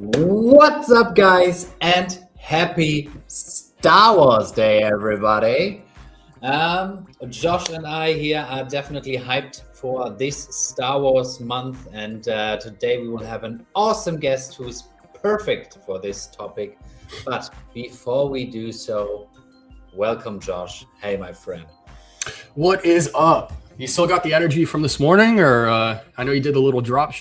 What's up, guys, and happy Star Wars Day, everybody. Josh and I here are definitely hyped for this Star Wars month, and today we will have an awesome guest who's perfect for this topic. But before we do so, welcome, Josh. Hey, my friend. What is up? You still got the energy from this morning, or I know you did a little drop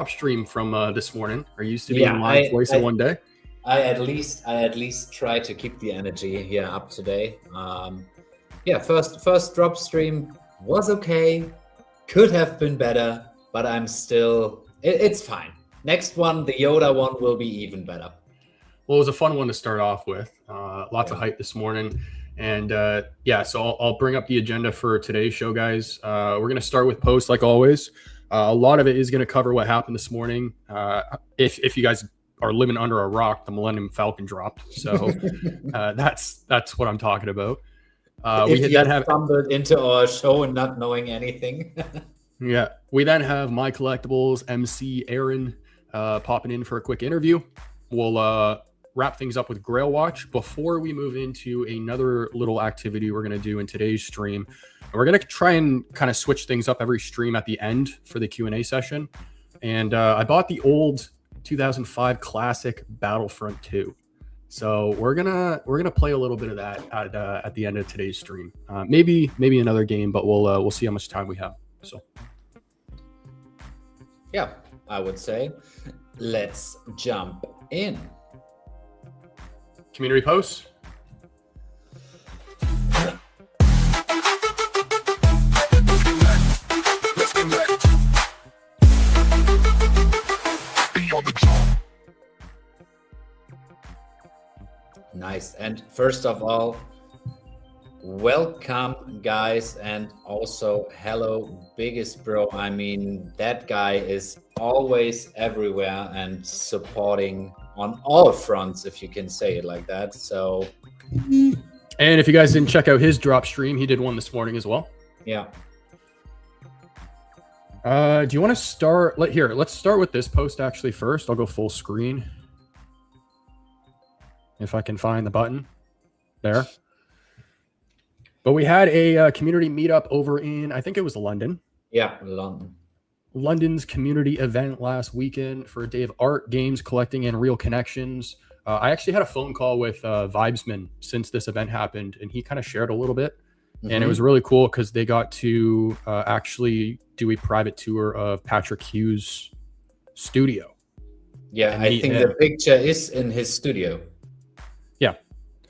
stream from this morning. Are you used to being live twice in one day? I at least try to keep the energy here up today. First drop stream was okay, could have been better, but I'm still it's fine. Next one, the Yoda one, will be even better. Well, it was a fun one to start off with. Lots of hype this morning. And so I'll bring up the agenda for today's show, guys. We're going to start with posts like always. A lot of it is going to cover what happened this morning. If you guys are living under a rock, the Millennium Falcon dropped. So that's what I'm talking about. We then stumbled into our show and not knowing anything. Yeah. We then have MyCollectibles MC Aaron popping in for a quick interview. We'll wrap things up with Grail Watch before we move into another little activity we're going to do in today's stream. And we're going to try and kind of switch things up every stream at the end for the Q&A session. And I bought the old 2005 classic Battlefront 2. So we're gonna play a little bit of that at the end of today's stream. Maybe another game, but we'll see how much time we have. So yeah, I would say let's jump in. Community posts. Nice. And first of all, welcome, guys, and also hello, biggest bro. I mean, that guy is always everywhere and supporting on all fronts, if you can say it like that. So, and if you guys didn't check out his drop stream, he did one this morning as well. Yeah. Do you want to start? Let's start with this post actually first. I'll go full screen. If I can find the button there. But we had a community meetup over in, I think it was London. Yeah, London. London's community event last weekend for a day of art, games, collecting, and real connections. I actually had a phone call with Vibesman since this event happened, and he kind of shared a little bit. Mm-hmm. And it was really cool because they got to actually do a private tour of Patrick Hughes' studio. Yeah, I think the picture is in his studio.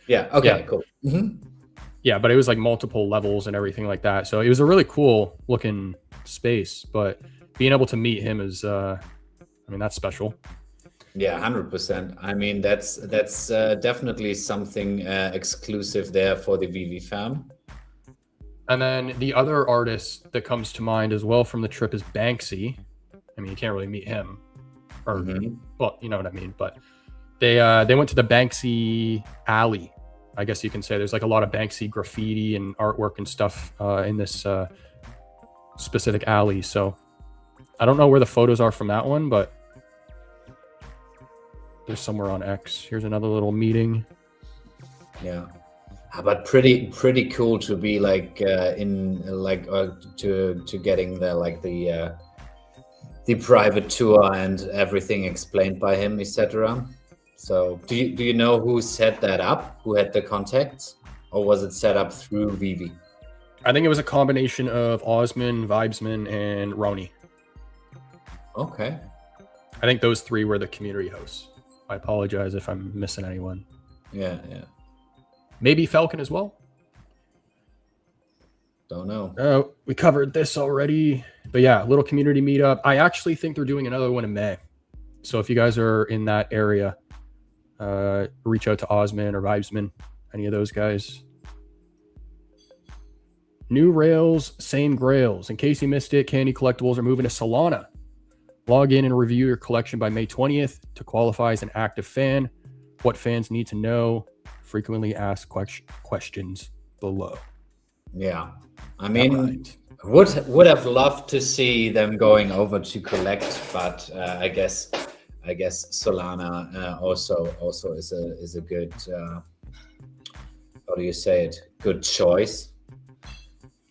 Yeah. Okay. Yeah. Cool. Mm-hmm. Yeah, but it was like multiple levels and everything like that. So it was a really cool looking space. But being able to meet him is, that's special. Yeah, 100%. I mean, that's definitely something exclusive there for the VV fam. And then the other artist that comes to mind as well from the trip is Banksy. I mean, you can't really meet him, or well, you know what I mean. But they went to the Banksy alley. I guess you can say there's like a lot of Banksy graffiti and artwork and stuff in this specific alley. So I don't know where the photos are from that one, but they're somewhere on X. Here's another little meeting. Yeah, but pretty cool to be like to getting the private tour and everything explained by him, etc. So do you know who set that up? Who had the contacts? Or was it set up through Vivi? I think it was a combination of Osman, Vibesman, and Roni. Okay. I think those three were the community hosts. I apologize if I'm missing anyone. Yeah. Maybe Falcon as well? Don't know. We covered this already. But yeah, little community meetup. I actually think they're doing another one in May. So if you guys are in that area, reach out to Osman or Vibesman, any of those guys. New rails, same grails. In case you missed it, Candy Collectibles are moving to Solana. Log in and review your collection by May 20th to qualify as an active fan. What fans need to know, frequently asked questions below. Yeah, I mean, would have loved to see them going over to collect, but I guess I guess Solana also is a good how do you say it? Good choice.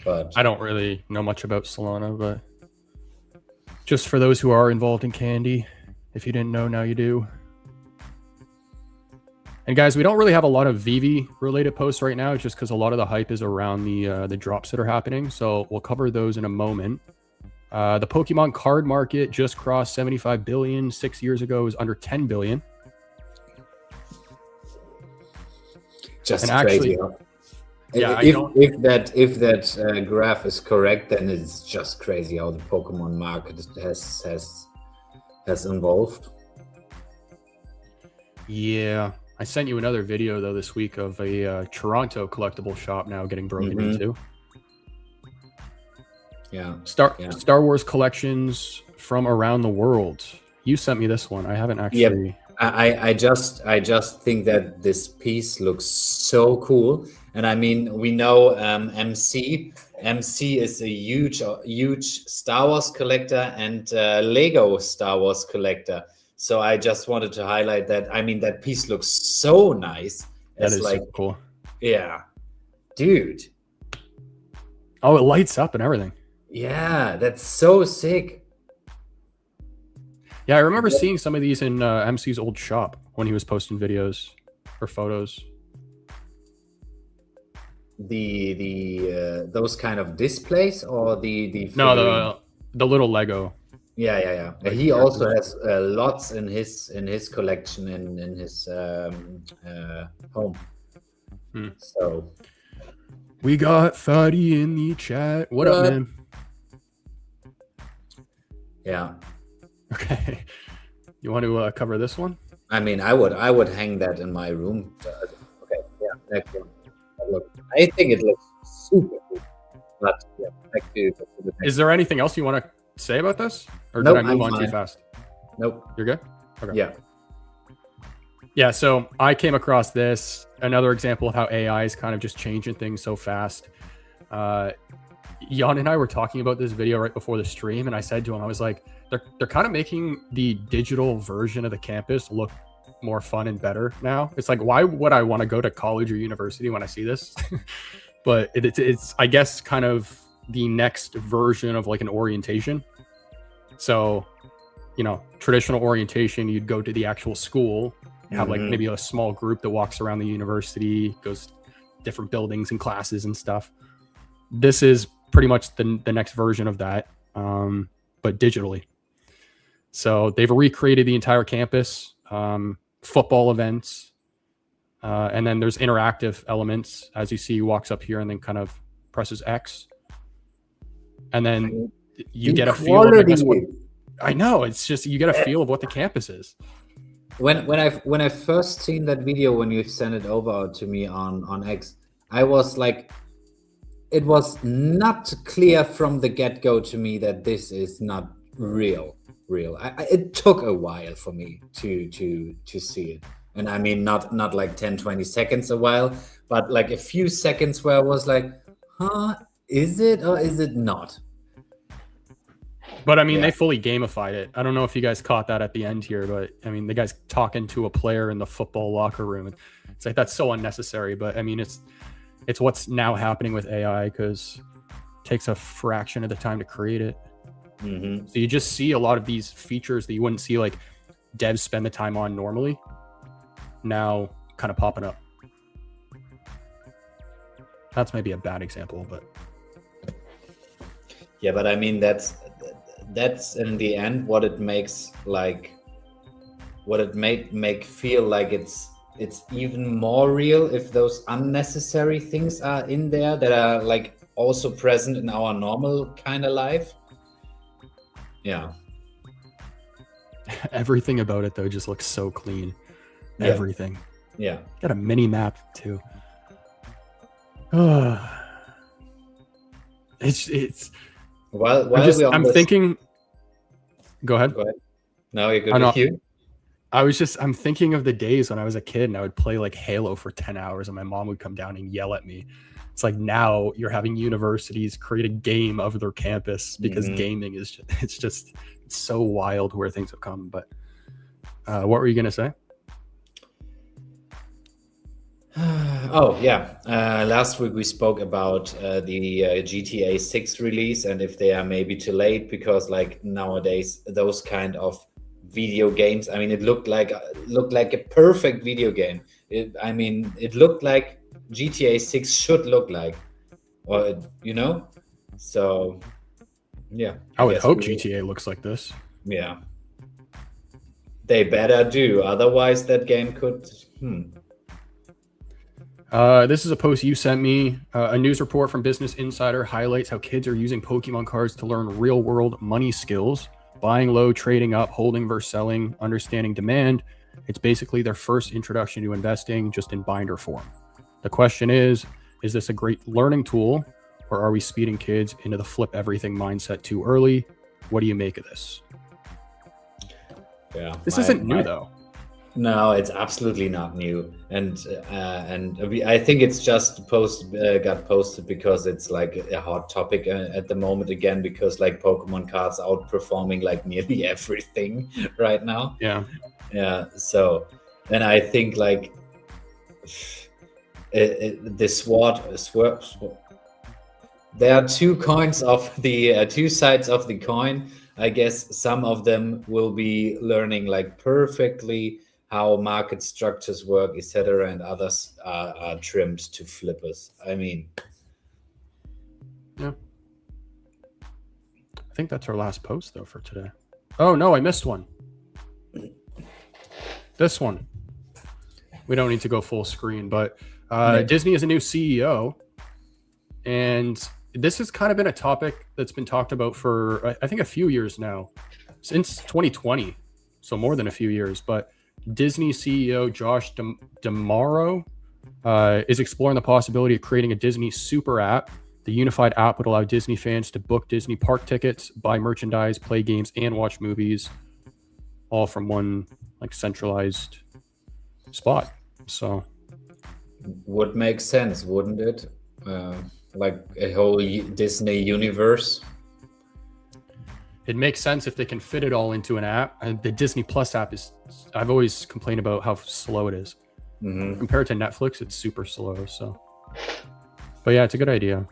But I don't really know much about Solana, but just for those who are involved in Candy, if you didn't know, now you do. And guys, we don't really have a lot of Vivi related posts right now, just because a lot of the hype is around the drops that are happening. So we'll cover those in a moment. The Pokemon card market just crossed 75 billion. 6 years ago, it was under 10 billion. Just and crazy. Actually, yeah, if that graph is correct, then it's just crazy how the Pokemon market has evolved. Yeah, I sent you another video though this week of a Toronto collectible shop now getting broken into. Yeah. Star Wars collections from around the world. You sent me this one. I haven't actually. Yep. I just think that this piece looks so cool, and I mean, we know MC is a huge Star Wars collector and Lego Star Wars collector. So I just wanted to highlight that. I mean, that piece looks so nice. That is like, super cool. Yeah, dude. Oh, it lights up and everything. Yeah, that's so sick. Yeah, I remember seeing some of these in MC's old shop when he was posting videos or photos. The those kind of displays or the no, the little Lego. Yeah. He also has lots in his collection in his home. So we got Fatty in the chat. What up, man? Yeah. Okay. You want to cover this one? I mean, I would hang that in my room. Okay. Yeah. Next one. Look, I think it looks super cool. But yeah, back to the next. Is there anything else you want to say about this, or nope, did I move on too fast? Nope. You're good. Okay. Yeah. Yeah. So I came across this, another example of how AI is kind of just changing things so fast. Jan and I were talking about this video right before the stream, and I said to him, I was like, they're kind of making the digital version of the campus look more fun and better now. It's like, why would I want to go to college or university when I see this? But it's I guess kind of the next version of like an orientation. So, you know, traditional orientation, you'd go to the actual school, have like maybe a small group that walks around the university, goes different buildings and classes and stuff. This is pretty much the next version of that, but digitally. So they've recreated the entire campus, football events, and then there's interactive elements. As you see, he walks up here and then kind of presses X. And then you get a feel of I know, it's just, you get a feel of what the campus is. When I first seen that video, when you sent it over to me on X, I was like, it was not clear from the get-go to me that this is not real. It took a while for me to see it, and I mean not like 10-20 seconds a while, but like a few seconds where I was like, huh, is it or is it not? But I mean, they fully gamified it. I don't know if you guys caught that at the end here, but I mean, the guy's talking to a player in the football locker room. It's like, that's so unnecessary, but I mean, it's what's now happening with AI, because it takes a fraction of the time to create it. So you just see a lot of these features that you wouldn't see like devs spend the time on normally, now kind of popping up. That's maybe a bad example, but yeah, but I mean, that's in the end what it makes, like what it make feel like it's even more real if those unnecessary things are in there that are like also present in our normal kind of life. Yeah. Everything about it though just looks so clean. Yeah. Everything. Yeah. Got a mini map too. It's I'm thinking. Go ahead. No, you're good with you. I'm thinking of the days when I was a kid and I would play like Halo for 10 hours and my mom would come down and yell at me. It's like, now you're having universities create a game of their campus because gaming is it's so wild where things have come. But What were you gonna say? Oh yeah, last week we spoke about the GTA 6 release and if they are maybe too late because like nowadays those kind of video games. I mean, it looked like a perfect video game. It looked like GTA 6 should look like, or So yeah, I would hope GTA looks like this. Yeah, they better do. Otherwise, that game could. This is a post you sent me. A news report from Business Insider highlights how kids are using Pokemon cards to learn real-world money skills, buying low, trading up, holding versus selling, understanding demand. It's basically their first introduction to investing, just in binder form. The question is this a great learning tool, or are we speeding kids into the flip everything mindset too early? What do you make of this? Yeah, this isn't new though. No, it's absolutely not new, and I think it's just got posted because it's like a hot topic at the moment again, because like Pokemon cards outperforming like nearly everything right now. Yeah. So, and I think like the sword. There are two coins of the two sides of the coin. I guess some of them will be learning like perfectly how market structures work, etc., and others are trimmed to flippers. I mean, yeah. I think that's our last post though for today. Oh no, I missed one. This one. We don't need to go full screen, but Disney is a new CEO, and this has kind of been a topic that's been talked about for I think a few years now, since 2020, so more than a few years. But Disney CEO Josh D'Amaro is exploring the possibility of creating a Disney super app. The unified app would allow Disney fans to book Disney park tickets, buy merchandise, play games, and watch movies, all from one like centralized spot. So would make sense, wouldn't it? Like a whole Disney universe. It makes sense if they can fit it all into an app. And the Disney Plus app is, I've always complained about how slow it is. Mm-hmm. Compared to Netflix, it's super slow. So, but yeah, it's a good idea.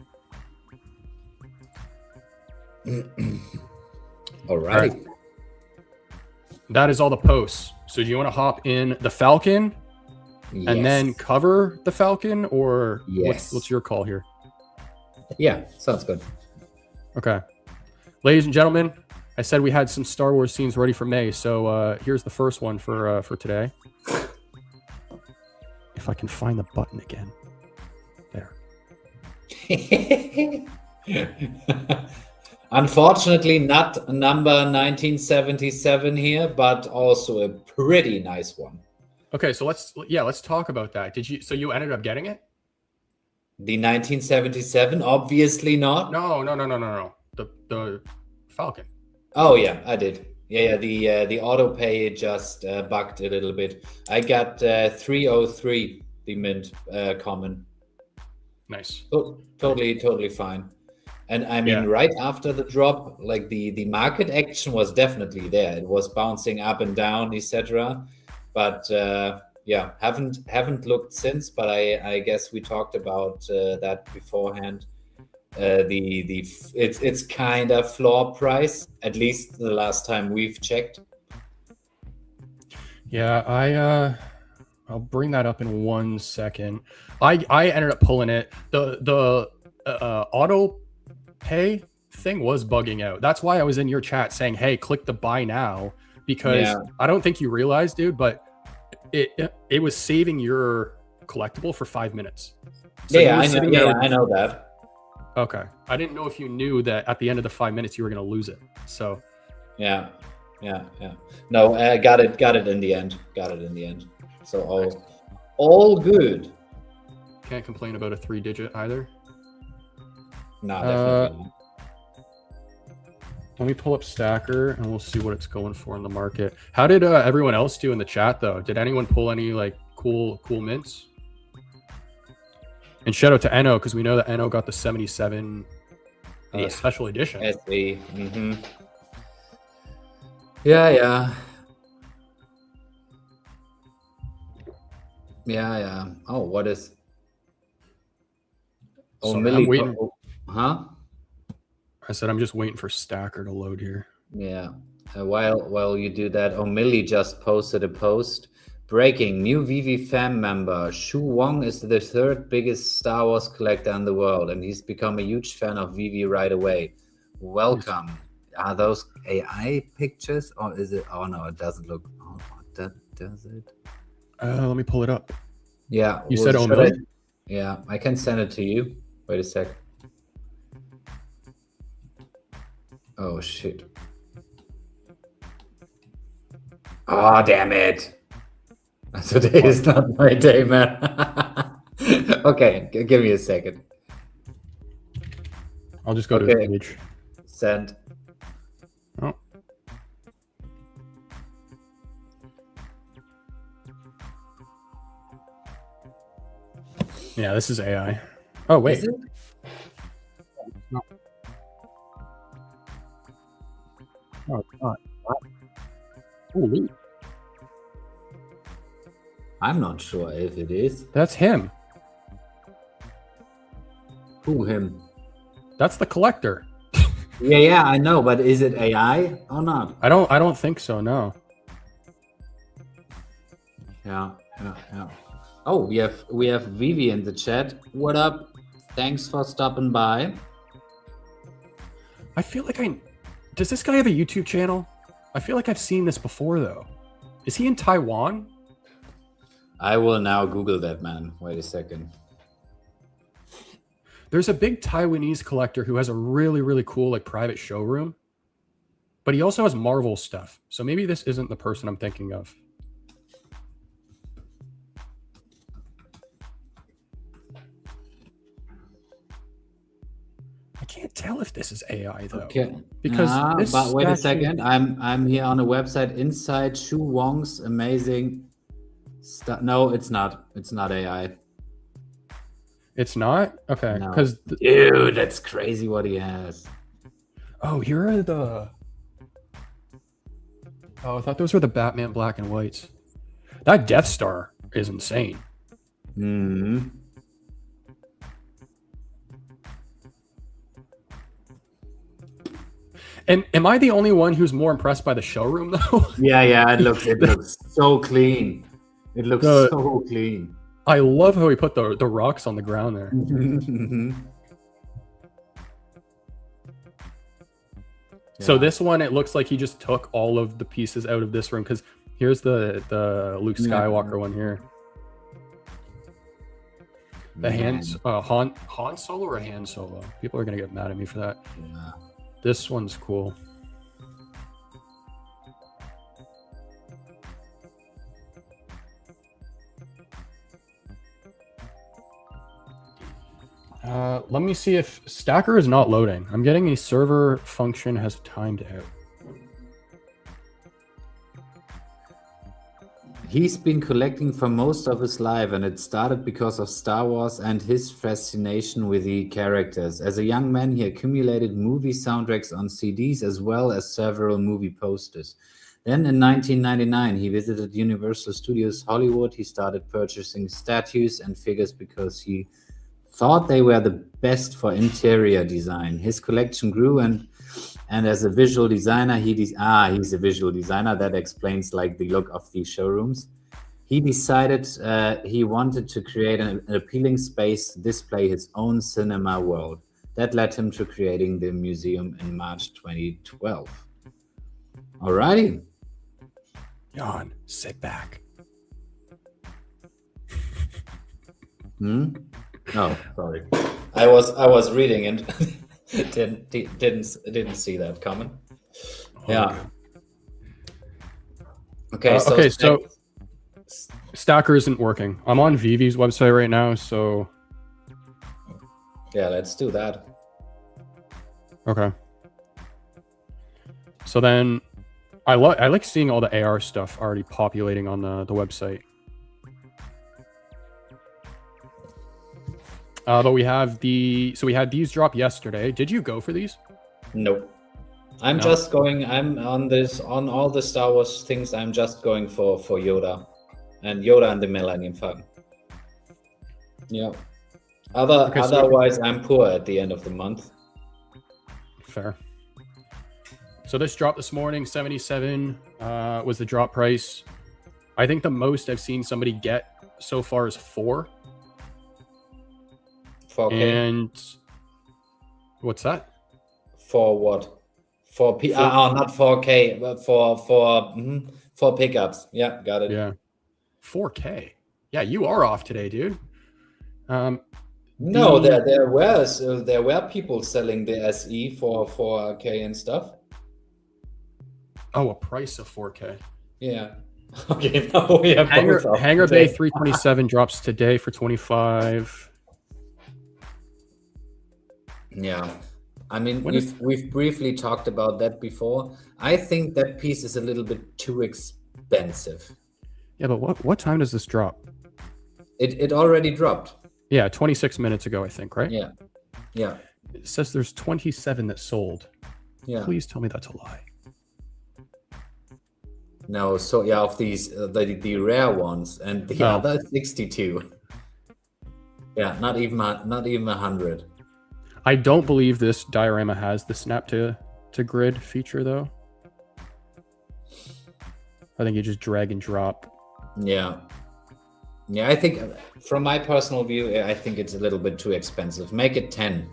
All right. That is all the posts. So do you want to hop in the Falcon and then cover the Falcon, or what's your call here? Yeah, sounds good. Okay. Ladies and gentlemen, I said we had some Star Wars scenes ready for May, so here's the first one for today. If I can find the button again. There. Unfortunately, not number 1977 here, but also a pretty nice one. Okay, so let's talk about that. So you ended up getting it? The 1977? Obviously not. No. The Falcon. Oh yeah, I did. Yeah. The auto pay just bugged a little bit. I got 303, the mint common. Nice. Totally fine. And I mean, right after the drop, like the market action was definitely there. It was bouncing up and down, etc. But haven't looked since. But I guess we talked about that beforehand. It's kind of floor price, at least the last time we've checked. Yeah, I'll bring that up in 1 second. I ended up pulling it. The auto pay thing was bugging out. That's why I was in your chat saying, hey, click the buy now, because I don't think you realized, dude, but it was saving your collectible for 5 minutes. So I know that. Okay. I didn't know if you knew that at the end of the 5 minutes you were going to lose it. So yeah. No, I got it in the end. So all good. Can't complain about a 3-digit either. No, definitely not. Let me pull up Stacker and we'll see what it's going for in the market. How did everyone else do in the chat though? Did anyone pull any like cool mints? And shout out to Eno, because we know that Eno got the 77 special edition. SE. Mm-hmm. Yeah. Yeah. Oh, what is? Oh, Sorry, I'm Millie. waiting. Huh? I said I'm just waiting for Stacker to load here. Yeah. While you do that, O'Milly just posted a post. Breaking new VV fan member Shu Wong is the third biggest Star Wars collector in the world, and he's become a huge fan of VV right away. Welcome. Are those AI pictures, or is it? Oh no, it doesn't look. Oh, does it? Let me pull it up. Yeah. You said should O'Milly? Yeah, I can send it to you. Wait a sec. Oh shit. Oh, damn it. Today is not my day, man. Okay, give me a second. I'll just go to the page. Send. Oh. Yeah, this is AI. Oh, wait. Is it? No, it's not. Holy. I'm not sure if it is. That's him. Who, him? That's the collector. Yeah, I know, but is it AI or not? I don't think so, no. Yeah. Oh, we have Vivi in the chat. What up? Thanks for stopping by. I feel like does this guy have a YouTube channel? I feel like I've seen this before though. Is he in Taiwan? I will now Google that, man. Wait a second. There's a big Taiwanese collector who has a really, really cool like private showroom, but he also has Marvel stuff. So maybe this isn't the person I'm thinking of. I can't tell if this is AI though. Okay. Because but wait a second. I'm here on a website inside Shu Wong's amazing stuff. No, it's not. It's not AI. It's not? Okay. No. Because Dude, that's crazy what he has. Oh, here are the. Oh, I thought those were the Batman black and whites. That Death Star is insane. Hmm. And am I the only one who's more impressed by the showroom though? Yeah. It looks so clean. It looks so clean. I love how he put the rocks on the ground there. So this one, it looks like he just took all of the pieces out of this room because here's the Luke Skywalker one here. The Han Solo or Han Solo? People are gonna get mad at me for that. Yeah. This one's cool. Let me see if Stacker is not loading. I'm getting a server function has timed out. He's been collecting for most of his life, and it started because of Star Wars and his fascination with the characters. As a young man, he accumulated movie soundtracks on CDs as well as several movie posters. Then in 1999, he visited Universal Studios Hollywood. He started purchasing statues and figures because he thought they were the best for interior design. His collection grew, and as a visual designer, he's a visual designer. That explains like the look of these showrooms. He decided he wanted to create an appealing space to display his own cinema world. That led him to creating the museum in March 2012. Alrighty. Jan, sit back. Oh, sorry. I was reading and didn't see that coming. Yeah. Okay. So Stacker isn't working. I'm on Vivi's website right now, so yeah, let's do that. Okay. So then, I like seeing all the AR stuff already populating on the website. But we have we had these drop yesterday. Did you go for these? Nope. I'm on all the Star Wars things. I'm just going for Yoda and the Millennium Falcon. Yeah. Okay, so- Otherwise, I'm poor at the end of the month. Fair. So this dropped this morning, 77 was the drop price. I think the most I've seen somebody get so far is 4. 4K. And what's that? For what? Not 4K, but for pickups. Yeah, got it. Yeah. 4K. Yeah, you are off today, dude. No, there were people selling the SE for 4K and stuff. Oh, a price of 4K. Yeah. Okay, now we have Hangar Bay 327 drops today for 25. Yeah. I mean, we've briefly talked about that before. I think that piece is a little bit too expensive. Yeah, but what time does this drop? It already dropped. Yeah, 26 minutes ago, I think, right? Yeah. Yeah. It says there's 27 that sold. Yeah. Please tell me that's a lie. No, so yeah, of these the rare ones, and the other 62. Yeah, not even 100. I don't believe this diorama has the snap to grid feature though. I think you just drag and drop. Yeah. Yeah, I think from my personal view, I think it's a little bit too expensive. Make it 10.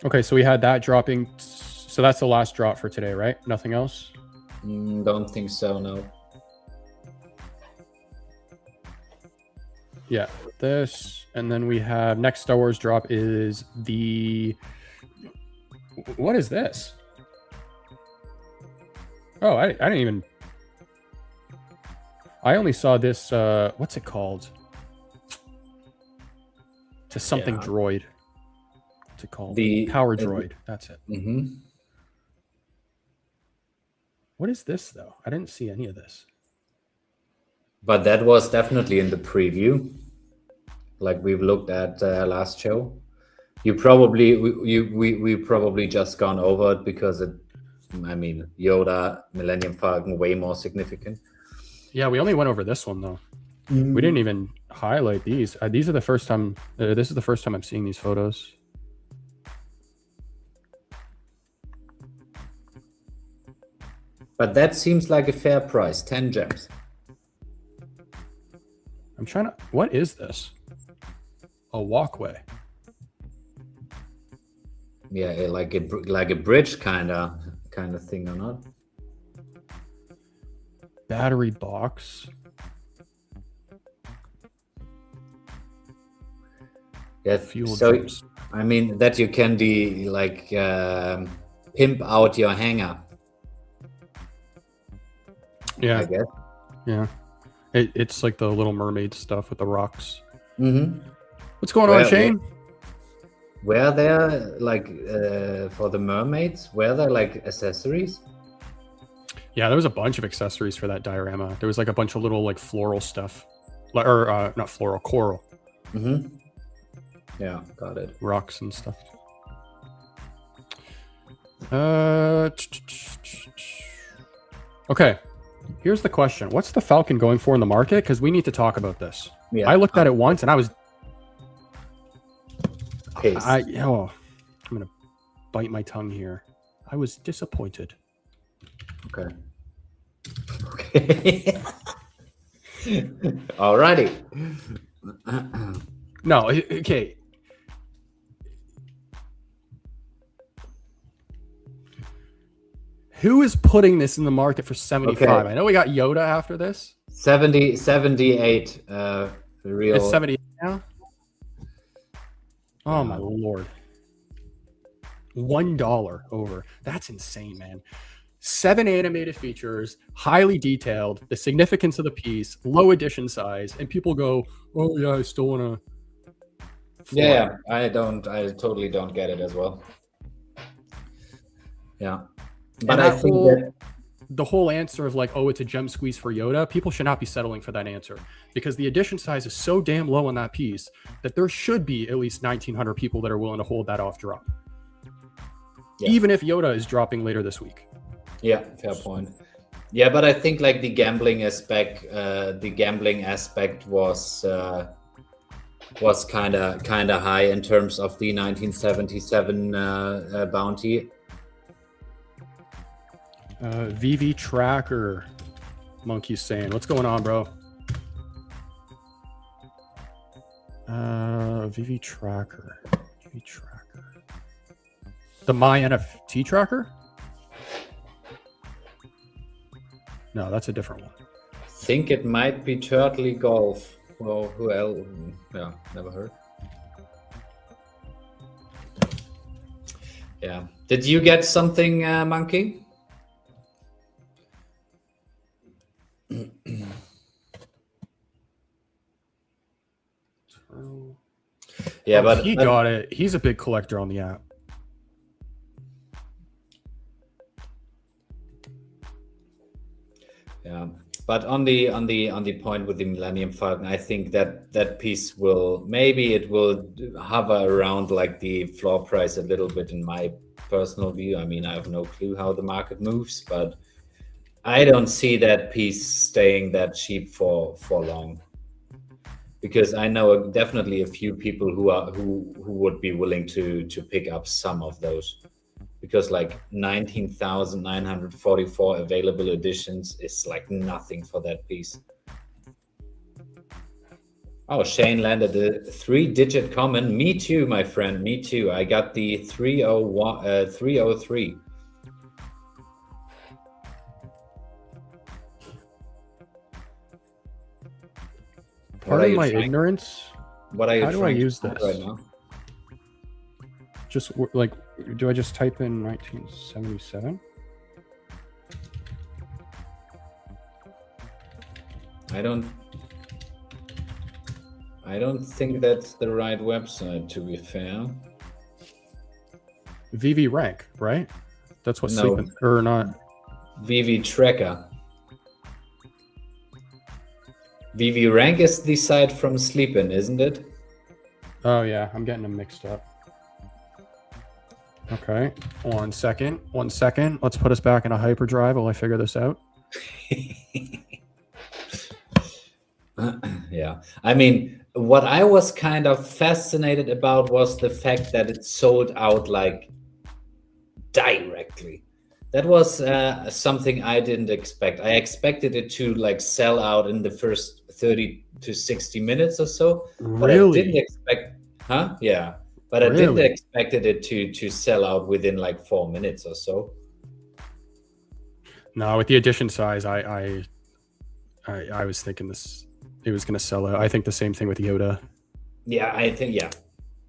Okay, so we had that dropping. So that's the last drop for today, right? Nothing else? Don't think so, no. Yeah, this. And then we have next Star Wars drop is the... What is this? Oh, I didn't even... I only saw this, what's it called? It's a something droid. What's it called? The power droid. That's it. Mm-hmm. What is this, though? I didn't see any of this. But that was definitely in the preview, like we've looked at last show. We probably just gone over it because Yoda, Millennium Falcon, way more significant. Yeah, we only went over this one though. We didn't even highlight these. These are the first time. This is the first time I'm seeing these photos. But that seems like a fair price. 10 gems. I'm trying to. What is this? A walkway. Yeah, like a bridge kind of thing, or not? Battery box. Yeah, fuel. So jumps. I mean that you can pimp out your hangar. Yeah. I guess. Yeah. It's like the Little Mermaid stuff with the rocks. Mm-hmm. What's going on, Shane? Were there for the mermaids? Were there accessories? Yeah, there was a bunch of accessories for that diorama. There was a bunch of little floral stuff, or not floral, coral. Mm-hmm. Yeah, got it. Rocks and stuff. Okay. Here's the question. What's the Falcon going for in the market? Because we need to talk about this. Yeah. I looked at it once and I was... I'm going to bite my tongue here. I was disappointed. Okay. Alrighty. No, okay. Who is putting this in the market for 75? Okay. I know we got Yoda after this. 78. Real. It's 78 now? Oh, my Lord. $1 over. That's insane, man. 7 animated features, highly detailed, the significance of the piece, low edition size, and people go, oh, yeah, I still want to. Yeah, I totally don't get it as well. Yeah. But I think that the whole answer of oh, it's a gem squeeze for Yoda, people should not be settling for that answer because the edition size is so damn low on that piece that there should be at least 1,900 people that are willing to hold that off drop. Yeah. Even if Yoda is dropping later this week. Yeah, fair point. Yeah, but I think like the gambling aspect was kind of high in terms of the 1977 bounty. VV Tracker, Monkey's saying, what's going on, bro? VV Tracker. The My NFT tracker? No, that's a different one. Think it might be Turtley Golf. Well, who else? Yeah, never heard. Yeah. Did you get something, Monkey? Yeah, but he got it. He's a big collector on the app. Yeah, but on the point with the Millennium Falcon, I think that piece will hover around like the floor price a little bit in my personal view. I mean, I have no clue how the market moves, but I don't see that piece staying that cheap for long, because I know definitely a few people who would be willing to pick up some of those. Because like 19,944 available editions is like nothing for that piece. Oh, Shane landed a 3-digit common. Me too, my friend. Me too. I got the 303. Pardon my ignorance. What are you? How do I use this right now? Just like, do I just type in 1977? I don't think that's the right website, to be fair. VV Rank, right? That's what No. sleeping or not. VV Tracker. VV Rank is the site from Sleepin, isn't it? Oh yeah, I'm getting them mixed up. Okay, 1 second. Let's put us back in a hyperdrive while I figure this out. Yeah, I mean, what I was kind of fascinated about was the fact that it sold out like directly. That was something I didn't expect. I expected it to like sell out in the first 30 to 60 minutes or so. But Really? I didn't expect, yeah. But I didn't expect it to sell out within like 4 minutes or so. No, with the edition size, I was thinking it was going to sell out. I think the same thing with Yoda. Yeah, I think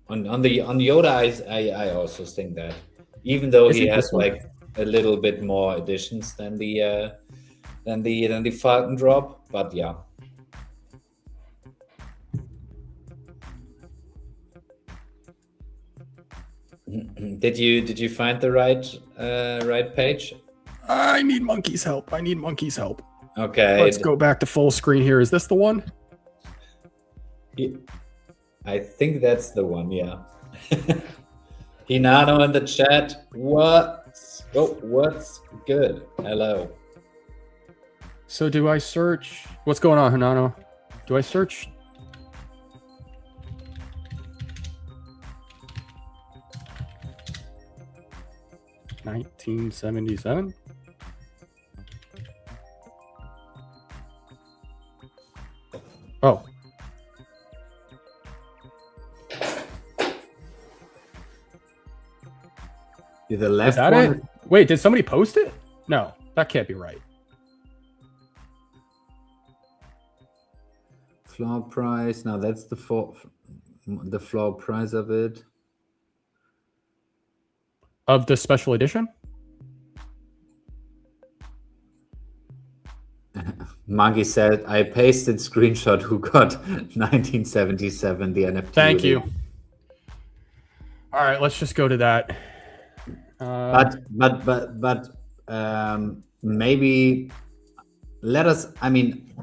on Yoda, I also think that, even though he has like a little bit more editions than the Falcon drop, but yeah. Did you find the right page? I need Monkey's help. Okay. Let's go back to full screen here. Is this the one? Yeah, I think that's the one, yeah. Hinano in the chat. What's good? Hello. So do I search? What's going on, Hinano? Do I search? $1977? Oh. The left Is that one? it? Wait, did somebody post it? No, that can't be right. Floor price. Now that's the floor price of it. Of the special edition? Monkey said, I pasted screenshot who got 1977, the NFT. Thank you. All right, let's just go to that. But maybe let us, I mean,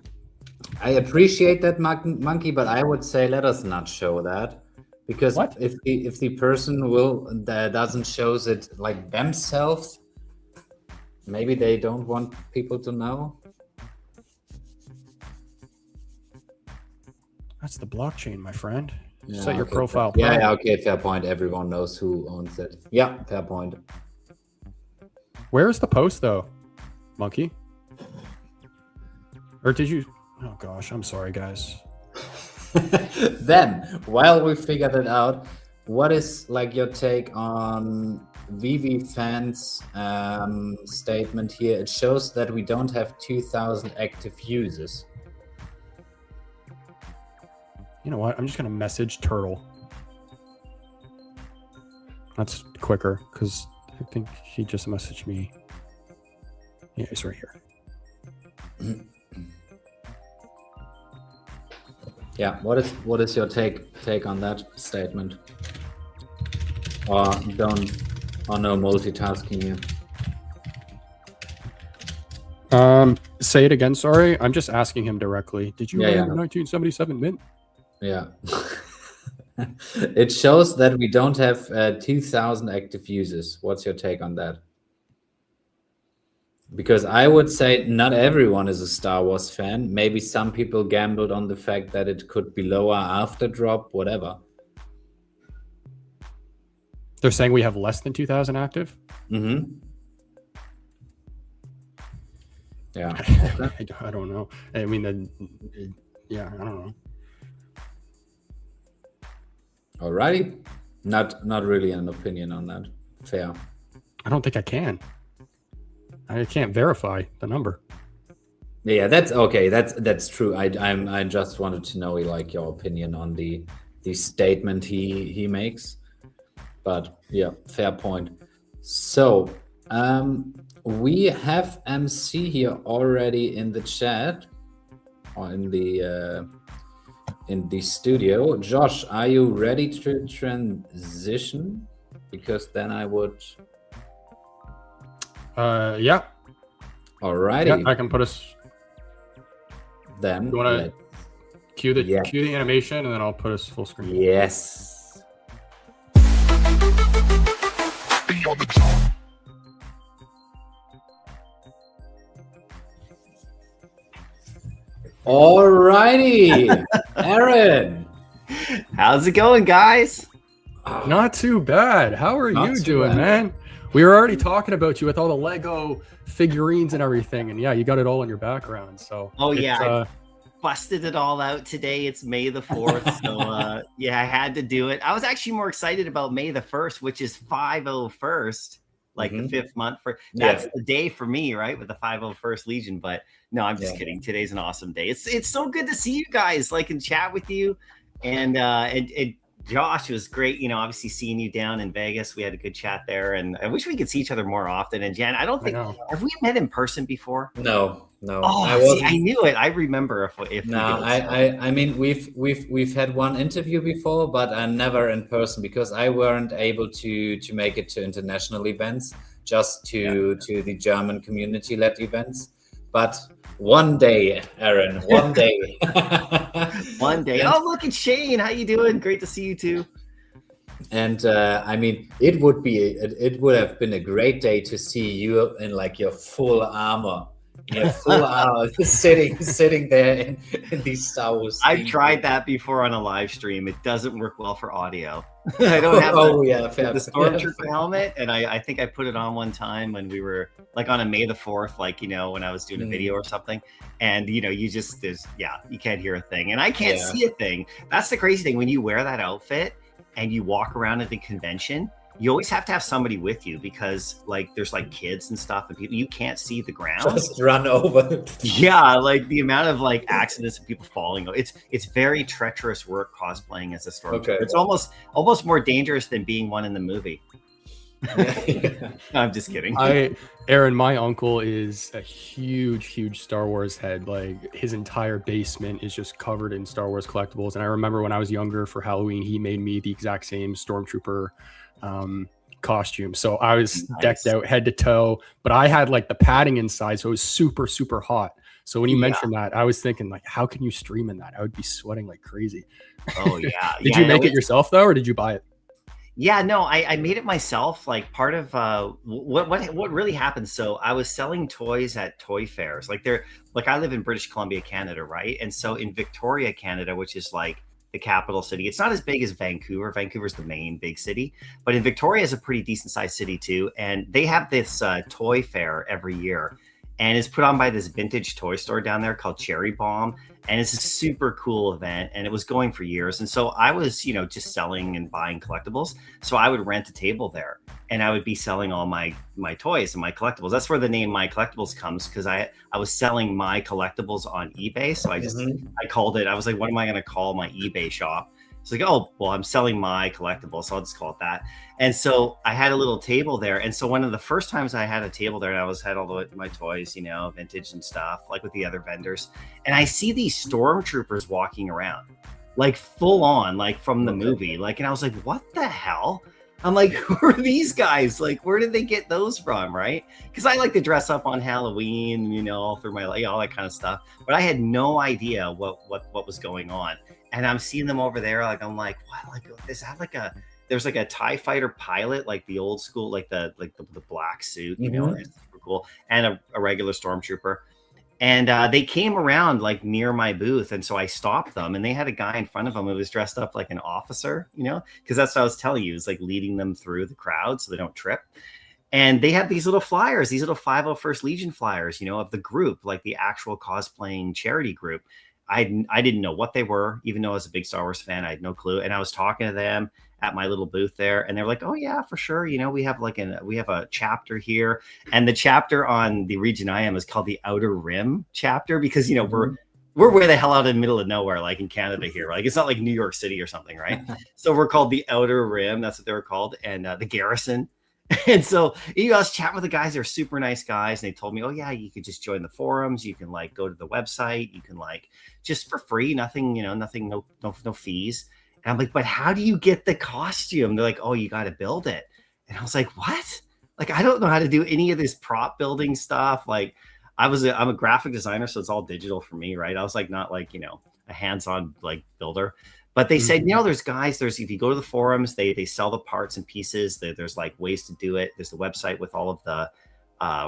I appreciate that, Monkey, but I would say let us not show that. Because if the person doesn't shows it like themselves, Maybe they don't want people to know. That's the blockchain, my friend. Yeah, Set your okay, profile. yeah, okay, fair point. Everyone knows who owns it. Yeah, fair point. Where's the post though, Monkey? Or did you? Oh gosh, I'm sorry, guys. Then, while we figured it out, what is like your take on VV fans statement here? It shows that we don't have 2,000 active users. You know what? I'm just gonna message Turtle. That's quicker because I think he just messaged me. Yeah, he's right here. Yeah, what is your take on that statement? Or no multitasking here. Say it again. Sorry, I'm just asking him directly. Did you Yeah, write 1977 mint? Yeah. It shows that we don't have 2,000 active users. What's your take on that? Because I would say not everyone is a Star Wars fan. Maybe some people gambled on the fact that it could be lower after drop, whatever. They're saying we have less than 2,000 active? Mm-hmm. Yeah. I don't know. I mean, yeah, I don't know. Alrighty. Not really an opinion on that. Fair. I don't think I can. I can't verify the number. Yeah, that's okay. That's true. I just wanted to know like your opinion on the statement he makes. But yeah, fair point. So we have MC here already in the chat or in the studio. Josh, are you ready to transition? Because then I would. Yeah. Alrighty. Yeah, I can put us. Then you want to cue the animation, and then I'll put us full screen. Yes. Alrighty, Aaron. How's it going, guys? Not too bad. How are you doing, man? We were already talking about you with all the Lego figurines and everything, and yeah, you got it all in your background. So I busted it all out today. It's May the 4th, so yeah, I had to do it. I was actually more excited about May the 1st, which is 501st, like the 5th month for that's the day for me, right, with the 501st Legion. But no, I'm just kidding. Today's an awesome day. It's so good to see you guys, like, and chat with you, and Josh, it was great, obviously seeing you down in Vegas. We had a good chat there, and I wish we could see each other more often. And Jan, I don't think have we met in person before? No. Oh, I knew it. I remember if no, I mean we've had one interview before, but never in person because I weren't able to make it to international events, just to the German community-led events. But one day, Aaron, one day. One day. Oh, look at Shane. How you doing? Great to see you too. And I mean, it would have been a great day to see you in like your full armor. Yeah, full armor, sitting there in these Star Wars. I've tried that before on a live stream. It doesn't work well for audio. I don't have the Stormtrooper helmet, and I think I put it on one time when we were like on a May the 4th, like when I was doing a video or something, and you can't hear a thing, and I can't see a thing. That's the crazy thing when you wear that outfit and you walk around at the convention. You always have to have somebody with you because like there's like kids and stuff and people, you can't see the ground. Just run over. Yeah, like the amount of like accidents and people falling. It's very treacherous work cosplaying as a stormtrooper. Okay. It's almost more dangerous than being one in the movie. No, I'm just kidding. Aaron, my uncle is a huge Star Wars head. Like his entire basement is just covered in Star Wars collectibles. And I remember when I was younger for Halloween, he made me the exact same stormtrooper costume, so I was decked out head to toe, but I had like the padding inside, so it was super hot. So when you mentioned that, I was thinking like, how can you stream in that? I would be sweating like crazy. Oh yeah. Did you make it yourself though, or did you buy it? Yeah, no, I made it myself. Like part of what really happened. So I was selling toys at toy fairs. Like I live in British Columbia, Canada, right? And so in Victoria, Canada, which is like the capital city, it's not as big as Vancouver. Vancouver's the main big city, but in Victoria is a pretty decent sized city too. And they have this toy fair every year, and it's put on by this vintage toy store down there called Cherry Bomb, and it's a super cool event, and it was going for years. And so I was, just selling and buying collectibles. So I would rent a table there, and I would be selling all my toys and my collectibles. That's where the name My Collectibles comes, because I was selling my collectibles on eBay. So I called it. I was like, what am I going to call my eBay shop? It's like, oh, well, I'm selling my collectibles, so I'll just call it that. And so I had a little table there. And so one of the first times I had a table there, and had all my toys, vintage and stuff, like with the other vendors. And I see these stormtroopers walking around, like full on, like from the movie. Like, and I was like, what the hell? I'm like, who are these guys? Like, where did they get those from? Right. Because I like to dress up on Halloween, all through my, all that kind of stuff. But I had no idea what was going on. And I'm seeing them over there. Like, I'm like, what? Like, is that like there's like a TIE fighter pilot, like the old school, like the black suit, it's super cool. And a regular stormtrooper. And they came around like near my booth. And so I stopped them, and they had a guy in front of them who was dressed up like an officer, because that's what I was telling you, is like leading them through the crowd so they don't trip. And they had these little flyers, these little 501st Legion flyers, of the group, like the actual cosplaying charity group. I didn't know what they were, even though I was a big Star Wars fan. I had no clue. And I was talking to them at my little booth there, and they're like, oh yeah, for sure. We have a chapter here. And the chapter on the region I am is called the Outer Rim chapter, because, we're way the hell out in the middle of nowhere, like in Canada here. Like, it's not like New York City or something, right? So we're called the Outer Rim. That's what they were called. And the Garrison. And so I was chatting with the guys. They're super nice guys. And they told me, oh yeah, you could just join the forums. You can like go to the website. You can like just for free, nothing, nothing, no fees. And I'm like, but how do you get the costume? They're like, oh, you got to build it. And I was like, what? Like, I don't know how to do any of this prop building stuff. Like, I'm a graphic designer, so it's all digital for me, right? I was like, not like, a hands-on like builder. But they said, if you go to the forums, they sell the parts and pieces. There's like ways to do it. There's the website with all of the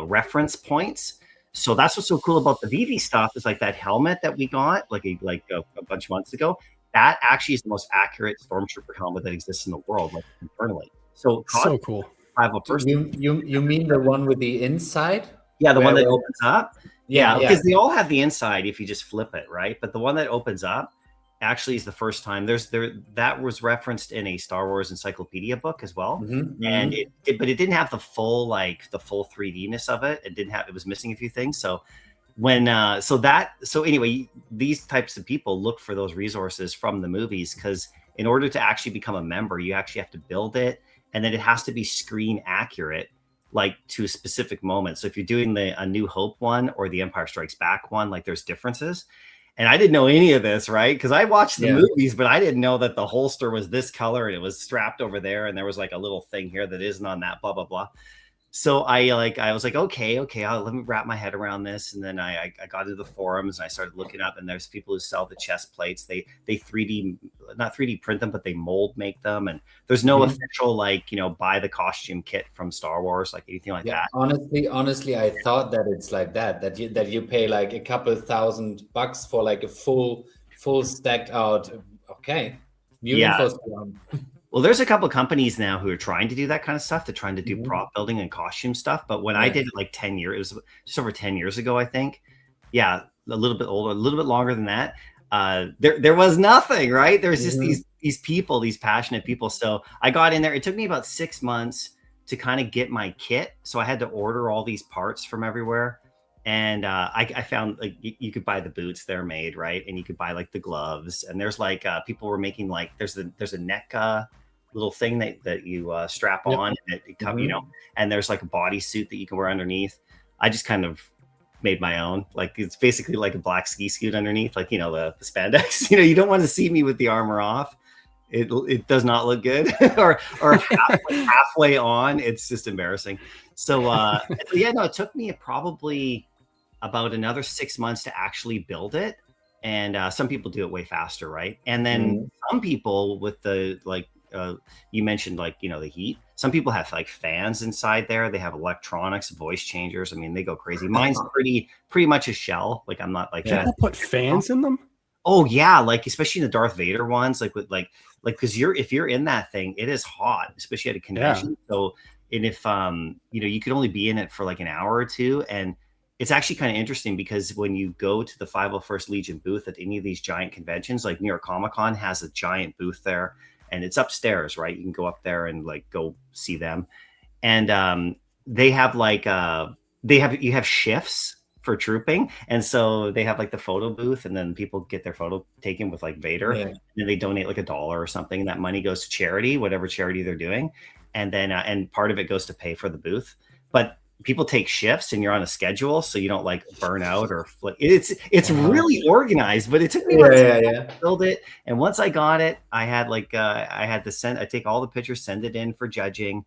reference points. So that's what's so cool about the VV stuff, is like that helmet that we got like a bunch of months ago. That actually is the most accurate stormtrooper helmet that exists in the world, like internally. So cool. You mean the one with the inside? Yeah, the one that opens up. Yeah, because they all have the inside if you just flip it, right? But the one that opens up actually is the first time. That was referenced in a Star Wars encyclopedia book as well, and but it didn't have the full 3D-ness of it. It was missing a few things. So anyway, these types of people look for those resources from the movies, because in order to actually become a member, you actually have to build it, and then it has to be screen accurate, like to a specific moment. So if you're doing a New Hope one or the Empire Strikes Back one, like there's differences. And I didn't know any of this, right? Because I watched the movies, but I didn't know that the holster was this color and it was strapped over there, and there was like a little thing here that isn't on that, blah, blah, blah. So I was like, okay, let me wrap my head around this. And then I got into the forums and I started looking up, and there's people who sell the chest plates. They 3D, not 3D print them, but they mold make them. And there's no official, buy the costume kit from Star Wars, like anything like that. Honestly, I thought that it's like that you pay like a couple $1,000 for like a full stacked out. Okay. Well, there's a couple of companies now who are trying to do that kind of stuff. They're trying to do prop building and costume stuff. But when I did it like 10 years, it was just over 10 years ago, I think. Yeah, a little bit older, a little bit longer than that. There was nothing, right? There's just these people, these passionate people. So I got in there. It took me about 6 months to kind of get my kit. So I had to order all these parts from everywhere. And I found like you could buy the boots, they're made, right? And you could buy like the gloves. And there's like people were making like there's a neck little thing that you strap on, and it comes, and there's like a bodysuit that you can wear underneath. I just kind of made my own. Like, it's basically like a black ski suit underneath, like, the spandex. You don't want to see me with the armor off. It does not look good, or halfway on. It's just embarrassing. So it took me probably about another 6 months to actually build it. And some people do it way faster, right? And then some people with the you mentioned like, you know, the heat. Some people have like fans inside there. They have electronics, voice changers. I mean, they go crazy. Mine's pretty much a shell. Like I'm not like People put fans in them. Oh yeah, like especially the Darth Vader ones, like with like because if you're in that thing, it is hot, especially at a convention. So and if you know, you could only be in it for like an hour or two, and it's actually kind of interesting because when you go to the 501st Legion booth at any of these giant conventions, like New York Comic Con has a giant booth there, and it's upstairs, right? You can go up there and like go see them, and they have like you have shifts for trooping, and so they have like the photo booth, and then people get their photo taken with like Vader, and then they donate like $1 or something, and that money goes to charity, whatever charity they're doing, and then and part of it goes to pay for the booth. But people take shifts, and you're on a schedule, so you don't like burn out or it's really organized. But it took me to build it, and once I got it, I had like I had to I take all the pictures, send it in for judging,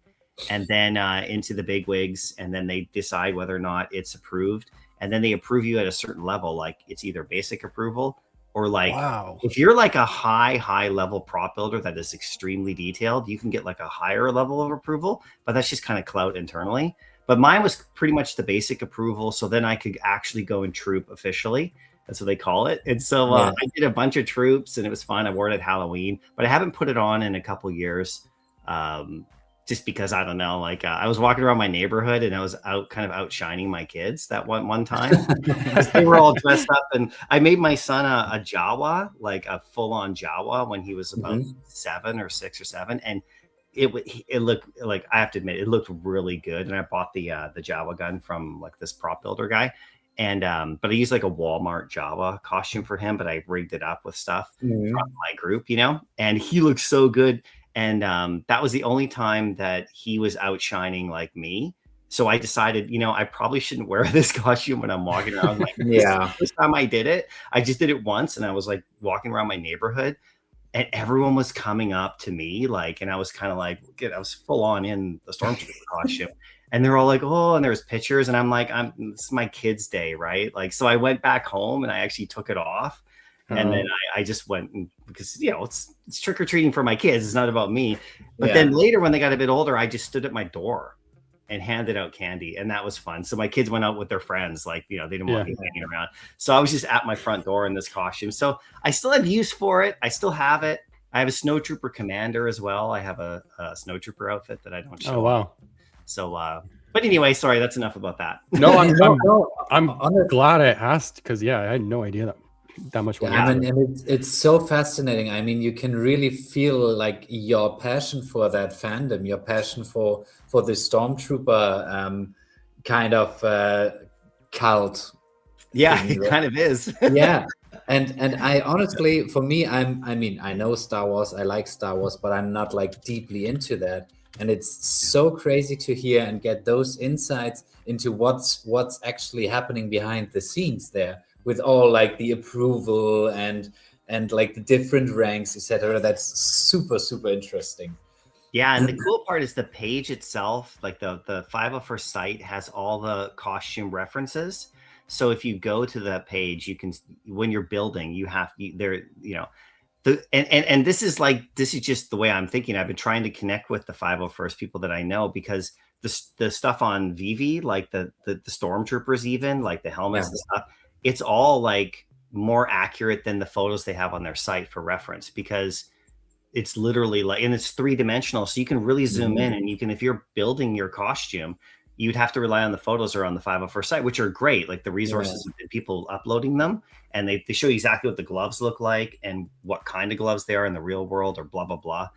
and then into the big wigs, and then they decide whether or not it's approved. And then they approve you at a certain level, like it's either basic approval or like if you're like a high level prop builder that is extremely detailed, you can get like a higher level of approval, but that's just kind of clout internally. But mine was pretty much the basic approval. So then I could actually go and troop officially. That's what they call it. And so I did a bunch of troops, and it was fun. I wore it at Halloween, but I haven't put it on in a couple years. Just because I don't know, like I was walking around my neighborhood and I was kind of outshining my kids that one time. They were all dressed up, and I made my son a Jawa, like a full-on Jawa, when he was about 7 or 6 or 7, and it looked like, I have to admit, it looked really good. And I bought the Jawa gun from like this prop builder guy, and but I used like a Walmart Jawa costume for him, but I rigged it up with stuff from my group, you know, and he looked so good. And that was the only time that he was outshining like me. So I decided, you know, I probably shouldn't wear this costume when I'm walking around. Like, the first time I did it, I just did it once, and I was like walking around my neighborhood, and everyone was coming up to me, like, and I was kind of like, I was full on in the Stormtrooper costume, and they're all like, oh, and there's pictures, and I'm like, it's my kid's day, right? Like, so I went back home and I actually took it off. And then I just went, because, you know, it's trick-or-treating for my kids. It's not about me. But then later, when they got a bit older, I just stood at my door and handed out candy. And that was fun. So my kids went out with their friends. Like, you know, they didn't want me hanging around. So I was just at my front door in this costume. So I still have use for it. I still have it. I have a Snowtrooper Commander as well. I have a Snowtrooper outfit that I don't show. Oh, wow. So, but anyway, sorry, that's enough about that. No, I'm glad I asked, because, I had no idea that much. And it's so fascinating. I mean, you can really feel like your passion for that fandom, your passion for the Stormtrooper kind of cult. Yeah, it kind of is. And I honestly, for me, I know Star Wars, I like Star Wars, but I'm not like deeply into that. And it's so crazy to hear and get those insights into what's actually happening behind the scenes there, with all like the approval and like the different ranks, etc. That's super interesting. Yeah, and the cool part is the page itself, like the 501st site has all the costume references. So if you go to that page, you can, when you're building, you have there, you know, and this is just the way I'm thinking. I've been trying to connect with the 501st people that I know, because the stuff on VV, like the Stormtroopers, even like the helmets and stuff, it's all like more accurate than the photos they have on their site for reference, because it's literally like, and it's 3-dimensional. So you can really zoom in, and you can, if you're building your costume, you'd have to rely on the photos or on the 501st site, which are great. Like the resources and people uploading them, and they show you exactly what the gloves look like and what kind of gloves they are in the real world, or blah, blah, blah.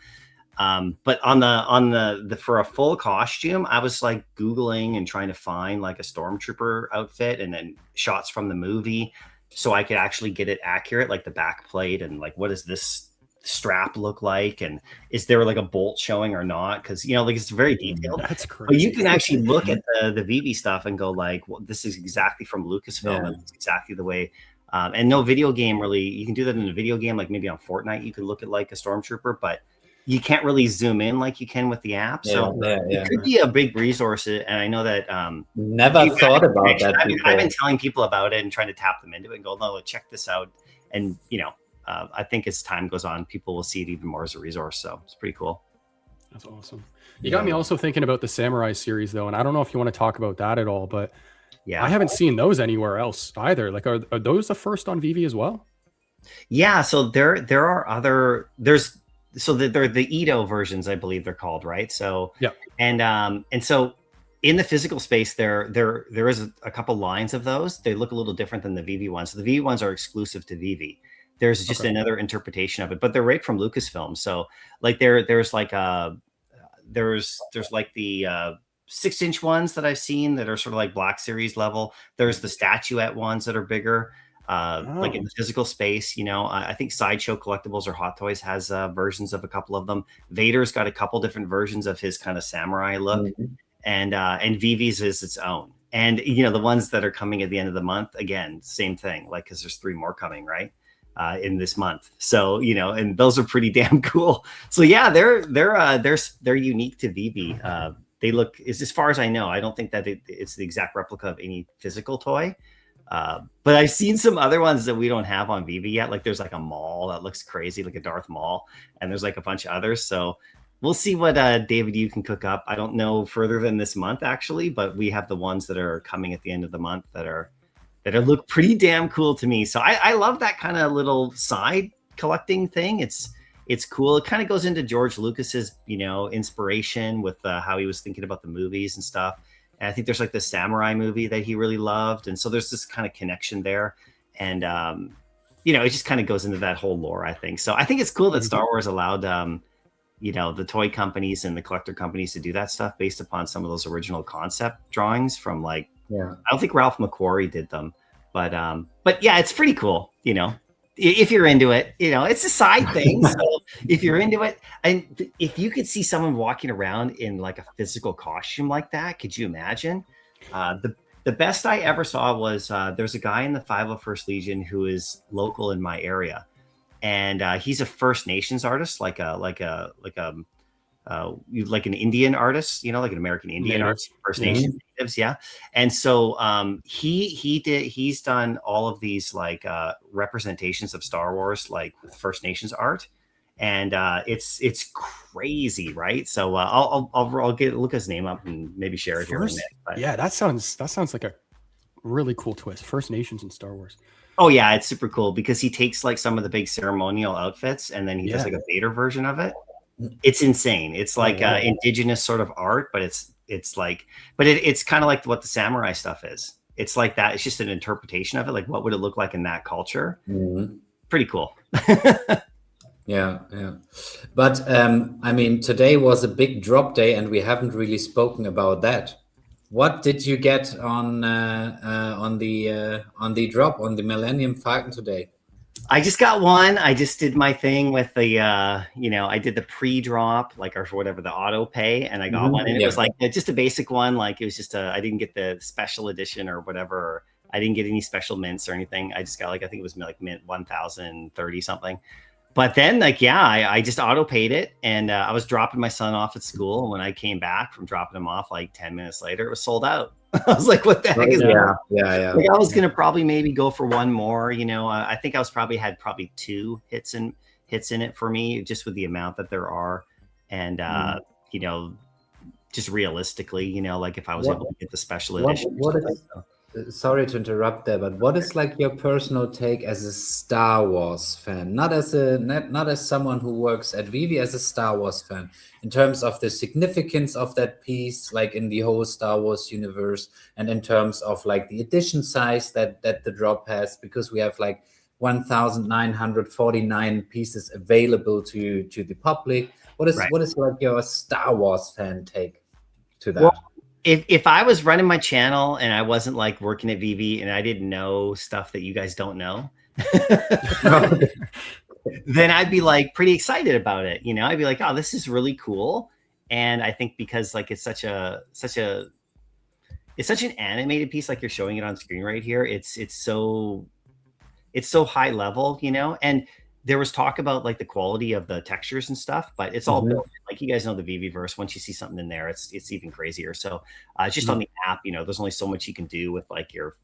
But on the for a full costume, I was like Googling and trying to find like a Stormtrooper outfit, and then shots from the movie, so I could actually get it accurate, like the back plate, and like, what does this strap look like, and is there like a bolt showing or not? Because, you know, like, it's very detailed. That's crazy. But you can actually look at the VV stuff and go like, well, this is exactly from Lucasfilm, and it's exactly the way. And no video game really, you can do that in a video game, like maybe on Fortnite, you can look at like a Stormtrooper, but you can't really zoom in like you can with the app. So it could be a big resource. And I know that never thought about that. I've been telling people about it and trying to tap them into it and go, no, check this out. And, you know, I think as time goes on, people will see it even more as a resource. So it's pretty cool. That's awesome. You got me also thinking about the Samurai series though, and I don't know if you want to talk about that at all, but yeah, I haven't seen those anywhere else either. Like, are those the first on VV as well? Yeah, so there are other they're the Edo versions, I believe they're called, right? So yeah, and so in the physical space there is a couple lines of those. They look a little different than the VV ones. So the VV ones are exclusive to VV. There's just another interpretation of it, but they're right from Lucasfilm. So like there's like like the 6-inch ones that I've seen that are sort of like Black Series level. There's the statuette ones that are bigger. Like in the physical space, you know, I think Sideshow Collectibles or Hot Toys has versions of a couple of them. Vader's got a couple different versions of his kind of samurai look, and VV's is its own. And you know, the ones that are coming at the end of the month, again, same thing. Like, because there's 3 more coming, right, in this month. So you know, and those are pretty damn cool. So yeah, they're unique to VV. They look, as far as I know, I don't think that it's the exact replica of any physical toy. But I've seen some other ones that we don't have on VV yet. Like there's like a Maul that looks crazy, like a Darth Maul, and there's like a bunch of others. So we'll see what David, you can cook up. I don't know further than this month actually, but we have the ones that are coming at the end of the month that look pretty damn cool to me. So I love that kind of little side collecting thing. It's cool. It kind of goes into George Lucas's, you know, inspiration with how he was thinking about the movies and stuff. And I think there's like the samurai movie that he really loved. And so there's this kind of connection there. And, you know, it just kind of goes into that whole lore, I think. So I think it's cool that Star Wars allowed, you know, the toy companies and the collector companies to do that stuff based upon some of those original concept drawings from like, I don't think Ralph McQuarrie did them, but yeah, it's pretty cool, you know. If you're into it, you know, it's a side thing. So if you're into it, and if you could see someone walking around in like a physical costume like that, could you imagine? The best I ever saw was there's a guy in the 501st Legion who is local in my area, and he's a First Nations artist, like an Indian artist, you know, like an American Indian artist, First Nations natives, yeah. And so he's done all of these like representations of Star Wars, like with First Nations art, and it's crazy, right? So I'll look his name up and maybe share it here. But, yeah, that sounds like a really cool twist. First Nations in Star Wars. Oh yeah, it's super cool because he takes like some of the big ceremonial outfits and then he does like a Vader version of it. It's insane. It's like indigenous sort of art, but it's like, but it's kind of like what the samurai stuff is. It's like that. It's just an interpretation of it. Like, what would it look like in that culture? Pretty cool. Yeah. But I mean, today was a big drop day, and we haven't really spoken about that. What did you get on the drop on the Millennium Falcon today? I just got one. I just did my thing with the, you know, I did the pre-drop, like, or whatever, the auto pay, and I got one. And it was like just a basic one. Like, it was just I didn't get the special edition or whatever. Or I didn't get any special mints or anything. I just got like, I think it was like mint 1,030 something. But then like, yeah, I just auto paid it. And I was dropping my son off at school. And when I came back from dropping him off, like 10 minutes later, it was sold out. I was like, what the heck is that? Yeah. Like, I was going to probably maybe go for one more, you know. I think I was had 2 hits in it for me, just with the amount that there are. And, you know, just realistically, you know, like if I was able to get the special edition. Sorry to interrupt there, but what is like your personal take as a Star Wars fan, not as someone who works at VV, as a Star Wars fan, in terms of the significance of that piece, like in the whole Star Wars universe, and in terms of like the edition size that the drop has, because we have like 1,949 pieces available to the public. What is like your Star Wars fan take to that? Well, if I was running my channel and I wasn't like working at VV and I didn't know stuff that you guys don't know, then I'd be like pretty excited about it. You know, I'd be like, oh, this is really cool. And I think because like it's such an animated piece, like you're showing it on screen right here. It's so high level, you know, and there was talk about like the quality of the textures and stuff, but it's all built in. Like you guys know the VVverse. Once you see something in there, it's even crazier. So just on the app, there's only so much you can do with like your,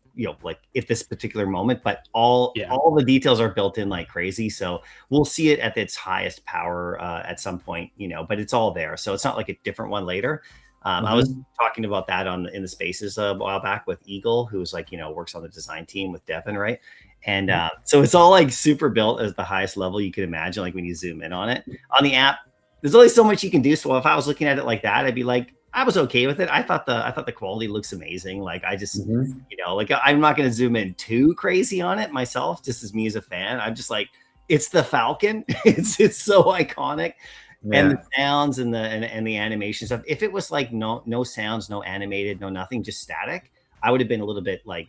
like at this particular moment, but all the details are built in like crazy. So we'll see it at its highest power at some point, but it's all there. So it's not like a different one later. I was talking about that in the spaces a while back with Eagle, who's like, works on the design team with Devin, right? And so it's all like super built as the highest level you could imagine, like when you zoom in on it. On the app, there's only so much you can do. So if I was looking at it like that, I'd be like, I was okay with it. I thought the quality looks amazing. Like I just, like I'm not going to zoom in too crazy on it myself, just as me as a fan. I'm just like, it's the Falcon. It's so iconic. Yeah. And the sounds and the animation stuff. If it was like no sounds, no animated, no nothing, just static, I would have been a little bit like,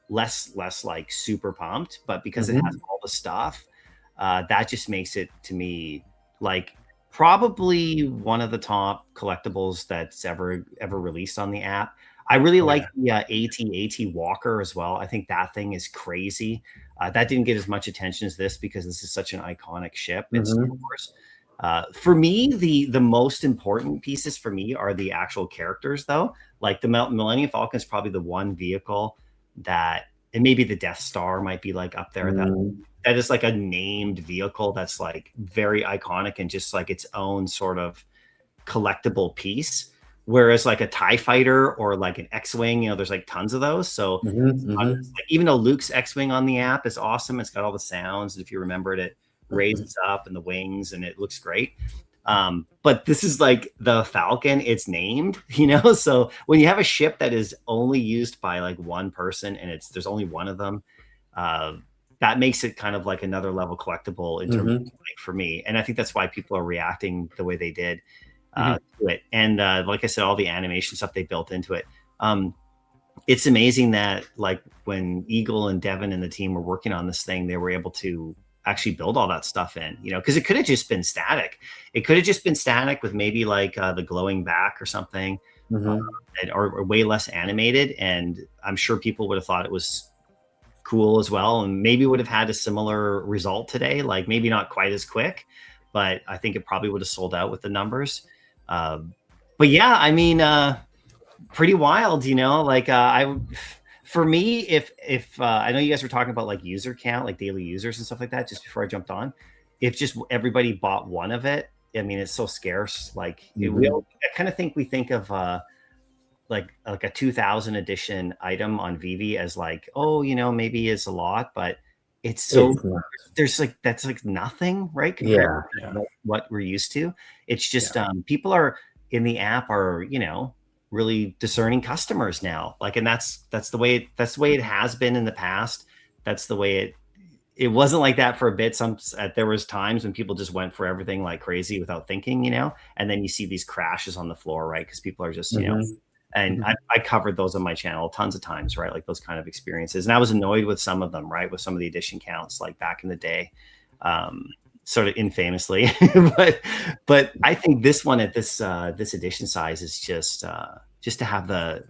less like super pumped. But because it has all the stuff, that just makes it to me like probably one of the top collectibles that's ever released on the app. I really like the AT Walker as well. I think that thing is crazy. That didn't get as much attention as this because this is such an iconic ship in Star Wars. For me, the most important pieces for me are the actual characters, though. Like the Millennium Falcon is probably the one vehicle that, and maybe the Death Star might be like up there. That is like a named vehicle that's like very iconic and just like its own sort of collectible piece. Whereas like a TIE fighter or like an X-Wing, there's like tons of those. So even though Luke's X-Wing on the app is awesome, it's got all the sounds. If you remember it raises up and the wings and it looks great. But this is like the Falcon, it's named, so when you have a ship that is only used by like one person and there's only one of them, that makes it kind of like another level collectible in terms of like for me. And I think that's why people are reacting the way they did to it. And like I said, all the animation stuff they built into it. It's amazing that like when Eagle and Devin and the team were working on this thing, they were able to actually build all that stuff in, because it could have just been static. It could have just been static with maybe like the glowing back or something, or way less animated. And I'm sure people would have thought it was cool as well, and maybe would have had a similar result today. Like maybe not quite as quick, but I think it probably would have sold out with the numbers. But yeah, I mean, pretty wild, like for me, if I know you guys were talking about like user count, like daily users and stuff like that, just before I jumped on, if just everybody bought one of it, I mean, it's so scarce. Like I kind of think we think of like a 2000 edition item on Vivi as like, oh, maybe it's a lot, but it's so there's like that's like nothing, right? Compared to what we're used to. It's just people are in the app are really discerning customers now, like, and that's the way it has been in the past. That's the way it wasn't like that for a bit. There was times when people just went for everything like crazy without thinking, and then you see these crashes on the floor, right? Because people are just and I covered those on my channel tons of times, right? Like those kind of experiences, and I was annoyed with some of them, right? With some of the edition counts, like back in the day, sort of infamously. but I think this one at this edition size is just to have the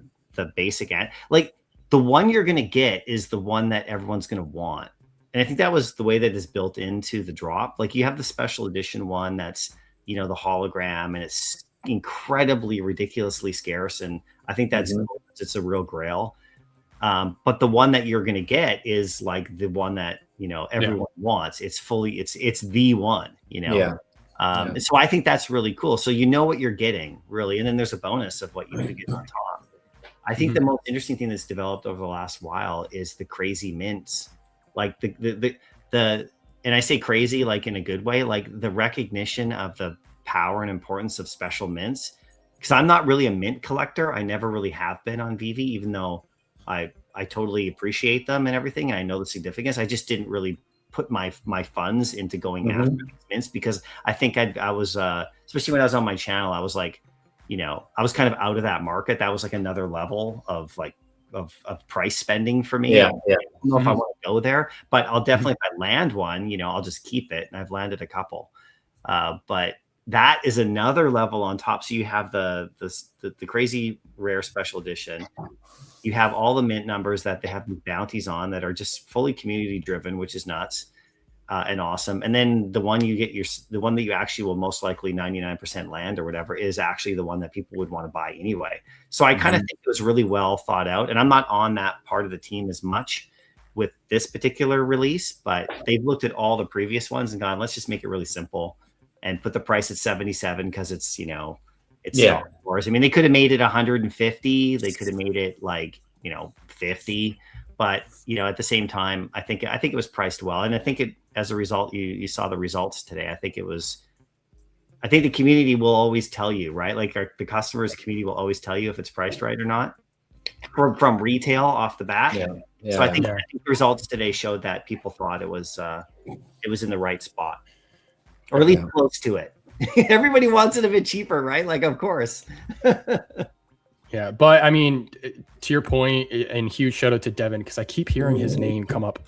basic like the one you're going to get is the one that everyone's going to want. And I think that was the way that is built into the drop. Like you have the special edition one that's, the hologram, and it's incredibly ridiculously scarce. And I think that's, it's a real grail. But the one that you're going to get is like the one that, everyone wants. It's fully, it's the one, So I think that's really cool. So what you're getting really, and then there's a bonus of what you could get on top. I think the most interesting thing that's developed over the last while is the crazy mints, like the and I say crazy like in a good way, like the recognition of the power and importance of special mints. Because I'm not really a mint collector. I never really have been on Vivi, even though I totally appreciate them and everything, and I know the significance. I just didn't really put my funds into going after these mints because I think I was especially when I was on my channel, I was like, I was kind of out of that market. That was like another level of like of price spending for me. I don't know if I want to go there, but I'll definitely, if I land one, I'll just keep it. And I've landed a couple, but that is another level on top. So you have the crazy rare special edition. You have all the mint numbers that they have bounties on that are just fully community driven, which is nuts. and awesome. And then the one you get the one that you actually will most likely 99% land or whatever is actually the one that people would want to buy anyway. So I kind of think it was really well thought out, and I'm not on that part of the team as much with this particular release, but they've looked at all the previous ones and gone, let's just make it really simple and put the price at 77 because it's, you know, it's Star Wars. I mean, they could have made it 150. They could have made it like, you know, 50. But, you know, at the same time, I think it was priced well. And I think it, as a result, you saw the results today. I think the community will always tell you, right? Like the customers, the community will always tell you if it's priced right or not from retail off the bat. So I think the results today showed that people thought it was in the right spot, or at least close to it. Everybody wants it a bit cheaper, right? Like, of course. Yeah, but I mean, to your point, and huge shout out to Devin, because I keep hearing his name come up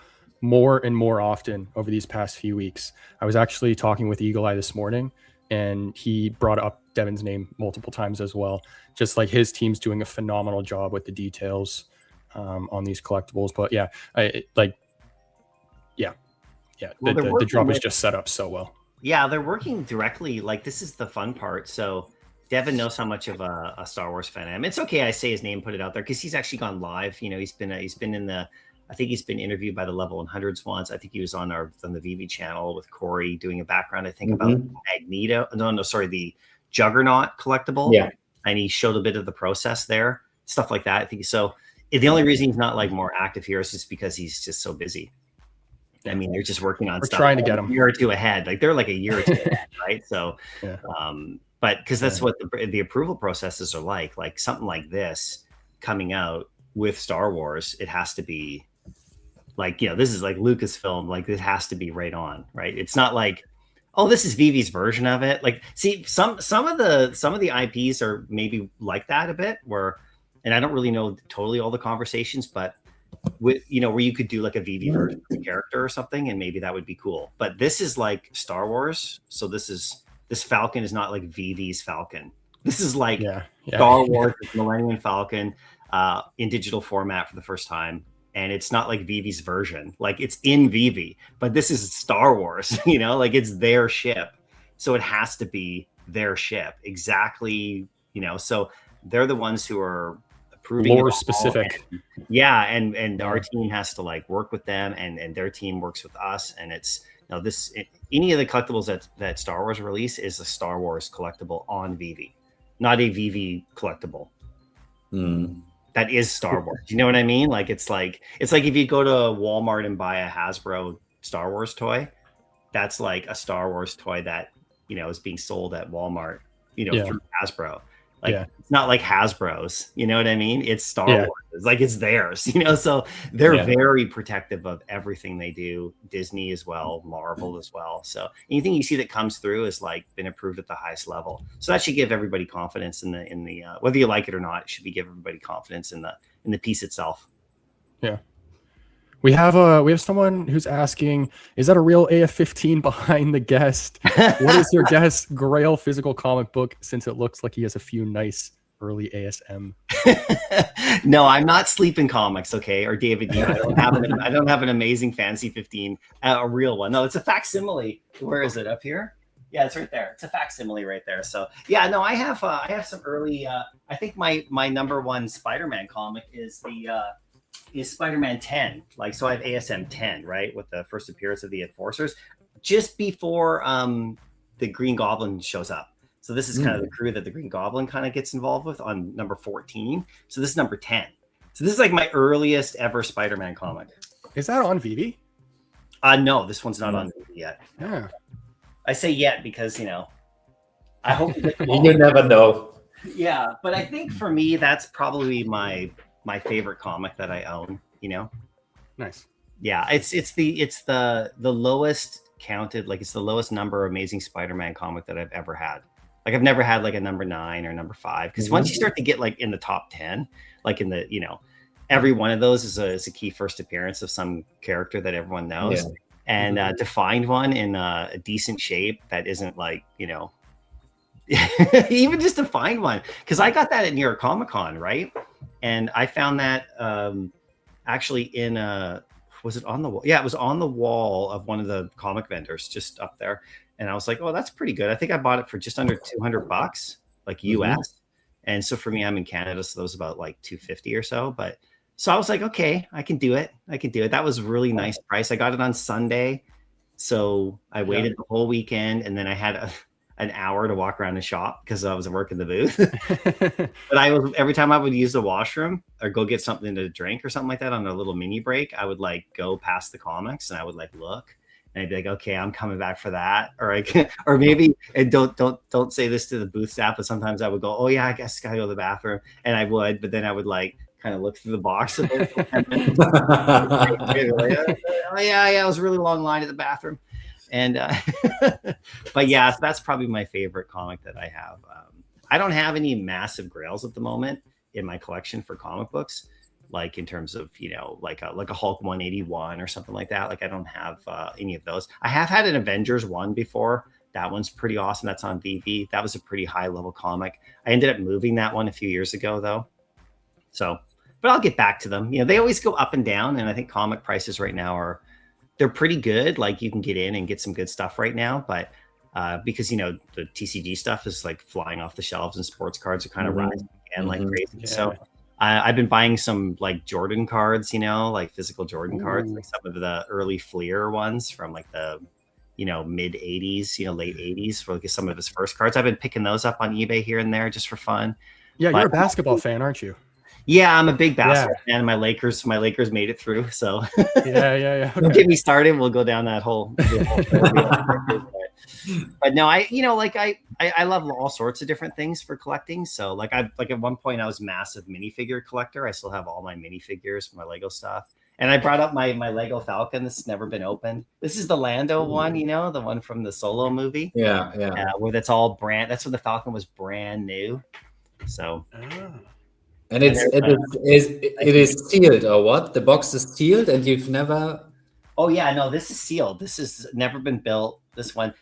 more and more often over these past few weeks. I was actually talking with Eagle Eye this morning, and he brought up Devin's name multiple times as well. Just like his team's doing a phenomenal job with the details on these collectibles. But yeah, the drop is just set up so well. Yeah, they're working directly. Like, this is the fun part. So Devin knows how much of a Star Wars fan I am. It's okay I say his name, put it out there, because he's actually gone live. You know, he's been in the, I think he's been interviewed by the Level 100s once. I think he was on the VV channel with Corey doing a background, I think, about Magneto. The Juggernaut collectible. Yeah. And he showed a bit of the process there, stuff like that. I think so. The only reason he's not like more active here is just because he's just so busy. I mean, they're just working on stuff. Trying to get him a year or two ahead. Like, they're like a year or two ahead, right? So, but because that's what the approval processes are like something like this coming out with Star Wars, it has to be like, you know, this is like Lucasfilm, like it has to be right on, right? It's not like, oh, this is VV's version of it. Like, see, some of the IPs are maybe like that a bit, where, and I don't really know totally all the conversations, but with, you know, where you could do like a VV version of the character or something, and maybe that would be cool. But this is like Star Wars, so this Falcon is not like VV's Falcon. This is like Star Wars Millennium Falcon in digital format for the first time. And it's not like VV's version. Like, it's in VV, but this is Star Wars, you know, like it's their ship. So it has to be their ship. Exactly, you know, so they're the ones who are approving lore specific. And our team has to like work with them, and their team works with us. And it's, you know, any of the collectibles that Star Wars release is a Star Wars collectible on VV, not a VV collectible. That is Star Wars. You know what I mean? Like, it's like if you go to Walmart and buy a Hasbro Star Wars toy, that's like a Star Wars toy that, you know, is being sold at Walmart, you know, through Hasbro. Like, it's not like Hasbro's, you know what I mean? It's Star Wars. It's like, it's theirs, you know? So they're very protective of everything they do. Disney as well, Marvel as well. So anything you see that comes through is like been approved at the highest level. So that should give everybody confidence in the whether you like it or not, it should give everybody confidence in the piece itself. Yeah. We have someone who's asking, is that a real AF-15 behind the guest? What is your guest Grail physical comic book, since it looks like he has a few nice early ASM? No, I'm not sleeping comics, okay? Or David, I don't have an amazing fancy 15, a real one. No, it's a facsimile. Where is it? Up here? Yeah, it's right there. It's a facsimile right there. So yeah, no, I have some early. I think my number one Spider-Man comic is Spider-Man 10. Like, so I have ASM 10, right, with the first appearance of the Enforcers, just before the Green Goblin shows up. So this is kind of the crew that the Green Goblin kind of gets involved with on number 14. So this is number 10. So this is like my earliest ever Spider-Man comic. Is that on VV? No, this one's not on VV yet. Yeah. I say yet because, you know, I hope you never know. Yeah, but I think for me, that's probably my favorite comic that I own, you know? Nice. Yeah, it's the lowest counted, like, it's the lowest number Amazing Spider-Man comic that I've ever had. Like, I've never had like a number 9 or number 5, because once you start to get like in the top 10, like in the, you know, every one of those is a key first appearance of some character that everyone knows. And to find one in a decent shape that isn't like, you know, even just to find one, because I got that at New York Comic Con, right? And I found that actually in was it on the wall? Yeah, it was on the wall of one of the comic vendors just up there. And I was like, oh, that's pretty good. I think I bought it for just under $200, like US. And so for me, I'm in Canada, so that was about like 250 or so. But so I was like, okay, I can do it. That was a really nice price. I got it on Sunday. So I waited the whole weekend, and then I had an hour to walk around the shop because I was working the booth. But every time I would use the washroom or go get something to drink or something like that on a little mini break, I would like go past the comics and I would like look. And I'd be like, okay, I'm coming back for that. Or maybe, and don't say this to the booth staff, but sometimes I would go, oh yeah, I guess I gotta go to the bathroom. And I would, but then I would like kind of look through the box. Oh yeah, it was a really long line at the bathroom. And, but yeah, so that's probably my favorite comic that I have. I don't have any massive grails at the moment in my collection for comic books. Like in terms of, like a Hulk 181 or something like that. Like I don't have any of those. I have had an Avengers 1 before. That one's pretty awesome. That's on VV. That was a pretty high level comic. I ended up moving that one a few years ago though. So, but I'll get back to them. They always go up and down. And I think comic prices right now they're pretty good. Like you can get in and get some good stuff right now. But because, the TCG stuff is like flying off the shelves and sports cards are kind of rising again like crazy. Yeah. So I've been buying some like Jordan cards, like physical Jordan cards, like some of the early Fleer ones from like the, mid 80s, late 80s for like some of his first cards. I've been picking those up on eBay here and there just for fun. Yeah, you're a basketball fan, aren't you? Yeah, I'm a big basketball fan. And my Lakers made it through. So yeah. Okay. Don't get me started. We'll go down that whole but no, I love all sorts of different things for collecting. So like at one point I was a massive minifigure collector. I still have all my minifigures, my Lego stuff. And I brought up my Lego Falcon. This has never been opened. This is the Lando one, the one from the Solo movie. Yeah. Where that's all that's when the Falcon was brand new. So and it is sealed or what? The box is sealed and you've never. Oh yeah, no, this is sealed. This has never been built. This one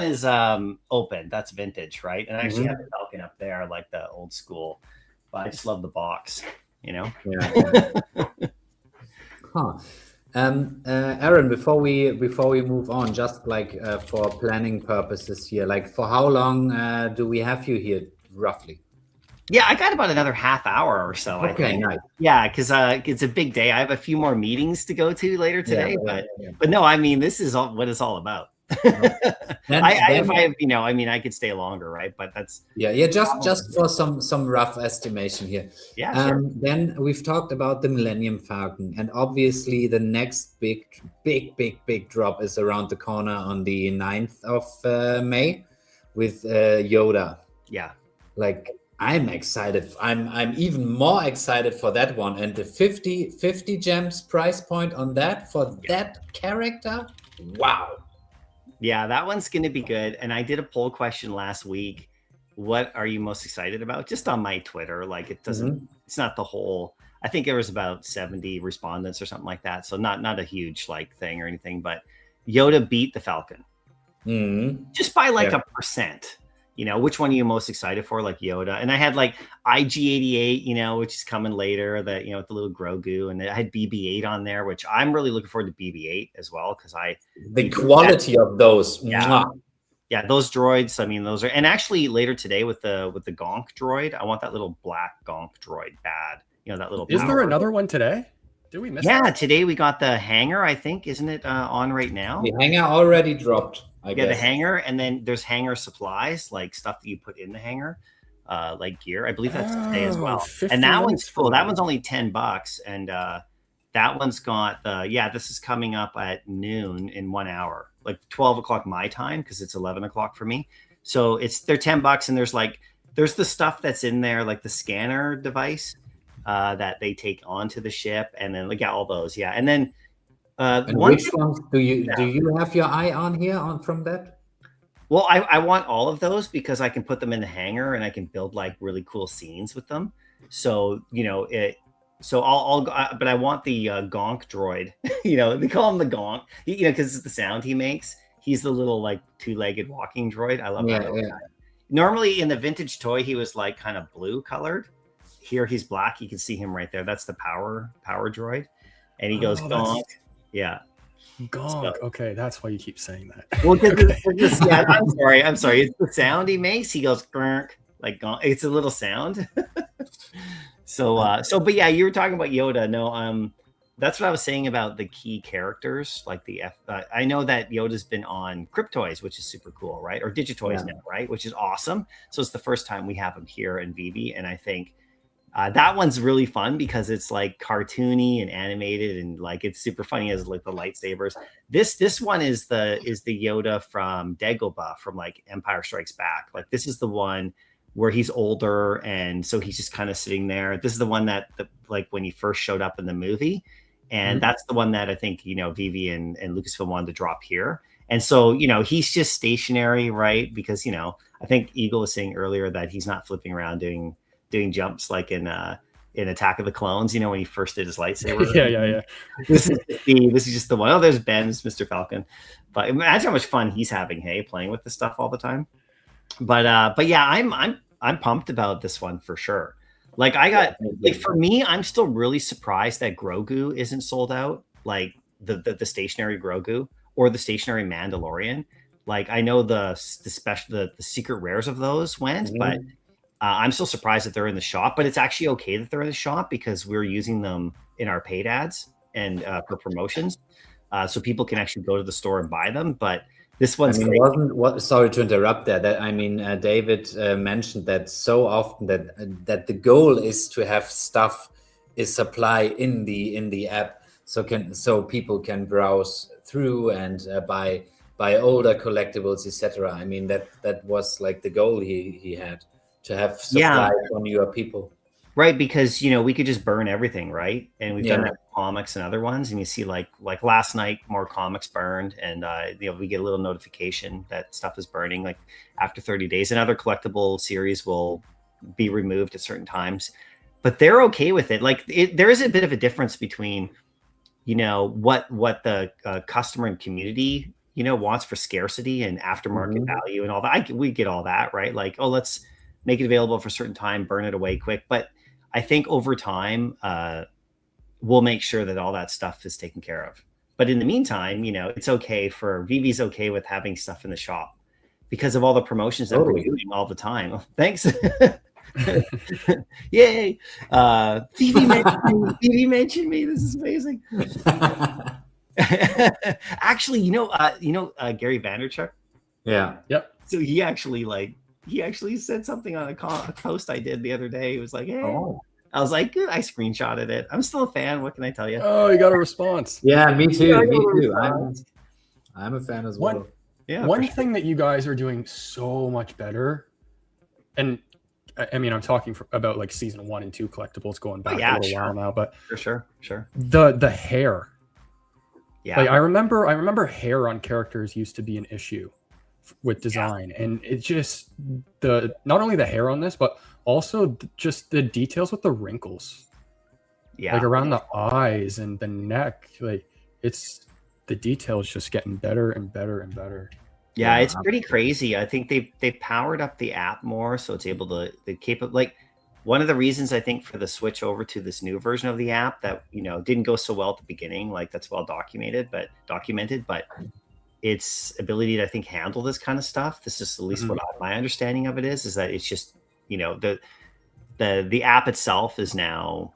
is open. That's vintage, right? And I actually have the Falcon up there, like the old school. But I just love the box, Yeah. Huh. Aaron, before we move on, just like for planning purposes here, like for how long do we have you here roughly? Yeah, I got about another half hour or so. Okay, I think. Nice. Yeah, because it's a big day. I have a few more meetings to go to later today, but no, I mean this is what it's all about. I could stay longer, right? But that's just for some rough estimation here. Yeah. Sure. Then we've talked about the Millennium Falcon, and obviously the next big drop is around the corner on the 9th of May with Yoda. Yeah. Like I'm excited. I'm even more excited for that one, and the 50 gems price point on that for that character. Wow. Yeah, that one's going to be good. And I did a poll question last week. What are you most excited about? Just on my Twitter. Like it doesn't, it's not the whole, I think there was about 70 respondents or something like that. So not a huge like thing or anything, but Yoda beat the Falcon just by like a percent. Which one are you most excited for? Like Yoda. And I had like IG-88, which is coming later, that, with the little Grogu, and I had BB-8 on there, which I'm really looking forward to BB-8 as well. Cause the quality of those. Yeah. Yeah. Those droids. I mean, those are, and actually later today with the Gonk droid, I want that little black Gonk droid bad. That little. Is there another one today? Did we miss that? Today we got the hanger, I think. Isn't it on right now? The hanger already dropped. I guess. The hanger, and then there's hanger supplies, like stuff that you put in the hanger, like gear. I believe that's today as well. And that one's full. That one's only $10, and that one's got this is coming up at noon in 1 hour, like 12 o'clock my time, because it's 11 o'clock for me. So they're $10, and there's the stuff that's in there, like the scanner device that they take onto the ship, and then all those, and then. And which ones do you have your eye on here from that? Well, I want all of those because I can put them in the hangar and I can build like really cool scenes with them. So but I want the Gonk droid. They call him the Gonk. Because it's the sound he makes. He's the little like two-legged walking droid. I love that. Yeah. Normally in the vintage toy, he was like kind of blue colored. Here he's black. You can see him right there. That's the power droid, and he goes Gonk. Yeah. Gonk. Okay, that's why you keep saying that. Well, Okay. yeah, I'm sorry. It's the sound he makes. He goes grunk, like it's a little sound. But yeah, you were talking about Yoda. No, that's what I was saying about the key characters, like I know that Yoda's been on Cryptoys, which is super cool, right? Or Digitoys now, right? Which is awesome. So it's the first time we have him here in VV, and I think that one's really fun because it's like cartoony and animated, and like it's super funny as like the lightsabers. This one is the Yoda from Dagobah from like Empire Strikes Back. Like this is the one where he's older, and so he's just kind of sitting there. This is the one that like when he first showed up in the movie, and that's the one that I think Vivi and Lucasfilm wanted to drop here. And so he's just stationary, right? Because I think Eagle was saying earlier that he's not flipping around doing jumps like in Attack of the Clones, when he first did his lightsaber. Yeah. This is just the one. Oh, there's Ben's Mr. Falcon. But imagine how much fun he's having, hey, playing with this stuff all the time. But yeah, I'm pumped about this one for sure. Like for me, I'm still really surprised that Grogu isn't sold out, like the stationary Grogu or the stationary Mandalorian. Like I know the secret rares of those went, but I'm still surprised that they're in the shop, but it's actually okay that they're in the shop because we're using them in our paid ads and for promotions. So people can actually go to the store and buy them. But this one's sorry to interrupt there. David mentioned that so often that the goal is to have stuff is supply in the app, so people can browse through and buy older collectibles, etc. I mean that was like the goal he had, to have supply from your people. Right, because we could just burn everything, right? And we've done that with comics and other ones, and you see like last night more comics burned, and we get a little notification that stuff is burning like after 30 days. And other collectible series will be removed at certain times, but they're okay with it. Like there is a bit of a difference between what the customer and community wants for scarcity and aftermarket value and all that. We get all that, right? Like, oh, let's make it available for a certain time, burn it away quick. But I think over time, we'll make sure that all that stuff is taken care of. But in the meantime, it's okay VV's okay with having stuff in the shop because of all the promotions that we're doing all the time. Oh, thanks. Yay. VV mentioned me. This is amazing. Actually, Gary Vanderchuck. Yeah. Yep. So he actually said something on a post I did the other day. He was like, hey. Oh. I was like, good. I screenshotted it. I'm still a fan. What can I tell you? Oh, you got a response. Yeah, me too. Me too. I'm a fan as well. One thing that you guys are doing so much better, and I mean, I'm talking about like season 1 and 2 collectibles going back a little while now, but for sure. The hair. Yeah. Like I remember hair on characters used to be an issue with design, and it's just not only the hair on this, but also just the details with the wrinkles, like around the eyes and the neck. Like it's the details just getting better and better and better. Yeah, it's pretty crazy. I think they've powered up the app more, so it's able to like one of the reasons I think for the switch over to this new version of the app that didn't go so well at the beginning, like that's well documented, but its ability to, I think, handle this kind of stuff. This is at least what my understanding of it is that it's just, the app itself is now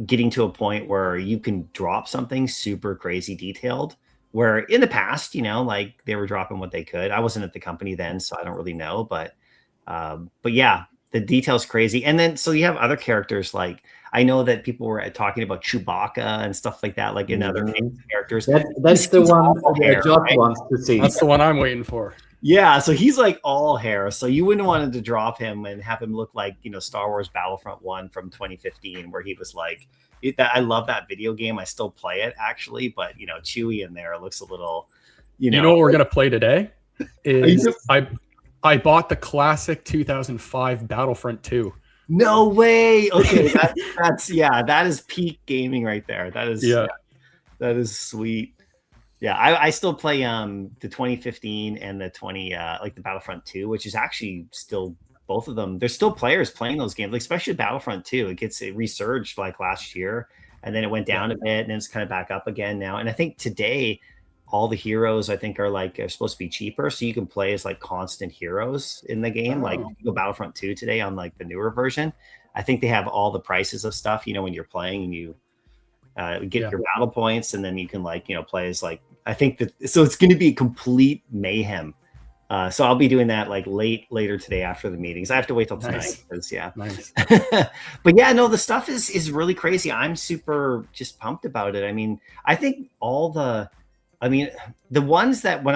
getting to a point where you can drop something super crazy detailed, where in the past, like they were dropping what they could. I wasn't at the company then, so I don't really know, but yeah, the detail's crazy. And then, so you have other characters, like I know that people were talking about Chewbacca and stuff like that, like in other characters. That's the one Josh wants to see. That's the one I'm waiting for. Yeah, so he's like all hair. So you wouldn't want to drop him and have him look like, Star Wars Battlefront 1 from 2015, where he was like, I love that video game. I still play it actually, but Chewie in there looks a little, You know what we're gonna play today? I bought the classic 2005 Battlefront 2. No way. Okay, that is peak gaming right there. That is sweet. Yeah, I still play the 2015 and the 20 like the Battlefront 2, which is actually still both of them. There's still players playing those games, like especially Battlefront 2. It resurged like last year and then it went down a bit, and it's kind of back up again now. And I think today, all the heroes I think are supposed to be cheaper, so you can play as like constant heroes in the game. Like you go Battlefront 2 today on like the newer version. I think they have all the prices of stuff, when you're playing and you get your battle points, and then you can like, play as like, I think so it's going to be complete mayhem. So I'll be doing that like later today after the meetings. I have to wait till tonight because Nice. But yeah, no, the stuff is really crazy. I'm super just pumped about it. I mean, I think the ones that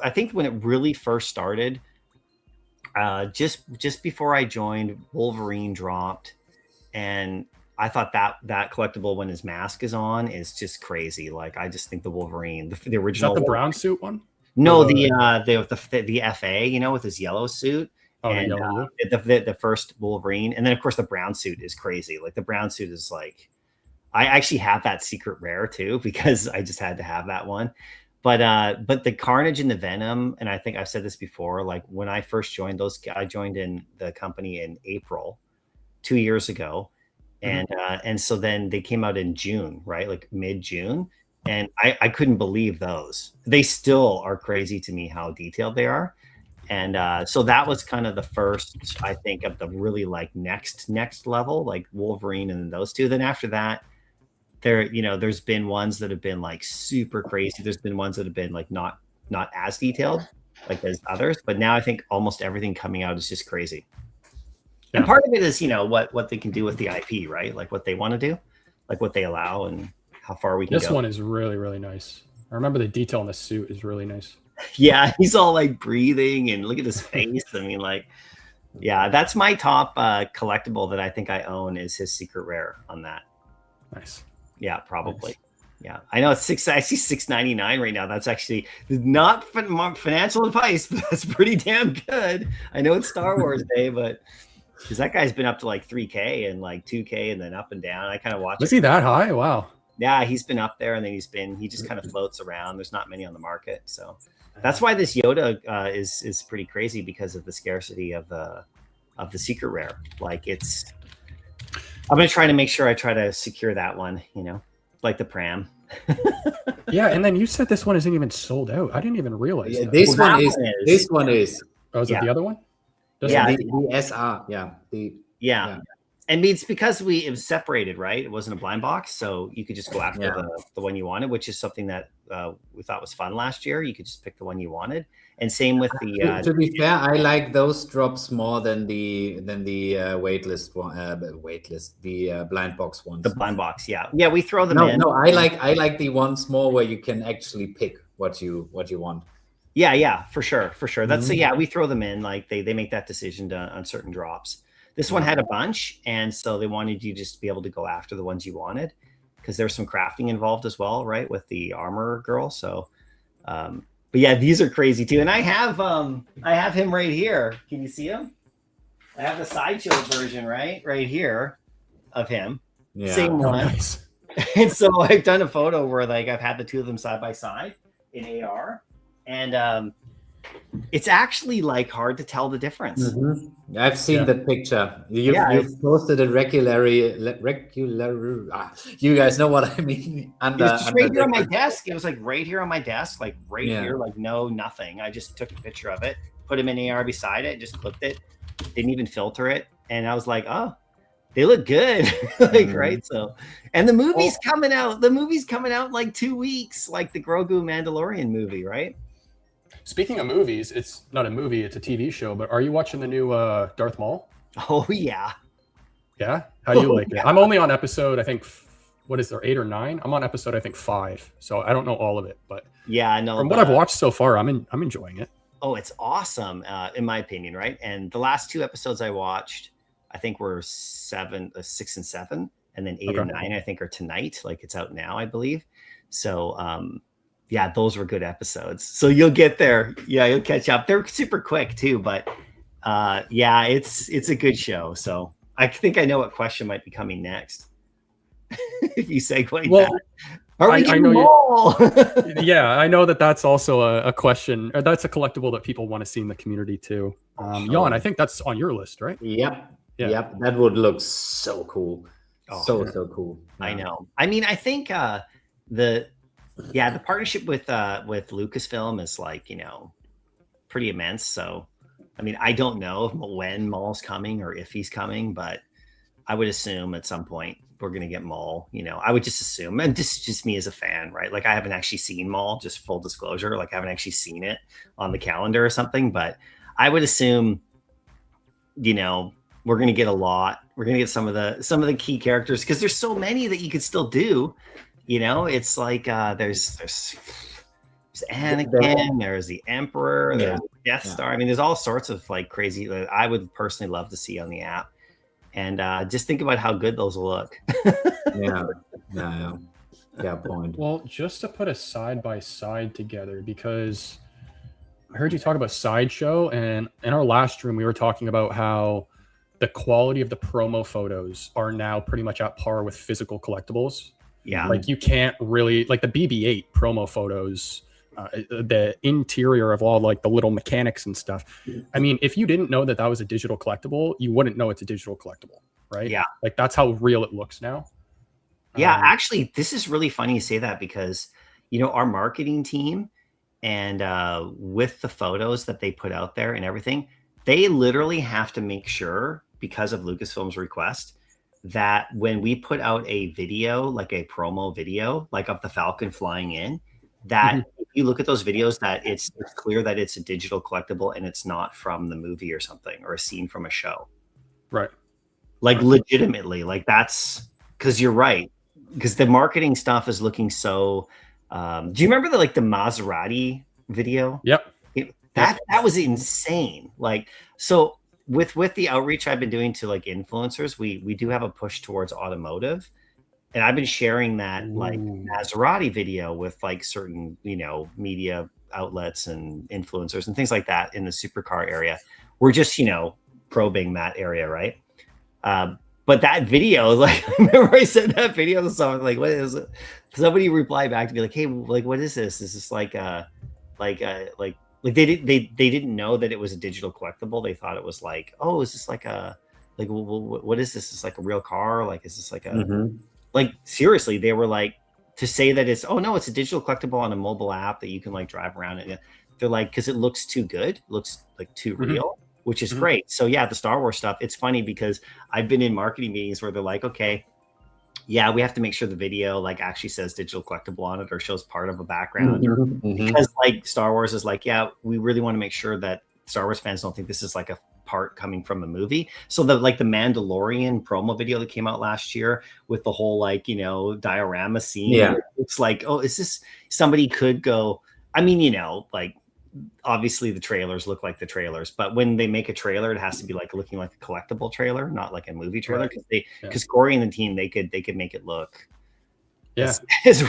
I think when it really first started, just before I joined, Wolverine dropped, and I thought that collectible when his mask is on is just crazy. Like I just think the Wolverine, the original, is that the brown suit one? No, the FA, with his yellow suit. Oh, and the first Wolverine, and then of course the brown suit is crazy. Like the brown suit is like, I actually have that secret rare too because I just had to have that one. But the Carnage and the Venom, and I think I've said this before, like when I first joined I joined in the company in April 2 years ago. And so then they came out in June, right? Like mid-June. And I couldn't believe those. They still are crazy to me how detailed they are. And so that was kind of the first, I think, of the really like next level, like Wolverine and those two. Then after that, there's been ones that have been like super crazy. There's been ones that have been like not as detailed like as others. But now I think almost everything coming out is just crazy. Yeah. And part of it is, what they can do with the IP, right? Like what they want to do, like what they allow and how far we can go. This one is really, really nice. I remember the detail in the suit is really nice. Yeah, he's all like breathing and look at his face. I mean, like, yeah, that's my top collectible that I think I own is his secret rare on that. Nice. Yeah, probably. Nice. Yeah, I know it's I see $6.99 right now. That's actually not financial advice, but that's pretty damn good. I know it's Star Wars Day, but because that guy's been up to like 3K and like 2K and then up and down. I kind of watch. Was he that high? Wow. Yeah, he's been up there, and then he just kind of floats around. There's not many on the market, so that's why this Yoda is pretty crazy because of the scarcity of the secret rare. Like I'm gonna try to make sure I try to secure that one, like the pram. Yeah, and then you said this one isn't even sold out. I didn't even realize. Yeah, this one is. Oh, is it the other one? The SR. Yeah. And it's because it was separated, right? It wasn't a blind box, so you could just go after the one you wanted, which is something that we thought was fun last year. You could just pick the one you wanted, and same with the. To be fair, I like those drops more than the waitlist one. The blind box ones. The blind box, yeah. We throw them in. No, I like the ones more where you can actually pick what you want. Yeah, for sure. That's we throw them in. Like they make that decision on certain drops. This one had a bunch, and so they wanted you just to be able to go after the ones you wanted because there's some crafting involved as well, right, with the armor girl. So, but yeah, these are crazy too. And I have him right here. Can you see him? I have the sideshow version right here of him. Yeah. Same one. Nice. And so I've done a photo where like I've had the two of them side by side in AR, and it's actually like hard to tell the difference. Mm-hmm. I've seen that picture. You've posted it regularly. You guys know what I mean. It's right here on my desk. It was like right here on my desk, like here, like nothing. I just took a picture of it, put him in AR beside it, just clipped it, didn't even filter it, and I was like, oh, they look good, right? So, and the movie's coming out. The movie's coming out in like 2 weeks, like the Grogu Mandalorian movie, right? Speaking of movies, it's not a movie, it's a TV show, but are you watching the new Darth Maul? Oh, yeah. Yeah? How do you like it? I'm only on episode, I think, what is there, 8 or 9? I'm on episode, I think, 5. So I don't know all of it, but yeah, I know. From what I've watched so far, I'm enjoying it. Oh, it's awesome, in my opinion, right? And the last 2 episodes I watched, I think were 6 and 7, and then 8 or 9, I think, are tonight. Like it's out now, I believe. So, yeah, those were good episodes. So you'll get there. Yeah, you'll catch up. They're super quick too, but it's a good show. So I think I know what question might be coming next. If you segue that. Are we getting all? Yeah, I know that's also a question. Or that's a collectible that people want to see in the community too. Jan, I think that's on your list, right? Yep. That would look so cool. Oh, so cool. I know. I mean, I think the partnership with Lucasfilm is like, pretty immense. So, I mean, I don't know when Maul's coming or if he's coming, but I would assume at some point we're going to get Maul. I would just assume, and this is just me as a fan, right? Like I haven't actually seen Maul, just full disclosure. Like I haven't actually seen it on the calendar or something, but I would assume, we're going to get a lot. We're going to get some of the key characters because there's so many that you could still do. It's like there's Anakin, there's the Emperor, there's Death Star. I mean, there's all sorts of like crazy that I would personally love to see on the app. And just think about how good those will look. Yeah, point. Well, just to put a side by side together, because I heard you talk about Sideshow, and in our last stream, we were talking about how the quality of the promo photos are now pretty much at par with physical collectibles. Yeah. Like you can't really, like the BB-8 promo photos, the interior of all like the little mechanics and stuff. I mean, if you didn't know that was a digital collectible, you wouldn't know it's a digital collectible, right? Yeah. Like that's how real it looks now. Yeah, actually, this is really funny you say that because, our marketing team and with the photos that they put out there and everything, they literally have to make sure, because of Lucasfilm's request, that when we put out a video, like a promo video, like of the Falcon flying in, that if you look at those videos, that it's clear that it's a digital collectible and it's not from the movie or something, or a scene from a show. Right. Like legitimately, like that's because you're right. Because the marketing stuff is looking so. Do you remember the Maserati video? Yep. That was insane. Like, so with the outreach I've been doing to like influencers, we do have a push towards automotive, and I've been sharing that like Maserati video with like certain media outlets and influencers and things like that in the supercar area. We're just probing that area, right? But that video, like, I remember I sent that video to someone, like, what is it? Somebody replied back to me like, hey, like, what is this? Is this like they didn't know that it was a digital collectible. They thought it was like, oh, is this like what is this? Is this like a real car? Like, is this like a, like, seriously, they were like, to say that it's, oh no, it's a digital collectible on a mobile app that you can like drive around in. They're like, cause it looks too good, looks like too real. Which is great. So yeah, the Star Wars stuff, it's funny because I've been in marketing meetings where they're like, okay, yeah, we have to make sure the video like actually says digital collectible on it or shows part of a background. Because like Star Wars is like, yeah, we really want to make sure that Star Wars fans don't think this is like a part coming from a movie. So the Mandalorian promo video that came out last year with the whole like, diorama scene. It's like, oh, is this somebody could go, I mean, like, obviously the trailers look like the trailers, but when they make a trailer, it has to be like looking like a collectible trailer, not like a movie trailer. Because Corey and the team, they could make it look as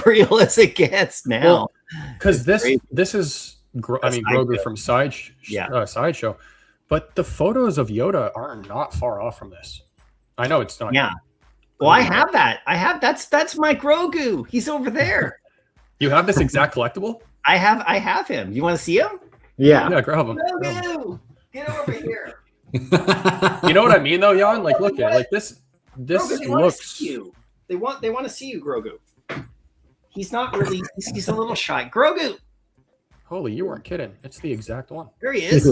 real as it gets now. Because this is Grogu from Sideshow, but the photos of Yoda are not far off from this. I know it's not. Yeah. Well, I have that. That's my Grogu. He's over there. You have this exact collectible? I have him. You want to see him? Yeah, grab him. Grogu, get over here. You know what I mean, though, Jan? Like, look at like this. This Grogu, looks. They want to see you, Grogu. He's not really. He's a little shy. Grogu. Holy, you weren't kidding. It's the exact one. There he is.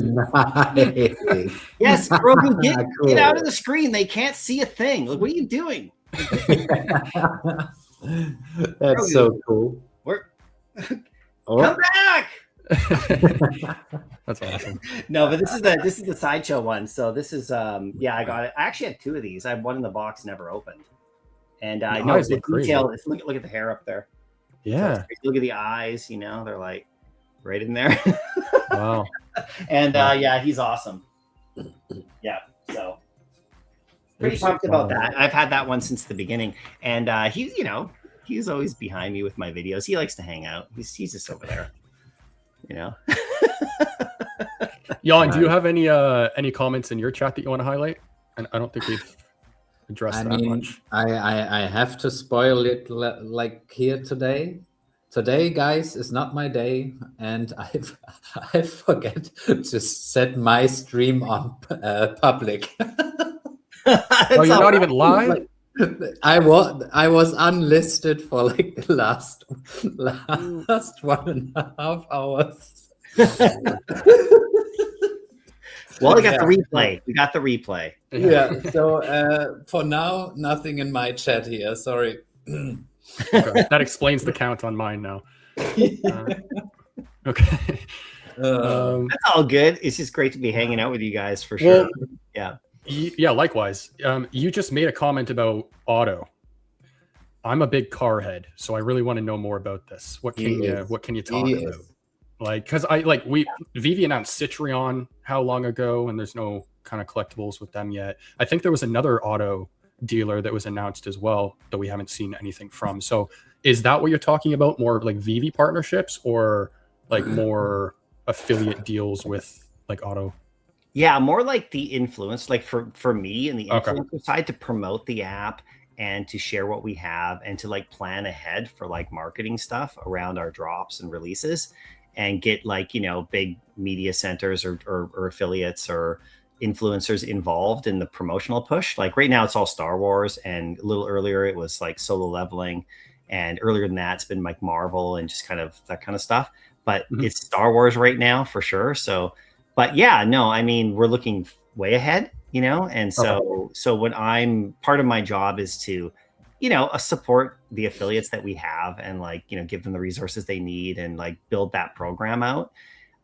Yes, Grogu, get out of the screen. They can't see a thing. Like, what are you doing? That's Grogu. So cool. Come back. That's awesome. No, but this is the Sideshow one. So this is I got it. I actually had two of these. I had one in the box, never opened. And I know the detail. Look at the hair up there. Yeah. So look at the eyes. They're like right in there. Wow. And he's awesome. Yeah. So pretty pumped about that. I've had that one since the beginning, and he's always behind me with my videos. He likes to hang out. He's just over there. Jan, do you have any comments in your chat that you want to highlight? And I don't think we've addressed that much. I have to spoil it like here today. Today, guys, is not my day, and I forget to set my stream on public. Oh, you're not even live? I was unlisted for like the last 1.5 hours. Well, we got Yeah. the replay. We got the replay. Yeah. So for now, nothing in my chat here. Sorry. Okay. That explains the count on mine now. Okay. That's all good. It's just great to be hanging out with you guys for sure. Yeah. Yeah, likewise. You just made a comment about auto. I'm a big car head, so I really want to know more about this. What can you talk about? Like, because Vivi announced Citroen how long ago, and there's no kind of collectibles with them yet. I think there was another auto dealer that was announced as well that we haven't seen anything from. So is that what you're talking about? More like Vivi partnerships, or like more affiliate deals with like auto? Yeah, more like the influence, like for me and the influencer side, to promote the app and to share what we have and to like plan ahead for like marketing stuff around our drops and releases, and get like, you know, big media centers or affiliates or influencers involved in the promotional push. Like right now it's all Star Wars, and a little earlier it was like Solo Leveling, and earlier than that it's been like Marvel and just kind of that kind of stuff. But it's Star Wars right now for sure. So, but yeah, no, I mean, we're looking way ahead, you know? And so, so when I'm part of my job is to, you know, support the affiliates that we have and like, you know, give them the resources they need and like build that program out.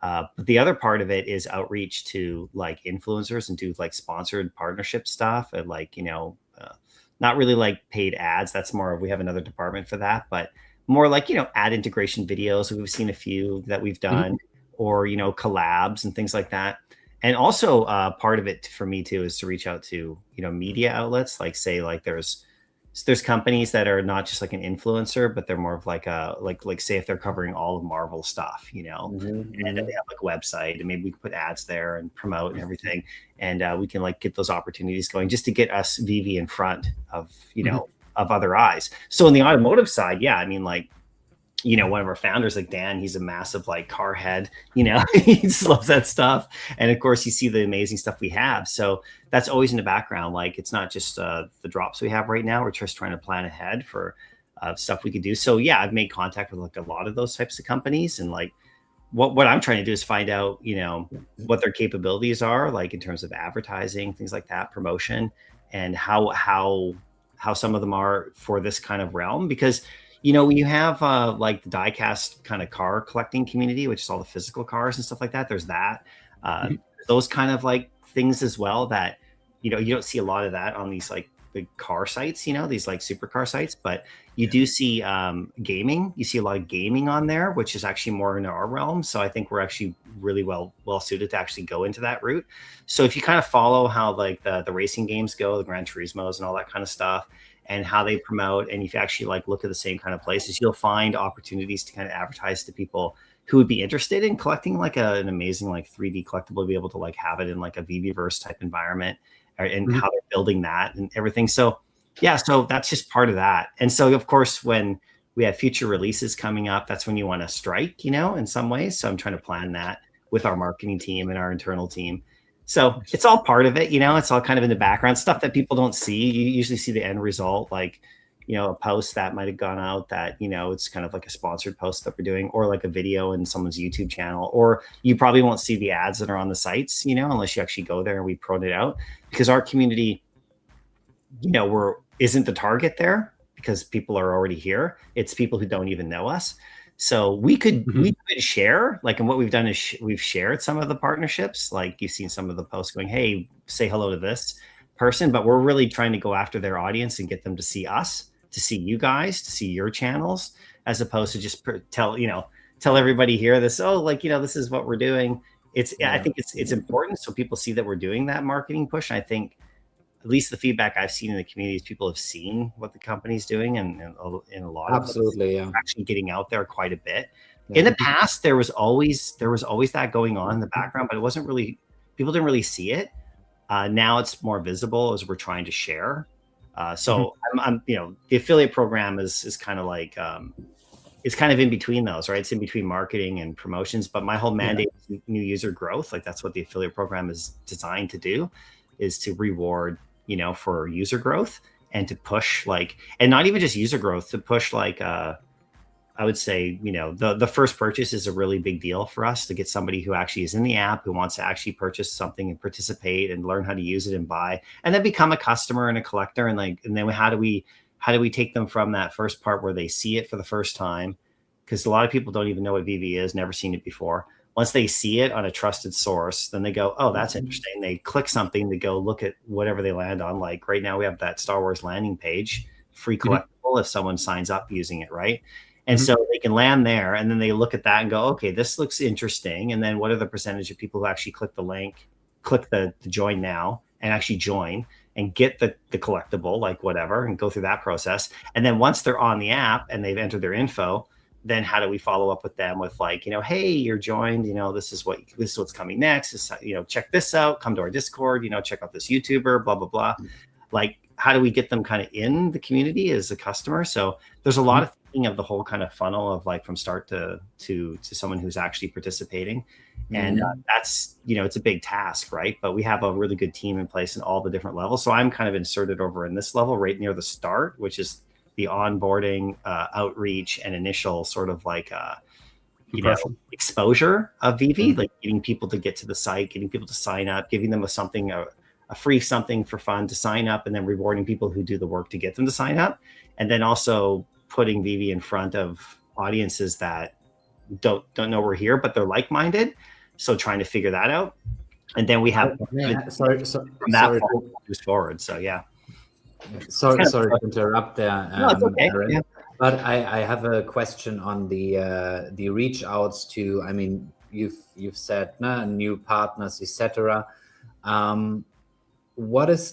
But the other part of it is outreach to like influencers and do like sponsored partnership stuff and like, you know, not really like paid ads. That's more, we have another department for that, but more like, you know, ad integration videos. We've seen a few that we've done, or, you know, collabs and things like that. And also part of it for me too is to reach out to, you know, media outlets, like say like there's companies that are not just like an influencer, but they're more of like a like say if they're covering all of Marvel stuff, you know, and they have like a website, and maybe we can put ads there and promote and everything, and we can like get those opportunities going just to get us Vivi in front of, you know, of other eyes. So in the automotive side, yeah, I mean, like, you know, one of our founders, like Dan, he's a massive like car head, you know, he just loves that stuff. And of course you see the amazing stuff we have. So that's always in the background. Like it's not just the drops we have right now. We're just trying to plan ahead for stuff we could do. So yeah, I've made contact with like a lot of those types of companies, and like what I'm trying to do is find out, you know, what their capabilities are, like in terms of advertising, things like that, promotion, and how some of them are for this kind of realm. Because you know, when you have like the diecast kind of car collecting community, which is all the physical cars and stuff like that, there's that. Those kind of like things as well that, you know, you don't see a lot of that on these like big car sites, you know, these like supercar sites, but you do see gaming. You see a lot of gaming on there, which is actually more in our realm. So I think we're actually really well suited to actually go into that route. So if you kind of follow how like the racing games go, the Gran Turismos and all that kind of stuff, and how they promote, and if you actually like look at the same kind of places, you'll find opportunities to kind of advertise to people who would be interested in collecting like an amazing like 3D collectible, to be able to like have it in like a VBverse type environment, and how they're building that and everything. So yeah, so that's just part of that. And so of course, when we have future releases coming up, that's when you want to strike, you know, in some ways. So I'm trying to plan that with our marketing team and our internal team. So it's all part of it, you know, it's all kind of in the background, stuff that people don't see. You usually see the end result, like, you know, a post that might have gone out that, you know, it's kind of like a sponsored post that we're doing, or like a video in someone's YouTube channel, or you probably won't see the ads that are on the sites, you know, unless you actually go there and we promote it out, because our community, you know, isn't the target there because people are already here. It's people who don't even know us. So we could share, like, and what we've done is we've shared some of the partnerships. Like you've seen some of the posts going, hey, say hello to this person, but we're really trying to go after their audience and get them to see us, to see you guys, to see your channels, as opposed to just tell everybody here this, oh, like, you know, this is what we're doing. I think it's important. So people see that we're doing that marketing push. And I think at least the feedback I've seen in the community is people have seen what the company's doing, and in a lot of actually getting out there quite a bit. Yeah. In the past, there was always that going on in the background, but it wasn't really, people didn't really see it. Now it's more visible as we're trying to share. So I'm you know, the affiliate program is kind of like, it's kind of in between those, right? It's in between marketing and promotions, but my whole mandate is new user growth. Like that's what the affiliate program is designed to do, is to reward, you know, for user growth. and to push and not even just user growth, to push I would say, the first purchase is a really big deal for us, to get somebody who actually is in the app, who wants to actually purchase something and participate and learn how to use it and buy, and then become a customer and a collector. And then how do we take them from that first part where they see it for the first time? Because a lot of people don't even know what VV is, never seen it before. Once they see it on a trusted source, then they go, oh, that's interesting. They click something to go look at whatever they land on. Like right now we have that Star Wars landing page, free collectible if someone signs up using it, right? And so they can land there, and then they look at that and go, okay, this looks interesting. And then what are the percentage of people who actually click the link, click the join now, and actually join and get the collectible, like whatever, and go through that process. And then once they're on the app and they've entered their info, then how do we follow up with them with hey, you're joined, this is what's coming next. Check this out, come to our Discord, check out this YouTuber, blah, blah, blah. How do we get them kind of in the community as a customer? So there's a lot of thinking of the whole kind of funnel of from start to someone who's actually participating. And that's, it's a big task, right? But we have a really good team in place in all the different levels. So I'm kind of inserted over in this level right near the start, which is the onboarding, outreach, and initial sort of exposure of VV, getting people to get to the site, getting people to sign up, giving them a free something for fun to sign up, and then rewarding people who do the work to get them to sign up. And then also putting VV in front of audiences that don't know we're here, but they're like-minded. So trying to figure that out. And then we have forward. So yeah. Sorry to interrupt there. No, it's okay. Aaron, yeah. But I have a question on the reach outs to. I mean, you've said new partners, etc. What is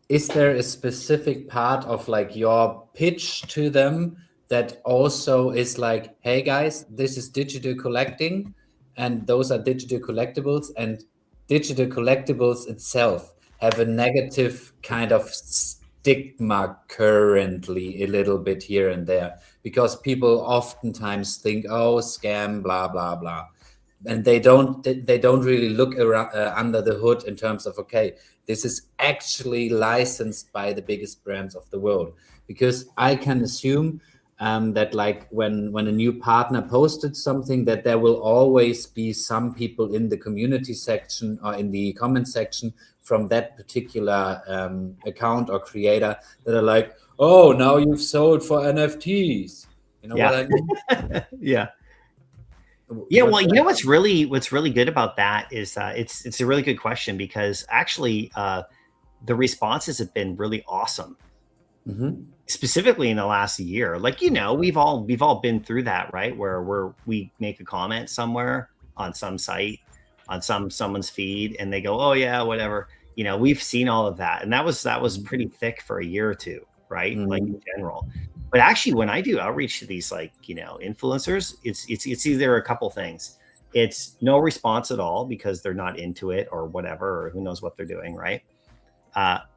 is there a specific part of your pitch to them that also is hey guys, this is digital collecting, and those are digital collectibles, and digital collectibles itself have a negative kind of stigma currently a little bit here and there, because people oftentimes think, oh, scam, blah, blah, blah. And they don't really look around under the hood in terms of, okay, this is actually licensed by the biggest brands of the world. Because I can assume that when a new partner posted something, that there will always be some people in the community section or in the comment section from that particular account or creator that are oh, now you've sold for NFTs. You know what I mean? Yeah. Yeah, well, what's really good about that is it's a really good question, because actually the responses have been really awesome. Specifically in the last year. We've all been through that, right? Where we make a comment somewhere on some site, on someone's feed, and they go, oh yeah, whatever. We've seen all of that, and that was pretty thick for a year or two, right? In general. But actually, when I do outreach to these influencers, it's either a couple things. It's no response at all because they're not into it or whatever, or who knows what they're doing, right?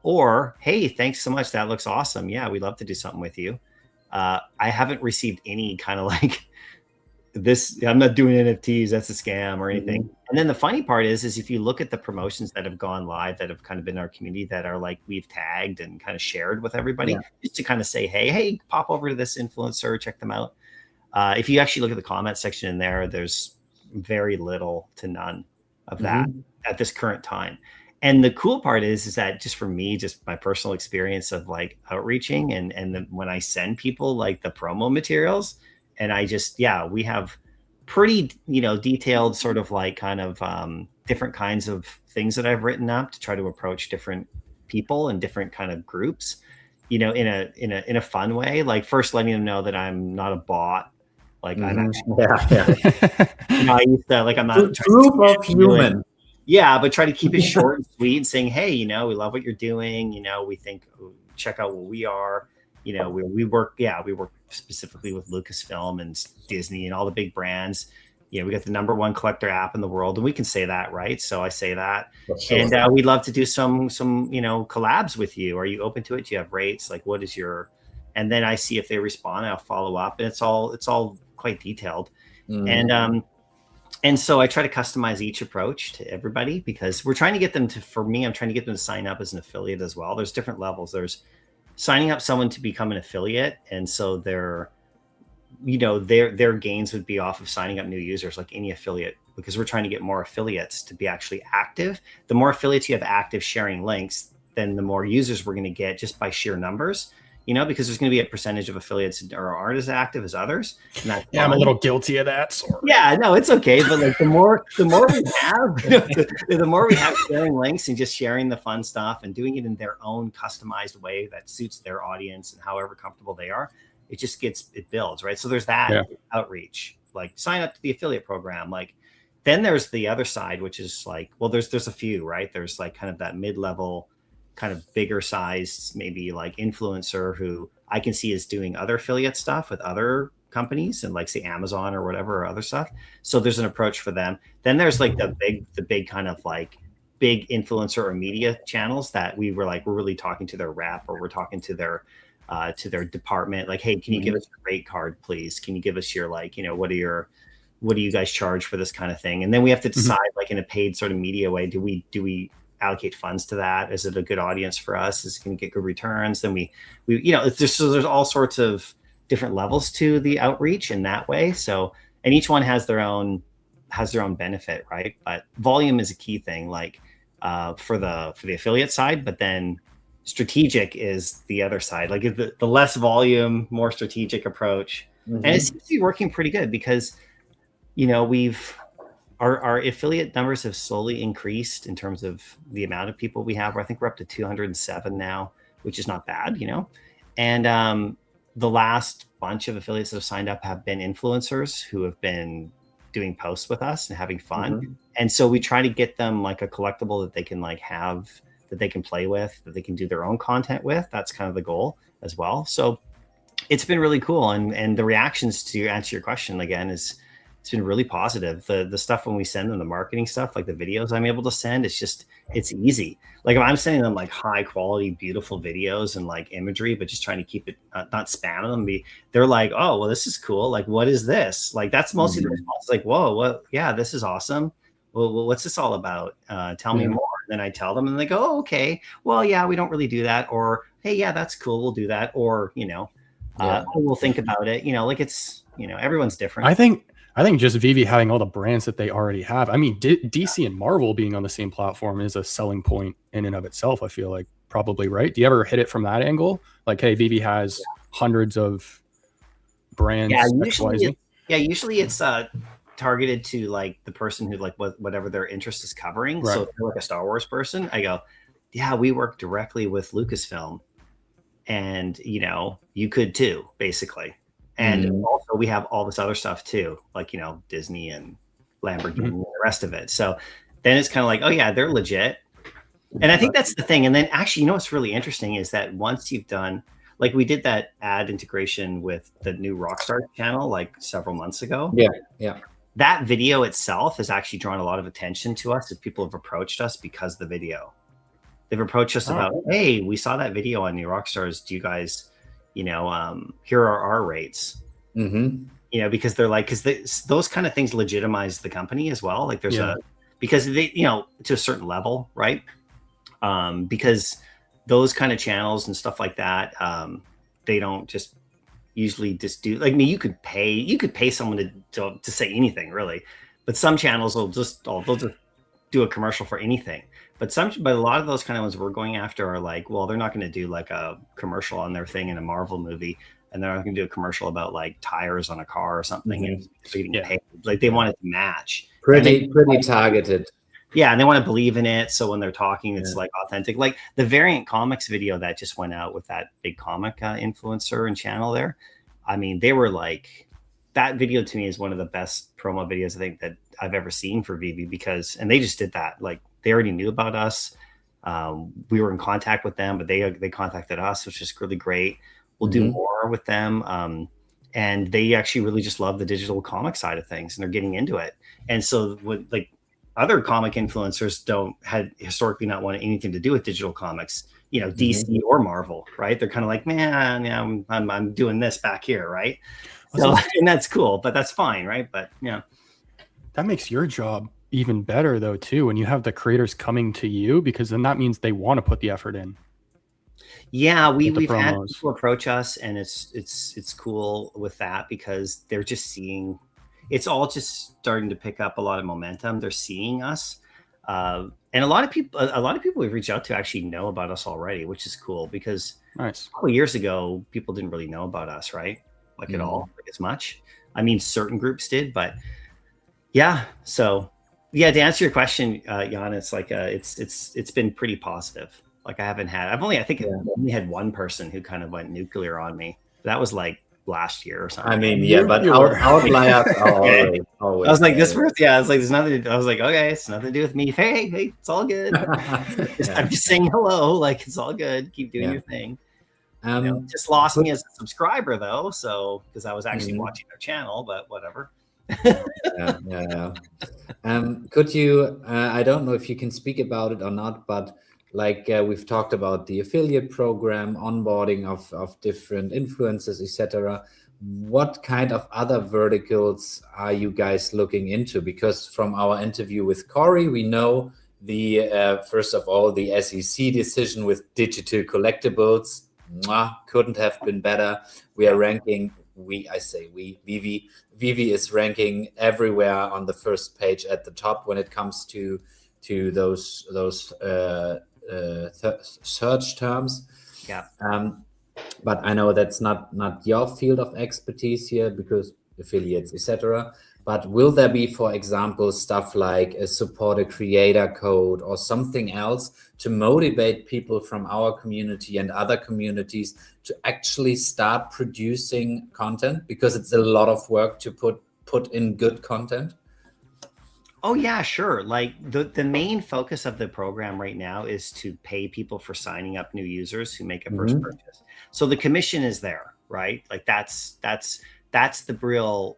Or, hey, thanks so much. That looks awesome. Yeah, we'd love to do something with you. I haven't received any kind of this. I'm not doing NFTs. That's a scam or anything. And then the funny part is if you look at the promotions that have gone live, that have kind of been in our community, that are we've tagged and kind of shared with everybody, just to kind of say, hey, pop over to this influencer, check them out. If you actually look at the comment section in there, there's very little to none of that at this current time. And the cool part is that just for me, just my personal experience of outreaching and when I send people the promo materials, and we have pretty, detailed sort of different kinds of things that I've written up to try to approach different people and different kind of groups, in a fun way. First letting them know that I'm not a bot. I'm actually, I used to I'm not a group of human. Yeah, but try to keep it short and sweet, and saying, hey, we love what you're doing. We think, check out what we are. We work specifically with Lucasfilm and Disney and all the big brands. We got the #1 collector app in the world, and we can say that, right? So I say that. Sure. And we'd love to do some collabs with you. Are you open to it? Do you have rates? What is your? And then I see if they respond, I'll follow up, and it's all quite detailed. And And so I try to customize each approach to everybody because we're trying to get them to, for me, I'm trying to get them to sign up as an affiliate as well. There's different levels. There's signing up someone to become an affiliate. And so their gains would be off of signing up new users, like any affiliate, because we're trying to get more affiliates to be actually active. The more affiliates you have active sharing links, then the more users we're going to get just by sheer numbers. Because there's going to be a percentage of affiliates that aren't as active as others. And that's I'm a little guilty of that. Sorry. Yeah, no, it's okay. But like the more we have, the more we have sharing links and just sharing the fun stuff and doing it in their own customized way that suits their audience and however comfortable they are, it builds, right? So there's that outreach, like sign up to the affiliate program. Like then there's the other side, which is like, well, there's a few, right? There's like kind of that mid-level, kind of bigger size, maybe like influencer who I can see is doing other affiliate stuff with other companies and like say Amazon or whatever or other stuff. So there's an approach for them. Then there's like the big kind of like big influencer or media channels that we're really talking to their rep or we're talking to their department. Like, hey, can you give us your rate card, please? Can you give us your what do you guys charge for this kind of thing? And then we have to decide like in a paid sort of media way, do we allocate funds to that? Is it a good audience for us? Is it going to get good returns? Then we there's all sorts of different levels to the outreach in that way. So, and each one has their own benefit, right? But volume is a key thing, like for the affiliate side, but then strategic is the other side, like the less volume, more strategic approach. And it seems to be working pretty good because, our affiliate numbers have slowly increased in terms of the amount of people we have. I think we're up to 207 now, which is not bad, And the last bunch of affiliates that have signed up have been influencers who have been doing posts with us and having fun. And so we try to get them like a collectible that they can like have, that they can play with, that they can do their own content with. That's kind of the goal as well. So it's been really cool. And the reactions to answer your question again it's been really positive. The stuff when we send them the marketing stuff, like the videos I'm able to send, it's easy. Like if I'm sending them like high quality, beautiful videos and like imagery, but just trying to keep it not spamming them. They're like, oh, well, this is cool. Like, what is this? Like, that's mostly the response. Like, whoa, what? Yeah, this is awesome. Well, what's this all about? Tell me more. And then I tell them and they go, oh, okay. Well, yeah, we don't really do that. Or, hey, yeah, that's cool. We'll do that. Or, we'll think about it. Like it's, everyone's different. I think just Vivi having all the brands that they already have. I mean, DC and Marvel being on the same platform is a selling point in and of itself. I feel like probably, right? Do you ever hit it from that angle? Like, hey, Vivi has hundreds of brands. Yeah, usually it's targeted to like the person who like whatever their interest is covering. Right. So if you're like a Star Wars person, I go, yeah, we work directly with Lucasfilm, and you could too, basically. And also we have all this other stuff too, like, Disney and Lamborghini and the rest of it. So then it's kind of like, oh yeah, they're legit. And I think that's the thing. And then actually, what's really interesting is that once you've done, like we did that ad integration with the new Rockstar channel, like several months ago. Yeah. That video itself has actually drawn a lot of attention to us as people have approached us because of the video. They've approached us about, hey, we saw that video on New Rockstars. Do you guys, here are our rates, because they're like, because those kind of things legitimize the company as well. Like there's because they, to a certain level, right? Because those kind of channels and stuff like that, they don't just usually just do, like, you could pay someone to say anything really, but some channels they'll just do a commercial for anything. But a lot of those kind of ones we're going after are like, well, they're not going to do like a commercial on their thing in a Marvel movie, and they're not going to do a commercial about like tires on a car or something. And paid. Like they want it to match. Pretty targeted. Yeah, and they want to believe in it. So when they're talking, it's like authentic. Like the Variant Comics video that just went out with that big comic influencer and channel there. I mean, they were like, that video to me is one of the best promo videos I think that I've ever seen for Vivi and they just did that. Like they already knew about us. We were in contact with them, but they contacted us, which is really great. We'll do more with them. And they actually really just love the digital comic side of things and they're getting into it. And so like other comic influencers had historically not wanted anything to do with digital comics, DC or Marvel, right? They're kind of like, man, I'm doing this back here, right? So, and that's cool, but that's fine, right? But that makes your job even better though too, when you have the creators coming to you, because then that means they want to put the effort in. Yeah, with the we've had promos. people approach us, and it's cool with that because they're just seeing, it's all just starting to pick up a lot of momentum. They're seeing us, and a lot of people we've reached out to actually know about us already, which is cool because Nice. a couple of years ago people didn't really know about us, right? Like at all, like as much. I mean, certain groups did, but yeah. So yeah, to answer your question, Jan, it's like it's been pretty positive. Like I think I've only had one person who kind of went nuclear on me. That was like last year or something. I mean, yeah, but outliers are always. I was like, this person, yeah, I was like, there's nothing. I was like, okay, it's nothing to do with me. Hey, it's all good. I'm just saying hello. Like it's all good. Keep doing your thing. Just lost me as a subscriber though, so because I was actually watching their channel, but whatever. yeah. Could you? I don't know if you can speak about it or not, but like we've talked about the affiliate program, onboarding of different influencers, etc. What kind of other verticals are you guys looking into? Because from our interview with Corey, we know the first of all the SEC decision with digital collectibles couldn't have been better. We are ranking. Vivi is ranking everywhere on the first page at the top when it comes to those search terms. Yeah. But I know that's not your field of expertise here because affiliates, etc. But will there be, for example, stuff like a support a creator code or something else to motivate people from our community and other communities to actually start producing content? Because it's a lot of work to put in good content. Oh yeah, sure. Like the main focus of the program right now is to pay people for signing up new users who make a first purchase. So the commission is there, right? Like that's the real,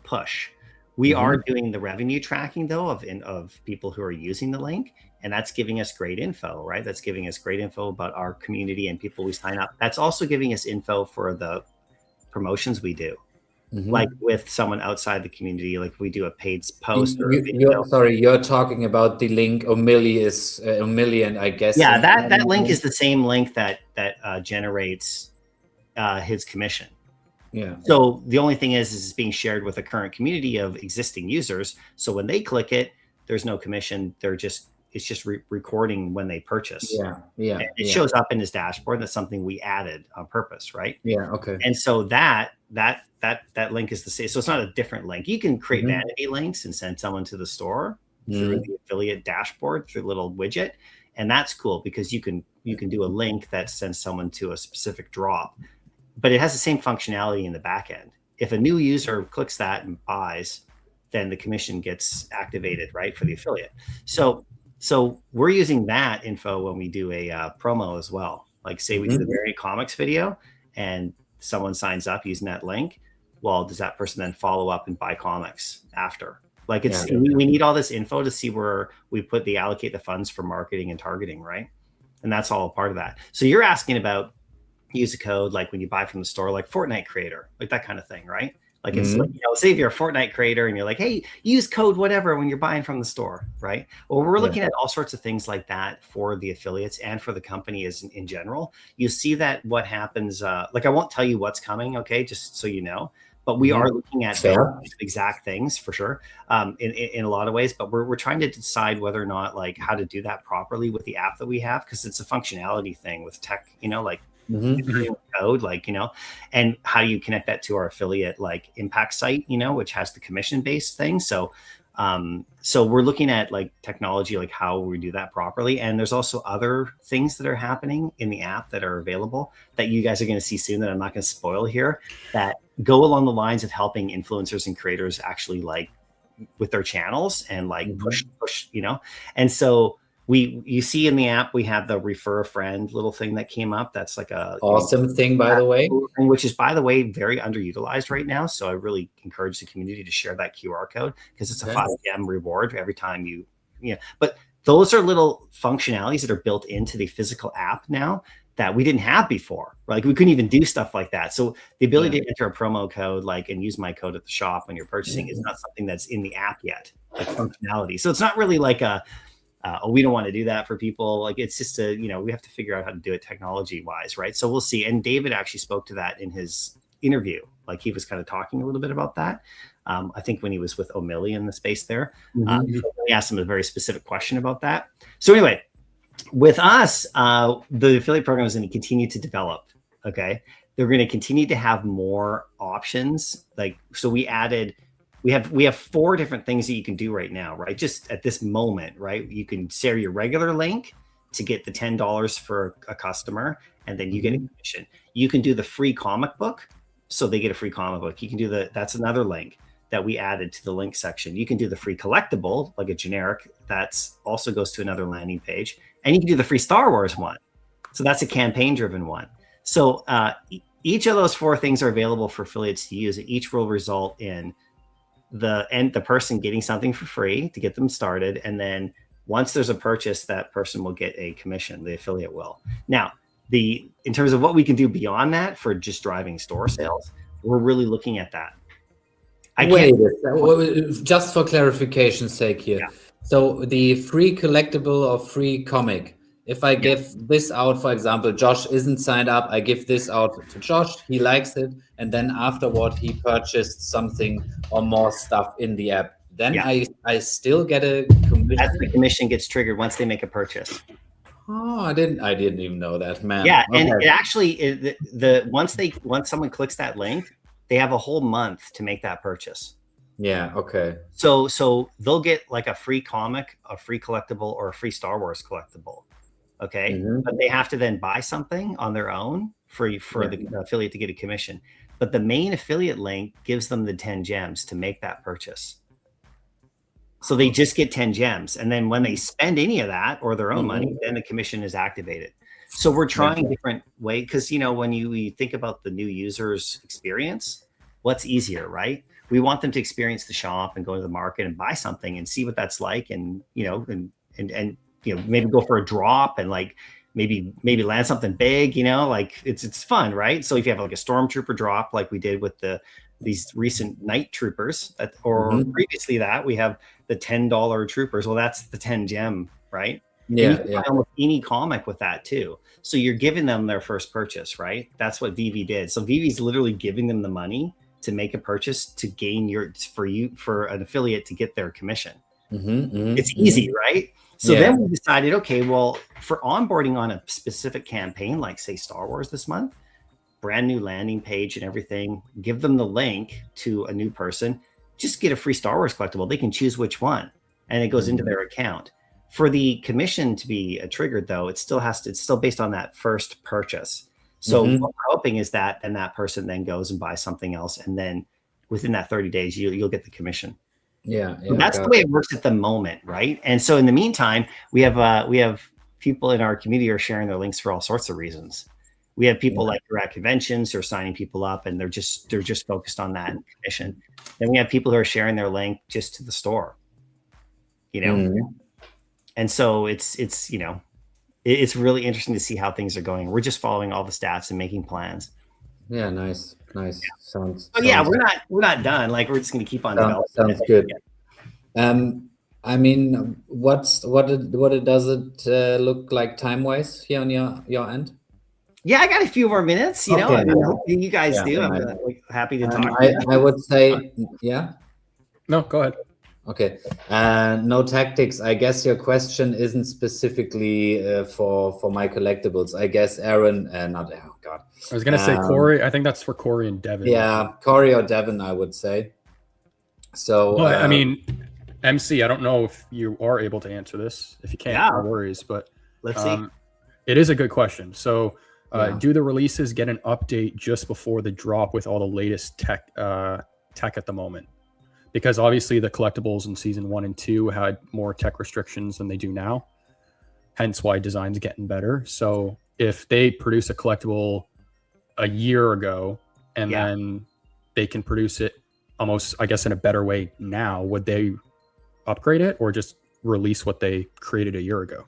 push. We are doing the revenue tracking though of people who are using the link, and that's giving us great info, right? That's giving us great info about our community and people we sign up. That's also giving us info for the promotions we do. Like with someone outside the community, like we do a paid post or you're talking about the link O'Million, I guess. Yeah, that link is the same link that generates his commission. Yeah. So the only thing is it's being shared with a current community of existing users. So when they click it, there's no commission. It's just recording when they purchase. Yeah. And it shows up in his dashboard. That's something we added on purpose, right? Yeah. Okay. And so that link is the same. So it's not a different link. You can create vanity links and send someone to the store through the affiliate dashboard through a little widget, and that's cool because you can do a link that sends someone to a specific drop, but it has the same functionality in the back end. If a new user clicks that and buys, then the commission gets activated, right, for the affiliate. So we're using that info when we do a promo as well. Like say we do the Very Comics video and someone signs up using that link. Well, does that person then follow up and buy comics after? Like we need all this info to see where we allocate the funds for marketing and targeting, right? And that's all a part of that. So you're asking about use a code like when you buy from the store, like Fortnite creator, like that kind of thing, right? Like it's like, say if you're a Fortnite creator and you're like, hey, use code whatever when you're buying from the store, right? Well, we're looking at all sorts of things like that for the affiliates and for the company as in general. You see that what happens, like I won't tell you what's coming, okay, just so you know. But we are looking at exact things for sure, in a lot of ways. But we're trying to decide whether or not like how to do that properly with the app that we have, because it's a functionality thing with tech, like code, like and how do you connect that to our affiliate like impact site, which has the commission based thing. So we're looking at like technology, like how we do that properly. And there's also other things that are happening in the app that are available that you guys are going to see soon that I'm not going to spoil here, that go along the lines of helping influencers and creators actually like with their channels and like push, And so you see in the app, we have the refer a friend little thing that came up. That's like a awesome thing, by the way, which is, by the way, very underutilized right now. So I really encourage the community to share that QR code because it's a 5M reward every time but those are little functionalities that are built into the physical app now that we didn't have before. Like we couldn't even do stuff like that. So the ability to enter a promo code, like, and use my code at the shop when you're purchasing is not something that's in the app yet, like functionality. So it's not really like we don't want to do that for people. Like it's just we have to figure out how to do it technology wise. Right. So we'll see. And David actually spoke to that in his interview. Like he was kind of talking a little bit about that. I think when he was with O'Malley in the space there, we asked him a very specific question about that. So anyway, with us, the affiliate program is going to continue to develop. Okay. They're going to continue to have more options. Like, so we have 4 different things that you can do right now, right? Just at this moment, right? You can share your regular link to get the $10 for a customer, and then you get a commission. You can do the free comic book, so they get a free comic book. You can do that's another link that we added to the link section. You can do the free collectible, like a generic, that's also goes to another landing page. And you can do the free Star Wars one. So that's a campaign driven one. So each of those 4 things are available for affiliates to use. Each will result in the person getting something for free to get them started. And then once there's a purchase, that person will get a commission, the affiliate will. Now, in terms of what we can do beyond that for just driving store sales, we're really looking at that. Just for clarification's sake here. Yeah. So the free collectible or free comic, if I give this out, for example, Josh isn't signed up, I give this out to Josh, he likes it, and then afterward he purchased something or more stuff in the app. Then I still get a commission. That's the commission gets triggered once they make a purchase. Oh, I didn't even know that, man. Yeah, okay. And it actually once someone clicks that link, they have a whole month to make that purchase. Yeah. Okay. So they'll get like a free comic, a free collectible, or a free Star Wars collectible. Okay. But they have to then buy something on their own for the affiliate to get a commission. But the main affiliate link gives them the 10 gems to make that purchase. So they just get 10 gems. And then when they spend any of that or their own money, then the commission is activated. So we're trying different ways, because when you think about the new user's experience, what's easier, right? We want them to experience the shop and go to the market and buy something and see what that's like, and maybe go for a drop and like maybe land something big, like it's fun, right? So if you have like a stormtrooper drop, like we did with these recent night troopers, previously that we have the $10 troopers. Well, that's the 10 gem, right? Yeah, you can buy almost any comic with that too. So you're giving them their first purchase, right? That's what VV did. So VV's literally giving them the money to make a purchase to gain for an affiliate to get their commission. It's easy, right? So then we decided, okay, well, for onboarding on a specific campaign, like say Star Wars this month, brand new landing page and everything, give them the link to a new person, just get a free Star Wars collectible. They can choose which one, and it goes into their account. For the commission to be triggered, though, it's still based on that first purchase. So what we're hoping is that, and that person then goes and buys something else, and then within that 30 days, you'll get the commission. Yeah, that's the way it works at the moment, right? And so in the meantime, we have people in our community are sharing their links for all sorts of reasons. We have people like who are at conventions who are signing people up, and they're just focused on that commission. Then we have people who are sharing their link just to the store, And so it's really interesting to see how things are going. We're just following all the stats and making plans. Yeah, nice. Yeah. Sounds we're not done. Like we're just going to keep on developing. Sounds good. I mean, what does it look like time-wise here on your end? Yeah, I got a few more minutes. You guys do. I'm happy to talk. I would say, No, go ahead. Okay. No tactics. I guess your question isn't specifically for MyCollectibles. I guess Aaron, not Aaron. God. I was gonna say Corey. I think that's for Corey and Devin. Yeah, Corey or Devin, I would say. So, but, I mean, MC, I don't know if you are able to answer this. If you can't, no worries. But let's see. It is a good question. So, do the releases get an update just before the drop with all the latest tech at the moment? Because obviously the collectibles in season 1 and 2 had more tech restrictions than they do now. Hence why design's getting better. So if they produce a collectible a year ago and then they can produce it almost, I guess, in a better way now, would they upgrade it or just release what they created a year ago?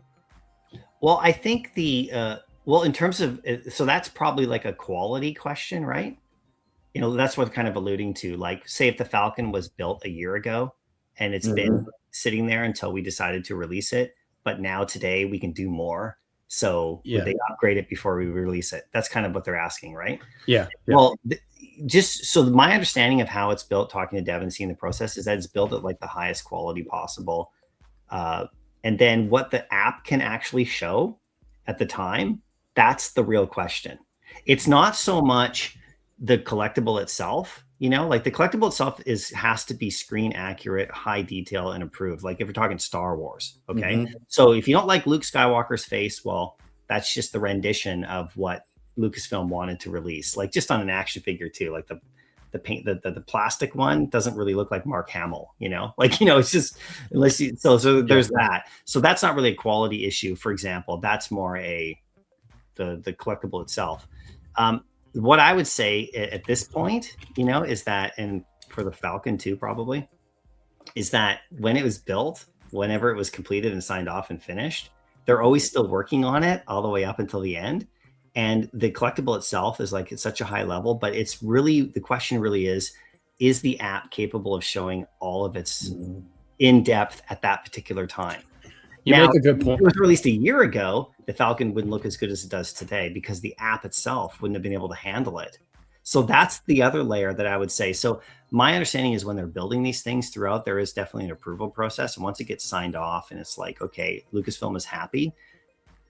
Well, I think the Well, in terms of, so that's probably like a quality question, right? That's what kind of alluding to, like, say if the Falcon was built a year ago and it's been sitting there until we decided to release it, but now today we can do more. So would they upgrade it before we release it? That's kind of what they're asking, right? Yeah. Well, just so my understanding of how it's built, talking to Devin, seeing the process, is that it's built at like the highest quality possible. And then what the app can actually show at the time, that's the real question. It's not so much the collectible itself, like the collectible itself has to be screen accurate, high detail, and approved. Like if we're talking Star Wars, okay. So if you don't like Luke Skywalker's face, well, that's just the rendition of what Lucasfilm wanted to release, like just on an action figure too. Like the paint, the plastic one doesn't really look like Mark Hamill, it's just, unless you, so there's that. So that's not really a quality issue. For example, that's more the collectible itself. What I would say at this point, is that, and for the Falcon too, probably, is that when it was built, whenever it was completed and signed off and finished, they're always still working on it all the way up until the end. And the collectible itself is like, it's such a high level, but it's really, the question really is the app capable of showing all of its in depth at that particular time? You make a good point. If it was released a year ago, the Falcon wouldn't look as good as it does today because the app itself wouldn't have been able to handle it. So that's the other layer that I would say. So my understanding is when they're building these things throughout, there is definitely an approval process. And once it gets signed off and it's like, okay, Lucasfilm is happy,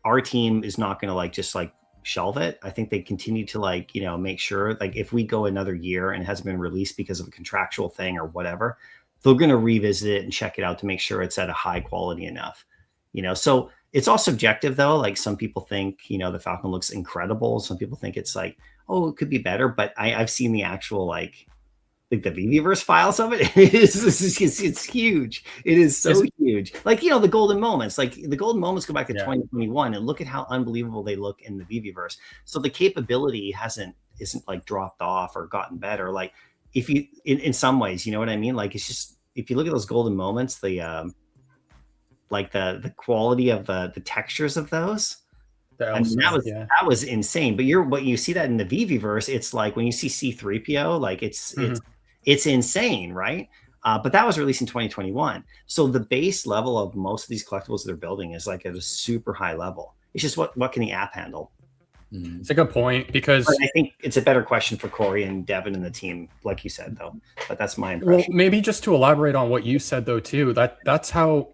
our team is not going to just shelve it. I think they continue to make sure, like if we go another year and it hasn't been released because of a contractual thing or whatever, they're going to revisit it and check it out to make sure it's at a high quality enough. So it's all subjective though. Like some people think, the Falcon looks incredible. Some people think it's like, oh, it could be better. But I've seen the actual, like the VVverse files of it. It's huge. It is so huge. Like, the golden moments, go back to 2021 and look at how unbelievable they look in the VVverse. So the capability isn't like dropped off or gotten better. Like if you, in some ways, you know what I mean? Like, it's just, if you look at those golden moments, the quality of the textures of those, that was insane. But when you see that in the VVverse, it's like when you see C-3PO, like it's insane, right? But that was released in 2021. So the base level of most of these collectibles they're building is like at a super high level. It's just what can the app handle? It's a good point, because but I think it's a better question for Corey and Devin and the team, like you said, though. But that's my impression. Well, maybe just to elaborate on what you said though too, that's how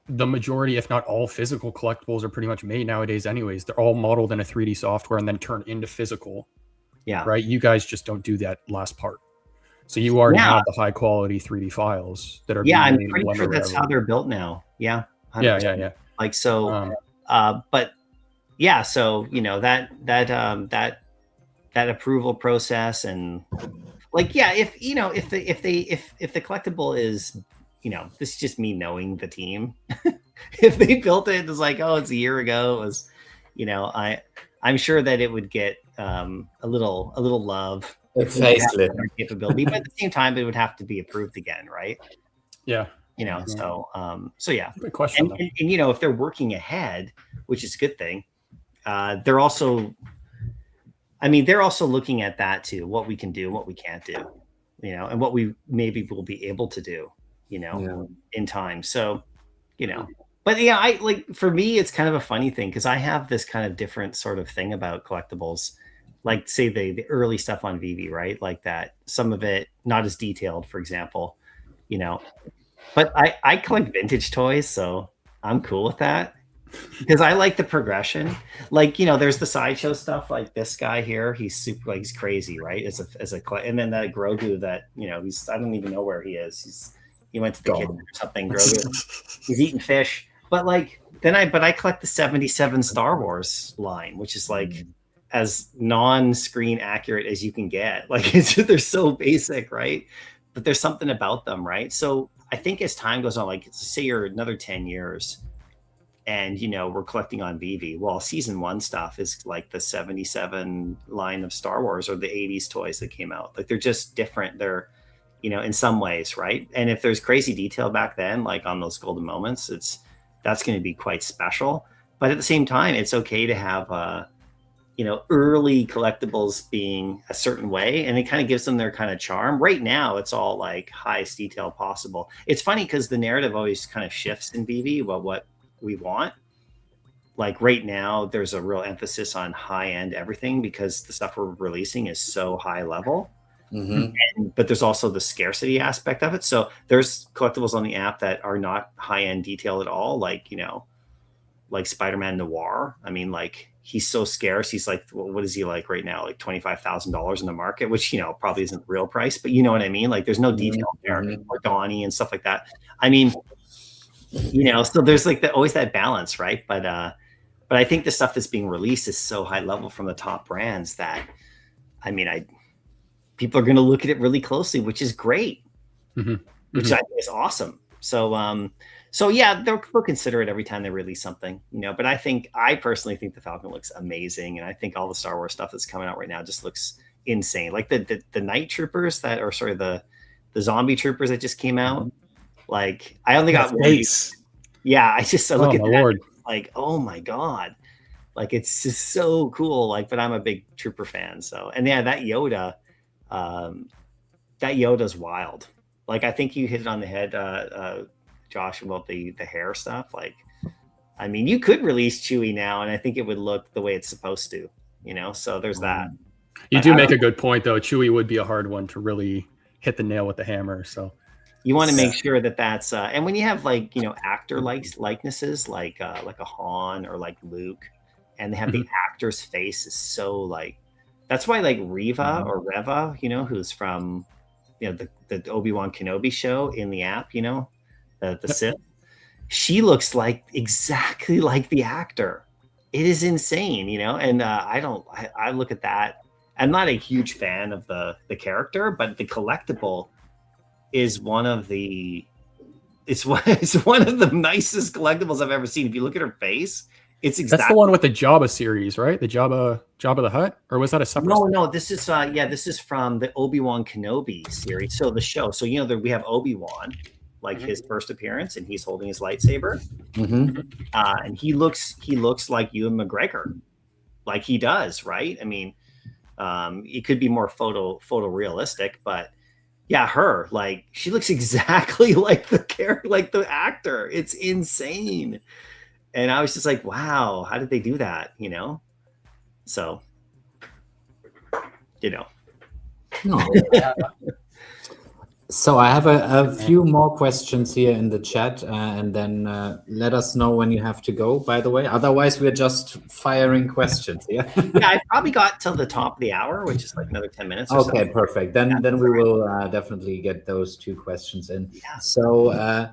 the majority, if not all, physical collectibles are pretty much made nowadays anyways. They're all modeled in a 3D software and then turned into physical. Yeah. Right? You guys just don't do that last part. So you already have the high quality 3D files that are I'm pretty sure that's how they're built now. Yeah. 100%. Yeah. Like, so, but yeah, so, that approval process and like, yeah, if the collectible is, this is just me knowing the team. If they built it, it's like, oh, it's a year ago. It was, I'm sure that it would get a little love. Capability, but at the same time, it would have to be approved again, right? Yeah. So yeah. Good question. And if they're working ahead, which is a good thing, they're also looking at that too, what we can do, what we can't do, and what we maybe will be able to do, in time. So, but yeah, for me, it's kind of a funny thing because I have this kind of different sort of thing about collectibles, like say the early stuff on VV, right? Like that, some of it not as detailed, for example, but I collect vintage toys, so I'm cool with that because I like the progression. Like, there's the sideshow stuff, like this guy here, he's super, like, he's crazy, right? And then that Grogu that, I don't even know where he is. He went to the kitchen or something. Grogu, he's eating fish. But like, I collect the 77 Star Wars line, which is like as non-screen accurate as you can get. Like, they're so basic, right? But there's something about them, right? So I think as time goes on, like say you're another 10 years and, we're collecting on VV. Well, season 1 stuff is like the 77 line of Star Wars or the 80s toys that came out. Like, they're just different. They're, in some ways, right? And if there's crazy detail back then, like on those golden moments, that's going to be quite special. But at the same time, it's okay to have early collectibles being a certain way, and it kind of gives them their kind of charm. Right now, it's all like highest detail possible. It's funny because the narrative always kind of shifts in BV about what we want. Like right now, there's a real emphasis on high end everything because the stuff we're releasing is so high level. But there's also the scarcity aspect of it. So there's collectibles on the app that are not high end detail at all, like like Spider-Man Noir. I mean, like he's so scarce. He's like, what is he like right now? Like $25,000 in the market, which probably isn't real price, but you know what I mean? Like there's no detail there, or Donnie and stuff like that. I mean, so there's like always that balance, right? But I think the stuff that's being released is so high level from the top brands that, I mean, people are going to look at it really closely, which is great, which I think is awesome. So yeah, they'll consider it every time they release something, but I personally think the Falcon looks amazing. And I think all the Star Wars stuff that's coming out right now just looks insane. Like the night troopers the zombie troopers that just came out. Like I only got one. Yeah. I look at that. Lord. Like, oh my God. Like, it's just so cool. Like, but I'm a big trooper fan. So, and yeah, that Yoda's wild. Like, I think you hit it on the head, Josh, about the hair stuff. Like, I mean, you could release Chewie now, and I think it would look the way it's supposed to, so there's that. You do make a good point, though. Chewie would be a hard one to really hit the nail with the hammer. So you want to make sure that that's, and when you have like, actor likenesses, like a Han or like Luke, and they have the actor's face is so like, that's why like Reva, who's from, the Obi-Wan Kenobi show in the app, the Sith, she looks like exactly like the actor. It is insane, and I look at that. I'm not a huge fan of the character, but the collectible is one of the nicest collectibles I've ever seen. If you look at her face, it's exactly. That's the one with the Jabba series, right? The Jabba the Hutt, or was that a separate? No. This is this is from the Obi-Wan Kenobi series. So the show. So we have Obi-Wan, like his first appearance, and he's holding his lightsaber, and he looks like Ewan McGregor, like he does, right? I mean, it could be more photorealistic, but. Yeah, her, like, she looks exactly like the character, like the actor. It's insane. And I was just like, wow, how did they do that? So, No. So I have a few more questions here in the chat, and then let us know when you have to go, by the way. Otherwise, we're just firing questions. Yeah, I probably got till the top of the hour, which is like another 10 minutes or okay, perfect. Then we will definitely get those 2 questions in. Yeah. So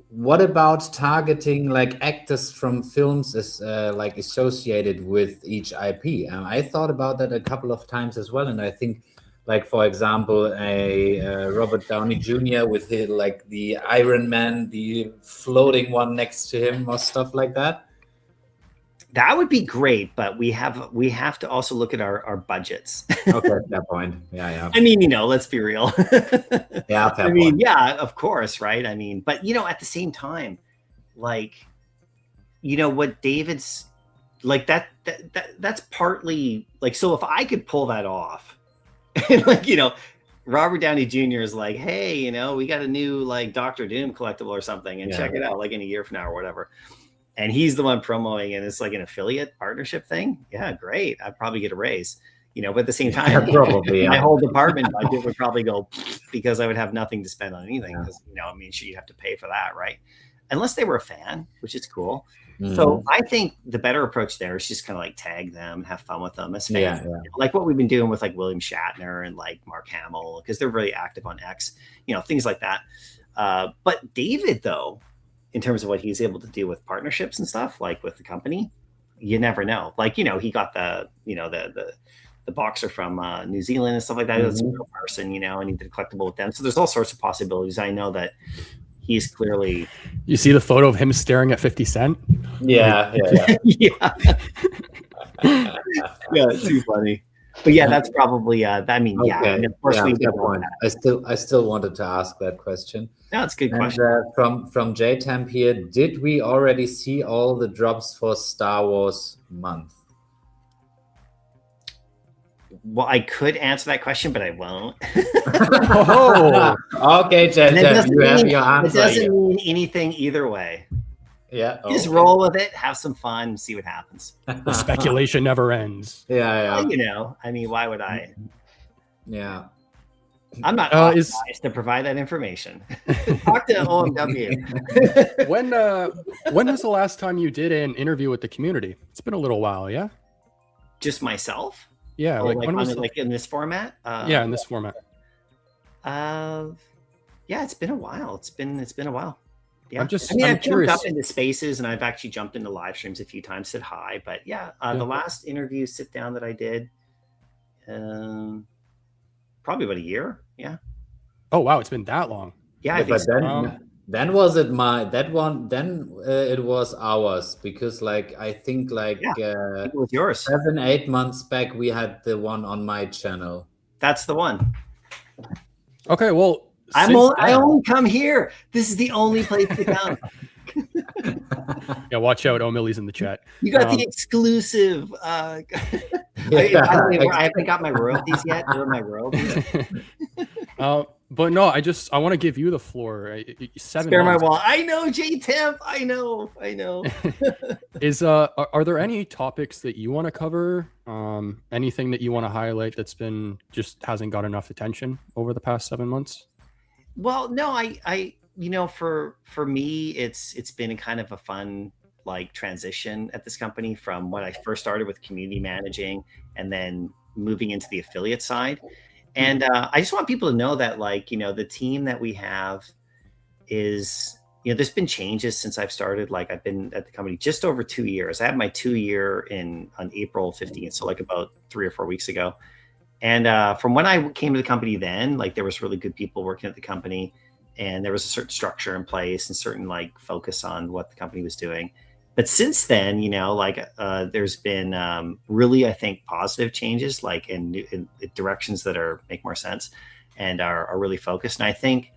what about targeting like actors from films as like associated with each IP? I thought about that a couple of times as well, and I think, like, for example, a Robert Downey Jr. with the Iron Man, the floating one next to him, or stuff like that. That would be great, but we have to also look at our budgets. Okay, that point. Yeah. I mean, let's be real. Yeah, I mean, point. Yeah, of course, right? I mean, but at the same time, like, what David's like that's partly like, so if I could pull that off. And like, Robert Downey Jr. is like, hey, we got a new like Doctor Doom collectible or something, and check it out like in a year from now or whatever. And he's the one promoting, and it's like an affiliate partnership thing. Yeah, great. I'd probably get a raise, but at the same time, probably my whole department budget would probably go because I would have nothing to spend on anything. Because sure, you have to pay for that, right? Unless they were a fan, which is cool. So I think the better approach there is just kind of like tag them, have fun with them as fans. Yeah. Like what we've been doing with like William Shatner and like Mark Hamill, because they're really active on X, things like that. But David, though, in terms of what he's able to do with partnerships and stuff, like with the company, you never know. Like, he got the boxer from New Zealand and stuff like that. That's a real person, and he did a collectible with them. So there's all sorts of possibilities. I know that he's clearly. You see the photo of him staring at 50 Cent? Yeah. Yeah, too funny. But yeah, that's probably. I mean, okay. Yeah. And of course, I still wanted to ask that question. No, it's a good question. From JTamp here, did we already see all the drops for Star Wars month? Well, I could answer that question, but I won't. Oh, Okay, Jeff, you have your it answer doesn't here. mean anything either way. Yeah. Just okay. roll with it, have some fun, and see what happens. the speculation never ends. Yeah, Well, you know, I mean, why would I? yeah. I'm not Is authorized to provide that information. Talk to OMW. when was the last time you did an interview with the community? It's been a little while, yeah. Just myself? Yeah, Or like when was like in this format? yeah, in this format. Yeah, it's been a while. It's been a while. Yeah, I'm I've curious. jumped up into spaces, and I've actually jumped into live streams a few times, said hi. But yeah, the last interview sit down that I did, probably about a year. Yeah. Oh wow, it's been that long. Yeah, Yeah, I think but then was it that one? Then it was ours, because like I think like it was yours. 7-8 months back we had the one on my channel. That's the one. Okay, well, I only come here. This is the only place to come. Yeah, watch out. O'Malley's in the chat. You got the exclusive. I haven't got my royalties yet. They're my royalties. But no, I want to give you the floor. 7 Spare my months. wall. I know, J Temp. I know. Are there any topics that you want to cover? Anything that you want to highlight that's been just hasn't got enough attention over the past 7 months? Well, no, I you know, for me, it's been a kind of a fun like transition at this company from when I first started with community managing and then moving into the affiliate side. And I just want people to know that, like, you know, the team that we have is, you know, there's been changes since I've started. Like, I've been at the company just over 2 years. I had my 2 year on April 15th, so like about 3 or 4 weeks ago. And from when I came to the company then, like, there was really good people working at the company, and there was a certain structure in place and certain like focus on what the company was doing. But since then, you know, like there's been really, I think, positive changes, like in directions that make more sense and are really focused. And I think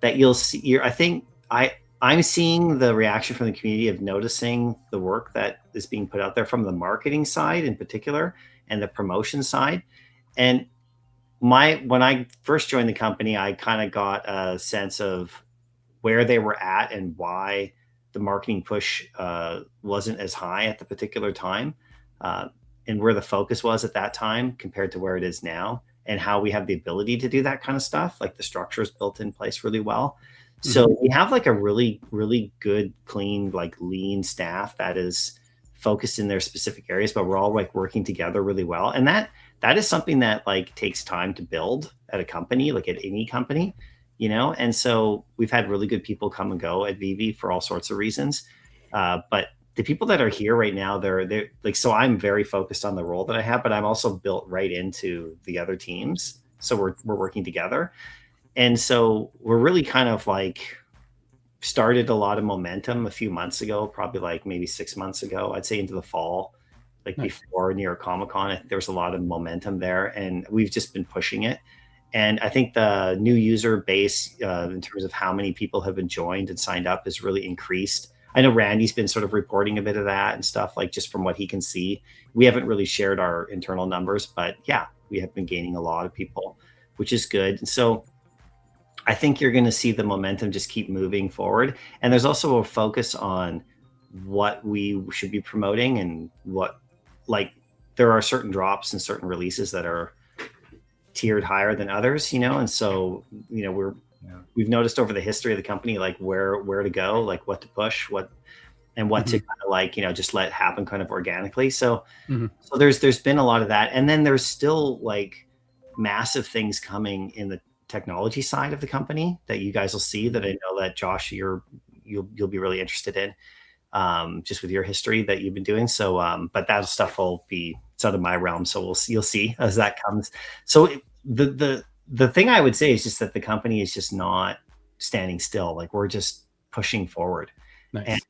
that you'll see. I'm seeing the reaction from the community of noticing the work that is being put out there from the marketing side in particular and the promotion side. And when I first joined the company, I kind of got a sense of where they were at and why the marketing push wasn't as high at the particular time, and where the focus was at that time compared to where it is now, and how we have the ability to do that kind of stuff. Like, the structure is built in place really well. So we have like a really, really good, clean, like lean staff that is focused in their specific areas, but we're all like working together really well. And that is something that like takes time to build at a company, like at any company. You know, and so we've had really good people come and go at VV for all sorts of reasons. But the people that are here right now, they're like, so I'm very focused on the role that I have, but I'm also built right into the other teams. So we're working together. And so we're really kind of like started a lot of momentum a few months ago, probably like maybe 6 months ago, I'd say into the fall, like before New York Comic Con. I think there was a lot of momentum there, and we've just been pushing it. And I think the new user base, in terms of how many people have been joined and signed up, has really increased. I know Randy's been sort of reporting a bit of that and stuff, like just from what he can see. We haven't really shared our internal numbers, but yeah, we have been gaining a lot of people, which is good. And so I think you're going to see the momentum just keep moving forward. And there's also a focus on what we should be promoting and what, like, there are certain drops and certain releases that are tiered higher than others, you know, and so, you know, we've noticed over the history of the company, like where to go, like what to push, what to kind of like, you know, just let happen kind of organically. So so there's been a lot of that, and then there's still like massive things coming in the technology side of the company that you guys will see, that I know that Josh you'll be really interested in, just with your history that you've been doing. So but that stuff it's out of my realm, so you'll see as that comes. So the thing I would say is just that the company is just not standing still. Like, we're just pushing forward. Nice. And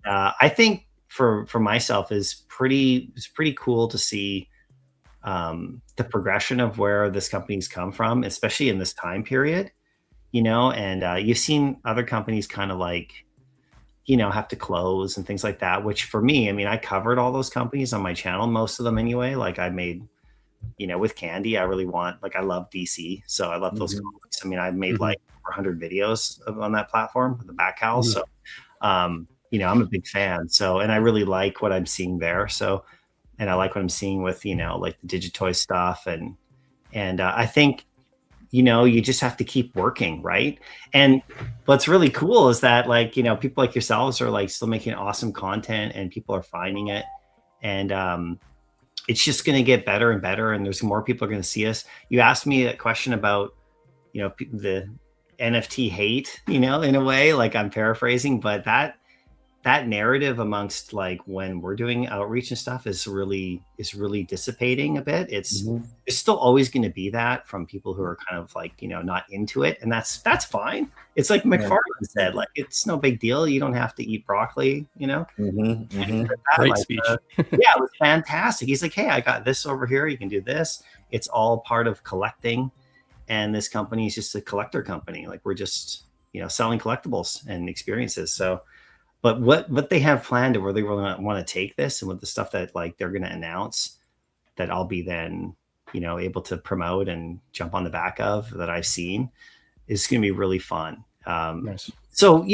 I think for myself it's pretty cool to see the progression of where this company's come from, especially in this time period, you know. And you've seen other companies kind of like, you know, have to close and things like that, which for me, I mean, I covered all those companies on my channel, most of them anyway. Like, I made with Candy, I really want, like, I love DC, so I love those comics. I mean, I've made like 100 videos on that platform with the back howl. So, I'm a big fan. So, and I really like what I'm seeing there. So, and I like what I'm seeing with, like the Digitoy stuff. And I think, you just have to keep working, right? And what's really cool is that, like, people like yourselves are like still making awesome content and people are finding it. And it's just going to get better and better. And there's more people are going to see us. You asked me a question about, the NFT hate, in a way, like I'm paraphrasing, but that narrative amongst, like, when we're doing outreach and stuff is really dissipating a bit. It's still always going to be that from people who are kind of like, not into it. And that's fine. It's like McFarlane said, like, it's no big deal. You don't have to eat broccoli, Great speech. Yeah, it was fantastic. He's like, hey, I got this over here. You can do this. It's all part of collecting. And this company is just a collector company. Like, we're just, selling collectibles and experiences. So, but what they have planned and where they really want to take this, and with the stuff that, like, they're going to announce that I'll be then, able to promote and jump on the back of, that I've seen, is going to be really fun. Nice. So,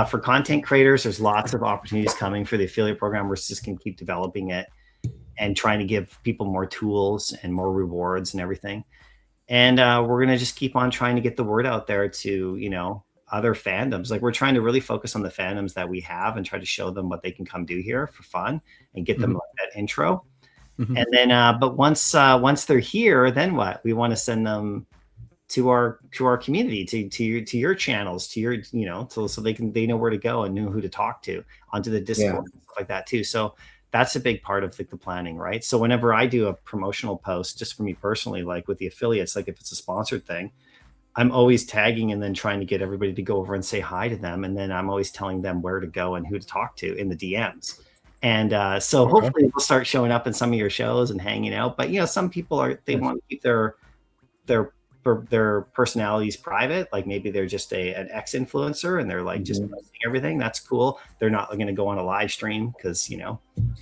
for content creators, there's lots of opportunities coming for the affiliate program. We're just going to keep developing it and trying to give people more tools and more rewards and everything. And we're going to just keep on trying to get the word out there to, other fandoms. Like, we're trying to really focus on the fandoms that we have and try to show them what they can come do here for fun and get them like that intro. And then, but once they're here, then what? We want to send them to our community, to your channels, to your, so they know where to go and know who to talk to, onto the Discord, and stuff like that too. So that's a big part of, like, the planning, right? So whenever I do a promotional post, just for me personally, like with the affiliates, like if it's a sponsored thing, I'm always tagging and then trying to get everybody to go over and say hi to them. And then I'm always telling them where to go and who to talk to in the DMs. And so hopefully we'll start showing up in some of your shows and hanging out. But, some people want to keep their personalities private. Like, maybe they're just an ex-influencer and they're like just posting everything. That's cool. They're not going to go on a live stream because,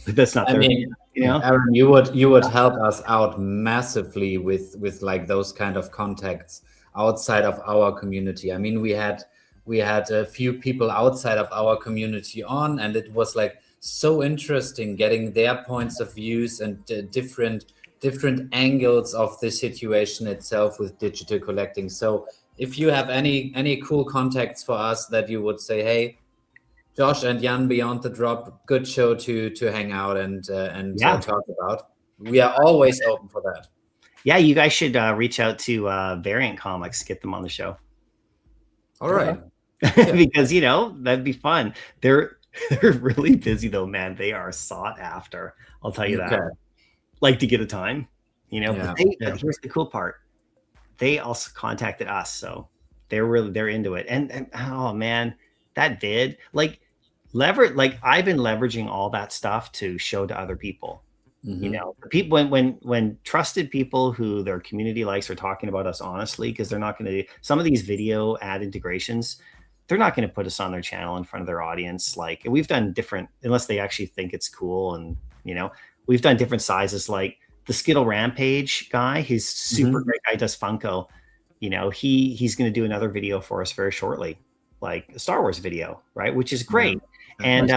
that's not their thing, Aaron, you would help us out massively with like those kind of contacts outside of our community. I mean, we had a few people outside of our community on, and it was like so interesting getting their points of views and different angles of the situation itself with digital collecting. So if you have any cool contacts for us that you would say, hey, Josh and Jan Beyond the Drop, good show to hang out and talk about, we are always open for that. Yeah, you guys should reach out to Variant Comics, get them on the show. All right. Because, that'd be fun. They're really busy though, man. They are sought after. I'll tell you that. Like, to get a time, but here's the cool part. They also contacted us. So they're into it. And oh man, that vid, like I've been leveraging all that stuff to show to other people. People, when trusted people who their community likes are talking about us honestly, because they're not going to, some of these video ad integrations, they're not going to put us on their channel in front of their audience. Like, we've done different, unless they actually think it's cool. And, we've done different sizes, like the Skittle Rampage guy. He's super great guy, does Funko. He's going to do another video for us very shortly, like a Star Wars video, right? Which is great. And,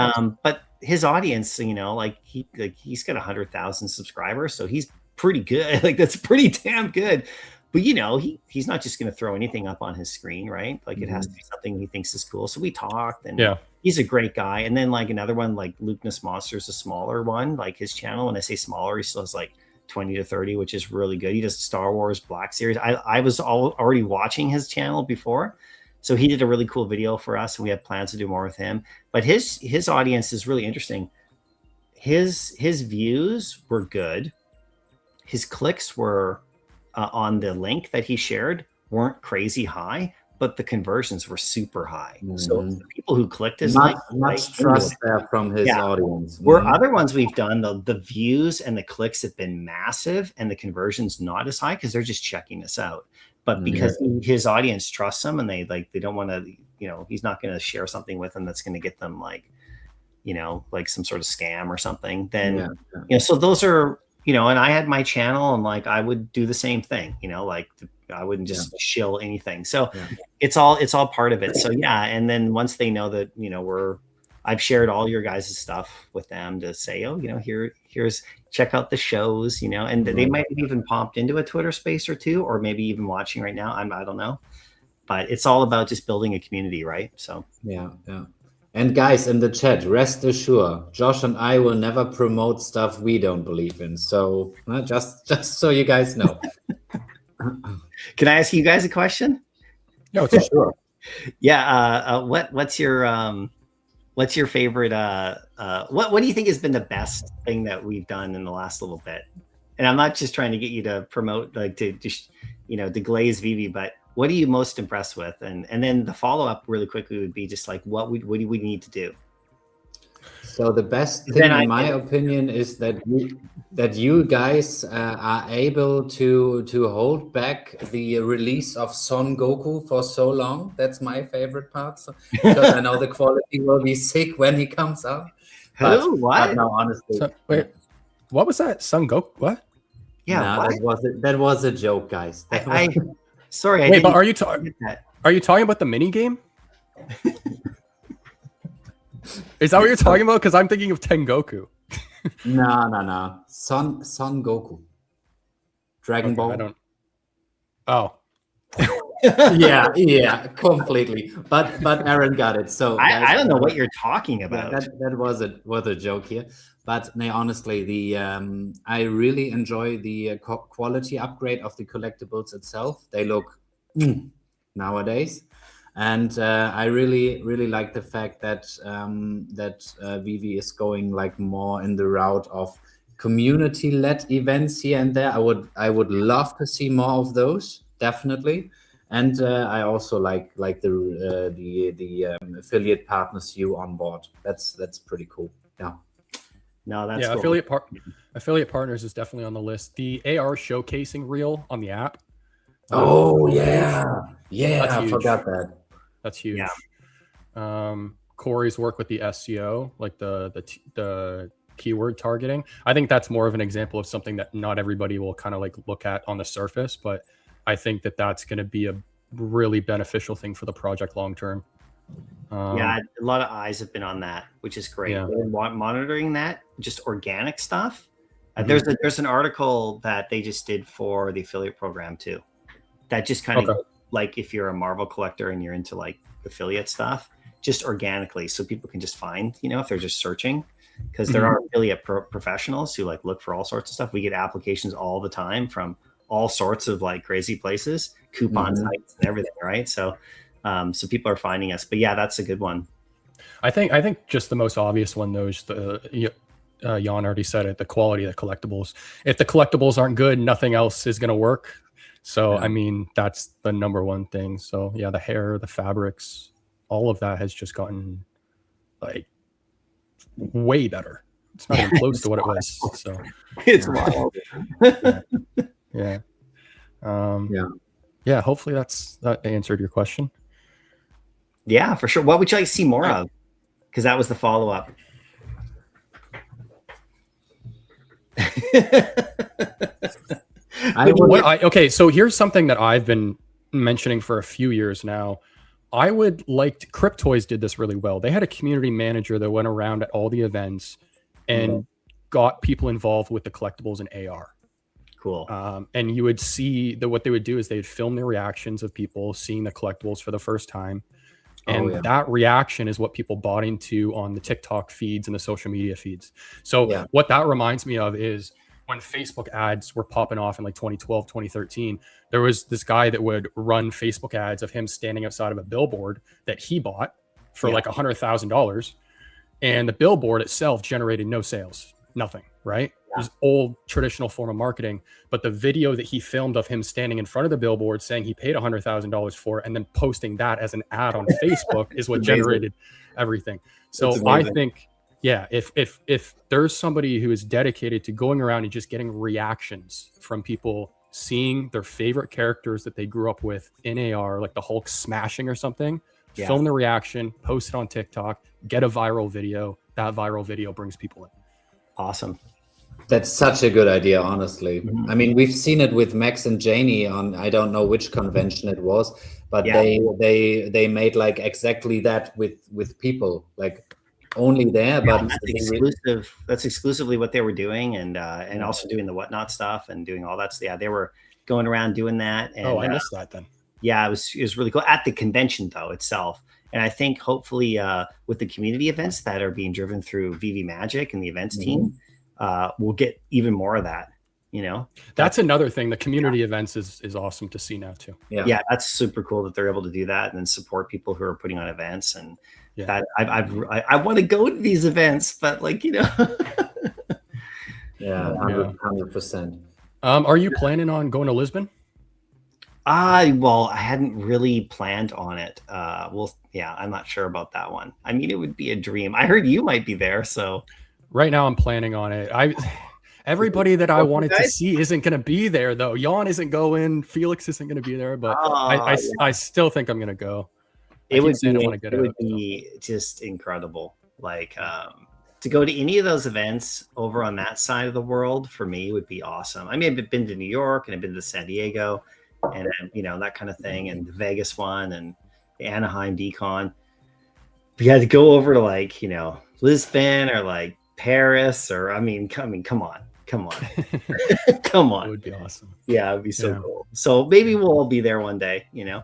but his audience, he's got 100,000 subscribers. So he's pretty good. Like, that's pretty damn good. But, he's not just going to throw anything up on his screen, right? Like, it has to be something he thinks is cool. So we talked, and he's a great guy. And then, like, another one, like Lukeness Monsters, a smaller one, like his channel. When I say smaller, he still has like 20 to 30, which is really good. He does Star Wars Black Series. I was already watching his channel before. So he did a really cool video for us, and we have plans to do more with him. But his audience is really interesting. His views were good. His clicks were on the link that he shared weren't crazy high, but the conversions were super high. So the people who clicked his link, much trust there from his audience. Where other ones we've done, the views and the clicks have been massive, and the conversions not as high because they're just checking us out. But because his audience trusts him, and they don't want to, he's not going to share something with them that's going to get them like, like some sort of scam or something. Then, so those are, you know, and I had my channel, and like I would do the same thing, you know, like I wouldn't just shill anything. So it's all part of it. So yeah, and then once they know that, you know, I've shared all your guys' stuff with them to say, oh, you know, here's check out the shows, you know, and they might have even popped into a Twitter space or two, or maybe even watching right now. I don't know, but it's all about just building a community, right? So yeah. And guys in the chat, rest assured, Josh and I will never promote stuff we don't believe in. So just so you guys know. Can I ask you guys a question? No, it's Sure. Yeah. What's your favorite? What do you think has been the best thing that we've done in the last little bit? And I'm not just trying to get you to promote, like to glaze Vivi, but what are you most impressed with? And then the follow up really quickly would be just like, what do we need to do? So the best thing, in my opinion, is that you guys are able to hold back the release of Son Goku for so long. That's my favorite part. So, because I know the quality will be sick when he comes out. But no, honestly. So, wait, what was that? Son Goku? What? Yeah, no, that was a joke, guys. Sorry. Wait, but are you talking about the mini game? Is that what you're talking about? Because I'm thinking of Tengoku. No. Son Goku. Dragon Ball. I don't. Oh. yeah, completely. But Aaron got it. So I don't know what you're talking about. That was a joke here. But no, honestly, I really enjoy the quality upgrade of the collectibles itself. They look nowadays, and I really like the fact that Vivi is going like more in the route of community-led events here and there. I would love to see more of those, definitely. And I also like the affiliate partners you on board. That's pretty cool. Yeah. No, that's cool. Affiliate partners is definitely on the list. The AR showcasing reel on the app. Oh yeah, I forgot that. That's huge. Yeah. Corey's work with the SEO, like the keyword targeting. I think that's more of an example of something that not everybody will kind of like look at on the surface, but I think that that's going to be a really beneficial thing for the project long term. Yeah, a lot of eyes have been on that, which is great. Yeah. Monitoring that, just organic stuff. There's an article that they just did for the affiliate program too. That just kind of like if you're a Marvel collector and you're into like affiliate stuff, just organically, so people can just find, you know, if they're just searching, because there are affiliate professionals who like look for all sorts of stuff. We get applications all the time from all sorts of like crazy places, coupon sites and everything, right? So so people are finding us. But yeah, that's a good one. I think just the most obvious one though is Jan already said it, the quality of the collectibles. If the collectibles aren't good, nothing else is going to work. So I mean, that's the number one thing. So yeah, the hair, the fabrics, all of that has just gotten like way better. It's not even close to what it was. So it's wild. Yeah. Hopefully that answered your question. Yeah, for sure. What would you like to see more of? Because that was the follow-up. Okay, so here's something that I've been mentioning for a few years now. I would like to, Cryptoys did this really well. They had a community manager that went around at all the events and got people involved with the collectibles and AR. Cool. And you would see that what they would do is they'd film the reactions of people seeing the collectibles for the first time. And that reaction is what people bought into on the TikTok feeds and the social media feeds. So what that reminds me of is when Facebook ads were popping off in like 2012, 2013, there was this guy that would run Facebook ads of him standing outside of a billboard that he bought for like $100,000. And the billboard itself generated no sales, nothing, right? It was old traditional form of marketing. But the video that he filmed of him standing in front of the billboard saying he paid $100,000 for it and then posting that as an ad on Facebook is what generated everything. So I think, if there's somebody who is dedicated to going around and just getting reactions from people seeing their favorite characters that they grew up with in AR, like the Hulk smashing or something, film the reaction, post it on TikTok, get a viral video. That viral video brings people in. Awesome. That's such a good idea, honestly. Mhm. I mean, we've seen it with Max and Janie on, I don't know which convention it was, but Yeah. they made like exactly that with people, like only there, but That's exclusive. That's exclusively what they were doing, and also doing the whatnot stuff and doing all that. So, yeah, they were going around doing that. And I missed that then. yeah, it was really cool at the convention though itself. And I think hopefully with the community events that are being driven through VV Magic and the events team, we'll get even more of that. You know, that's another thing. The community events is awesome to see now too. Yeah, that's super cool that they're able to do that and then support people who are putting on events. And that I want to go to these events, but like, you know. Yeah, 100%. Are you planning on going to Lisbon? Well, I hadn't really planned on it. I'm not sure about that one. I mean, it would be a dream. I heard you might be there, so right now I'm planning on it. Everybody that I wanted to see isn't going to be there though. Jan isn't going. Felix isn't going to be there, but I still think I'm going to go. It would be just incredible. Like to go to any of those events over on that side of the world for me would be awesome. I mean, I've been to New York and I've been to San Diego and you know, that kind of thing, and the Vegas one and the Anaheim Decon. But you had to go over to like, you know, Lisbon or like Paris or I mean, come on. Come on. Come on. It would be awesome. Yeah, it would be so cool. So maybe we'll all be there one day, you know?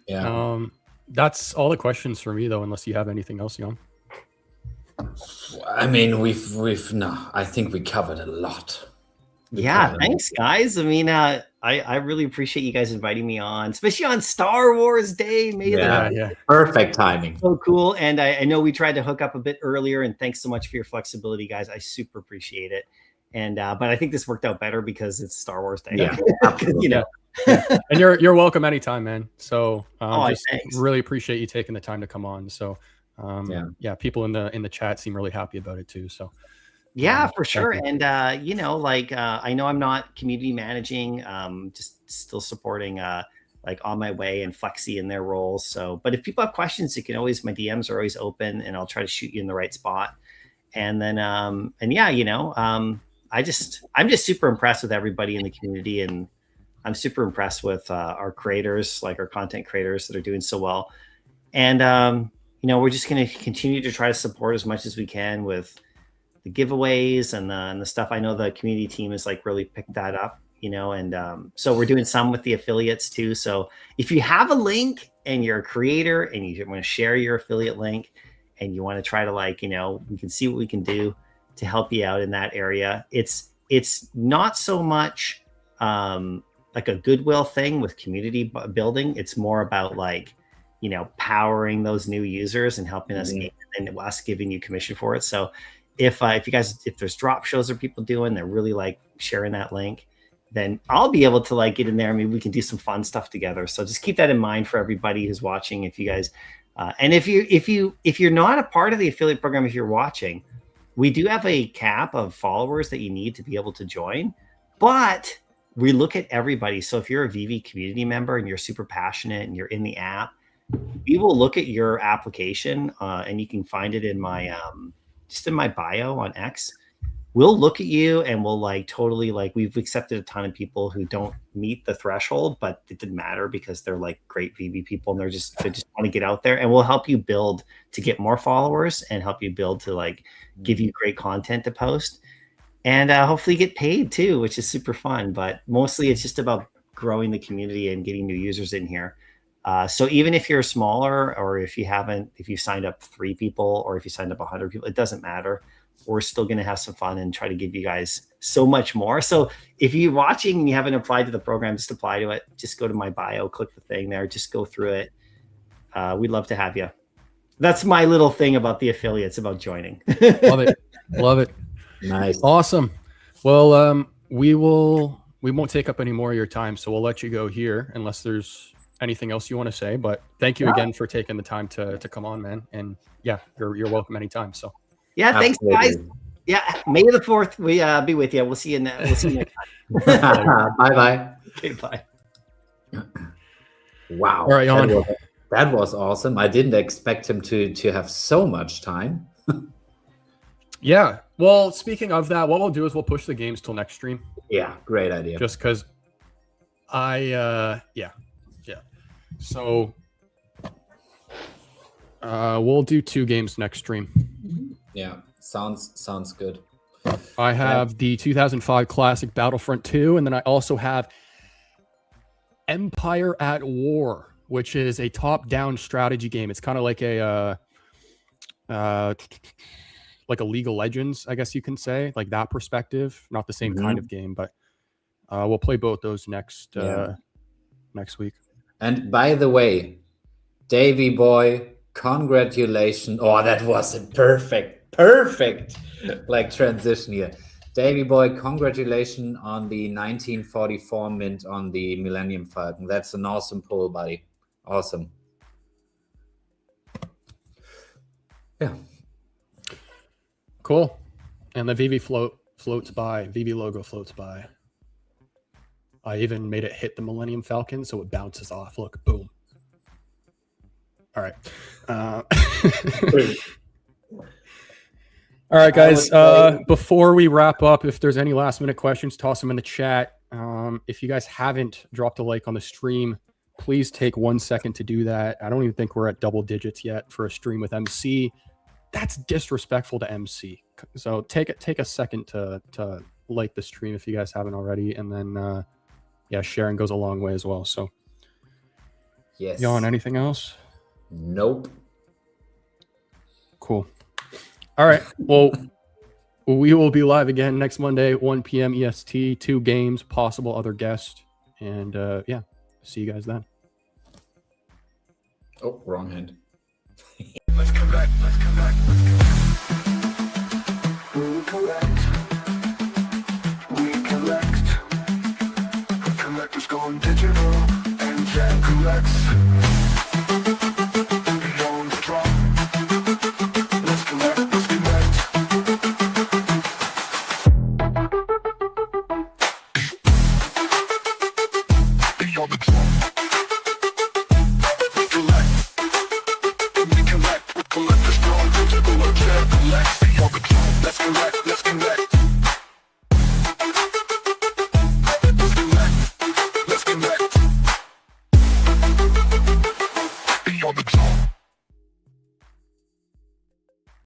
Yeah. That's all the questions for me though, unless you have anything else, Jan. I mean, I think we covered a lot. Thanks guys. I mean, I really appreciate you guys inviting me on, especially on Star Wars Day. Perfect timing. So cool. And I know we tried to hook up a bit earlier, and thanks so much for your flexibility, guys. I super appreciate it. And but I think this worked out better because it's Star Wars Day. Yeah, you know. And you're welcome anytime, man. So just thanks. really appreciate you taking the time to come on. So people in the chat seem really happy about it too. So yeah, for sure. And you know, like I know I'm not community managing, just still supporting like On My Way and Flexi in their roles. So, but if people have questions, you can always, my DMs are always open and I'll try to shoot you in the right spot. And then and yeah, you know, I'm just super impressed with everybody in the community, and I'm super impressed with our creators, like our content creators that are doing so well. And you know, we're just going to continue to try to support as much as we can with the giveaways and the stuff. I know the community team has like really picked that up, you know, and so we're doing some with the affiliates too. So if you have a link and you're a creator and you want to share your affiliate link and you want to try to, like, you know, we can see what we can do to help you out in that area. It's not so much like a goodwill thing with community building. It's more about like, you know, powering those new users and helping us gain, and us giving you commission for it. So if you guys, if there's drop shows or people doing, they're really like sharing that link, then I'll be able to like get in there. Maybe we can do some fun stuff together. So just keep that in mind for everybody who's watching. If you guys, and if you're not a part of the affiliate program, if you're watching, we do have a cap of followers that you need to be able to join, but we look at everybody. So if you're a VV community member and you're super passionate and you're in the app, we will look at your application and you can find it in my, just in my bio on X. We'll look at you and we'll like totally, like, we've accepted a ton of people who don't meet the threshold, but it didn't matter because they're like great VB people and they just want to get out there, and we'll help you build to get more followers and help you build to like give you great content to post, and hopefully get paid too, which is super fun. But mostly it's just about growing the community and getting new users in here. So even if you're smaller, or if you signed up 3 people, or if you signed up 100 people, it doesn't matter. We're still going to have some fun and try to give you guys so much more. So if you're watching and you haven't applied to the program, just apply to it. Just go to my bio, click the thing there, just go through it. We'd love to have you. That's my little thing about the affiliates, about joining. Love it. Love it. Nice. Awesome. Well, we won't take up any more of your time, so we'll let you go here unless there's anything else you want to say. But thank you again for taking the time to come on, man. And yeah, you're welcome anytime. So yeah, thanks guys. Yeah, May the 4th we be with you. We'll see you next time. Bye. Okay, bye. Wow. All right, Jan. That was awesome. I didn't expect him to have so much time. Yeah. Well, speaking of that, what we'll do is we'll push the games till next stream. Yeah, great idea. Just because yeah. So we'll do 2 games next stream. Yeah, sounds good. I have the 2005 classic Battlefront 2, and then I also have Empire at War, which is a top-down strategy game. It's kind of like a League of Legends, I guess you can say, like that perspective. Not the same kind of game, but we'll play both those next week. And by the way, Davey boy, congratulations. Oh, that was a perfect like transition here. Davey boy, congratulations on the 1944 mint on the Millennium Falcon. That's an awesome pull, buddy. Awesome. Yeah. Cool. And the VV floats by. VV logo floats by. I even made it hit the Millennium Falcon, so it bounces off. Look, boom. All right. All right, guys. Before we wrap up, if there's any last-minute questions, toss them in the chat. If you guys haven't dropped a like on the stream, please take 1 second to do that. I don't even think we're at double digits yet for a stream with MC. That's disrespectful to MC. So take a second to like the stream if you guys haven't already, and then sharing goes a long way as well. So, yes. Jan, anything else? Nope. Cool. All right. Well, we will be live again next Monday, 1 p.m. EST. 2 games, possible other guest, and see you guys then. Oh, wrong hand. Let's collect. We collect. Collectors going digital and Jack collects. Beyond the drop. Let's collect. Beyond the drop. We collect. Collectors going digital and Jack collects. Beyond the drop.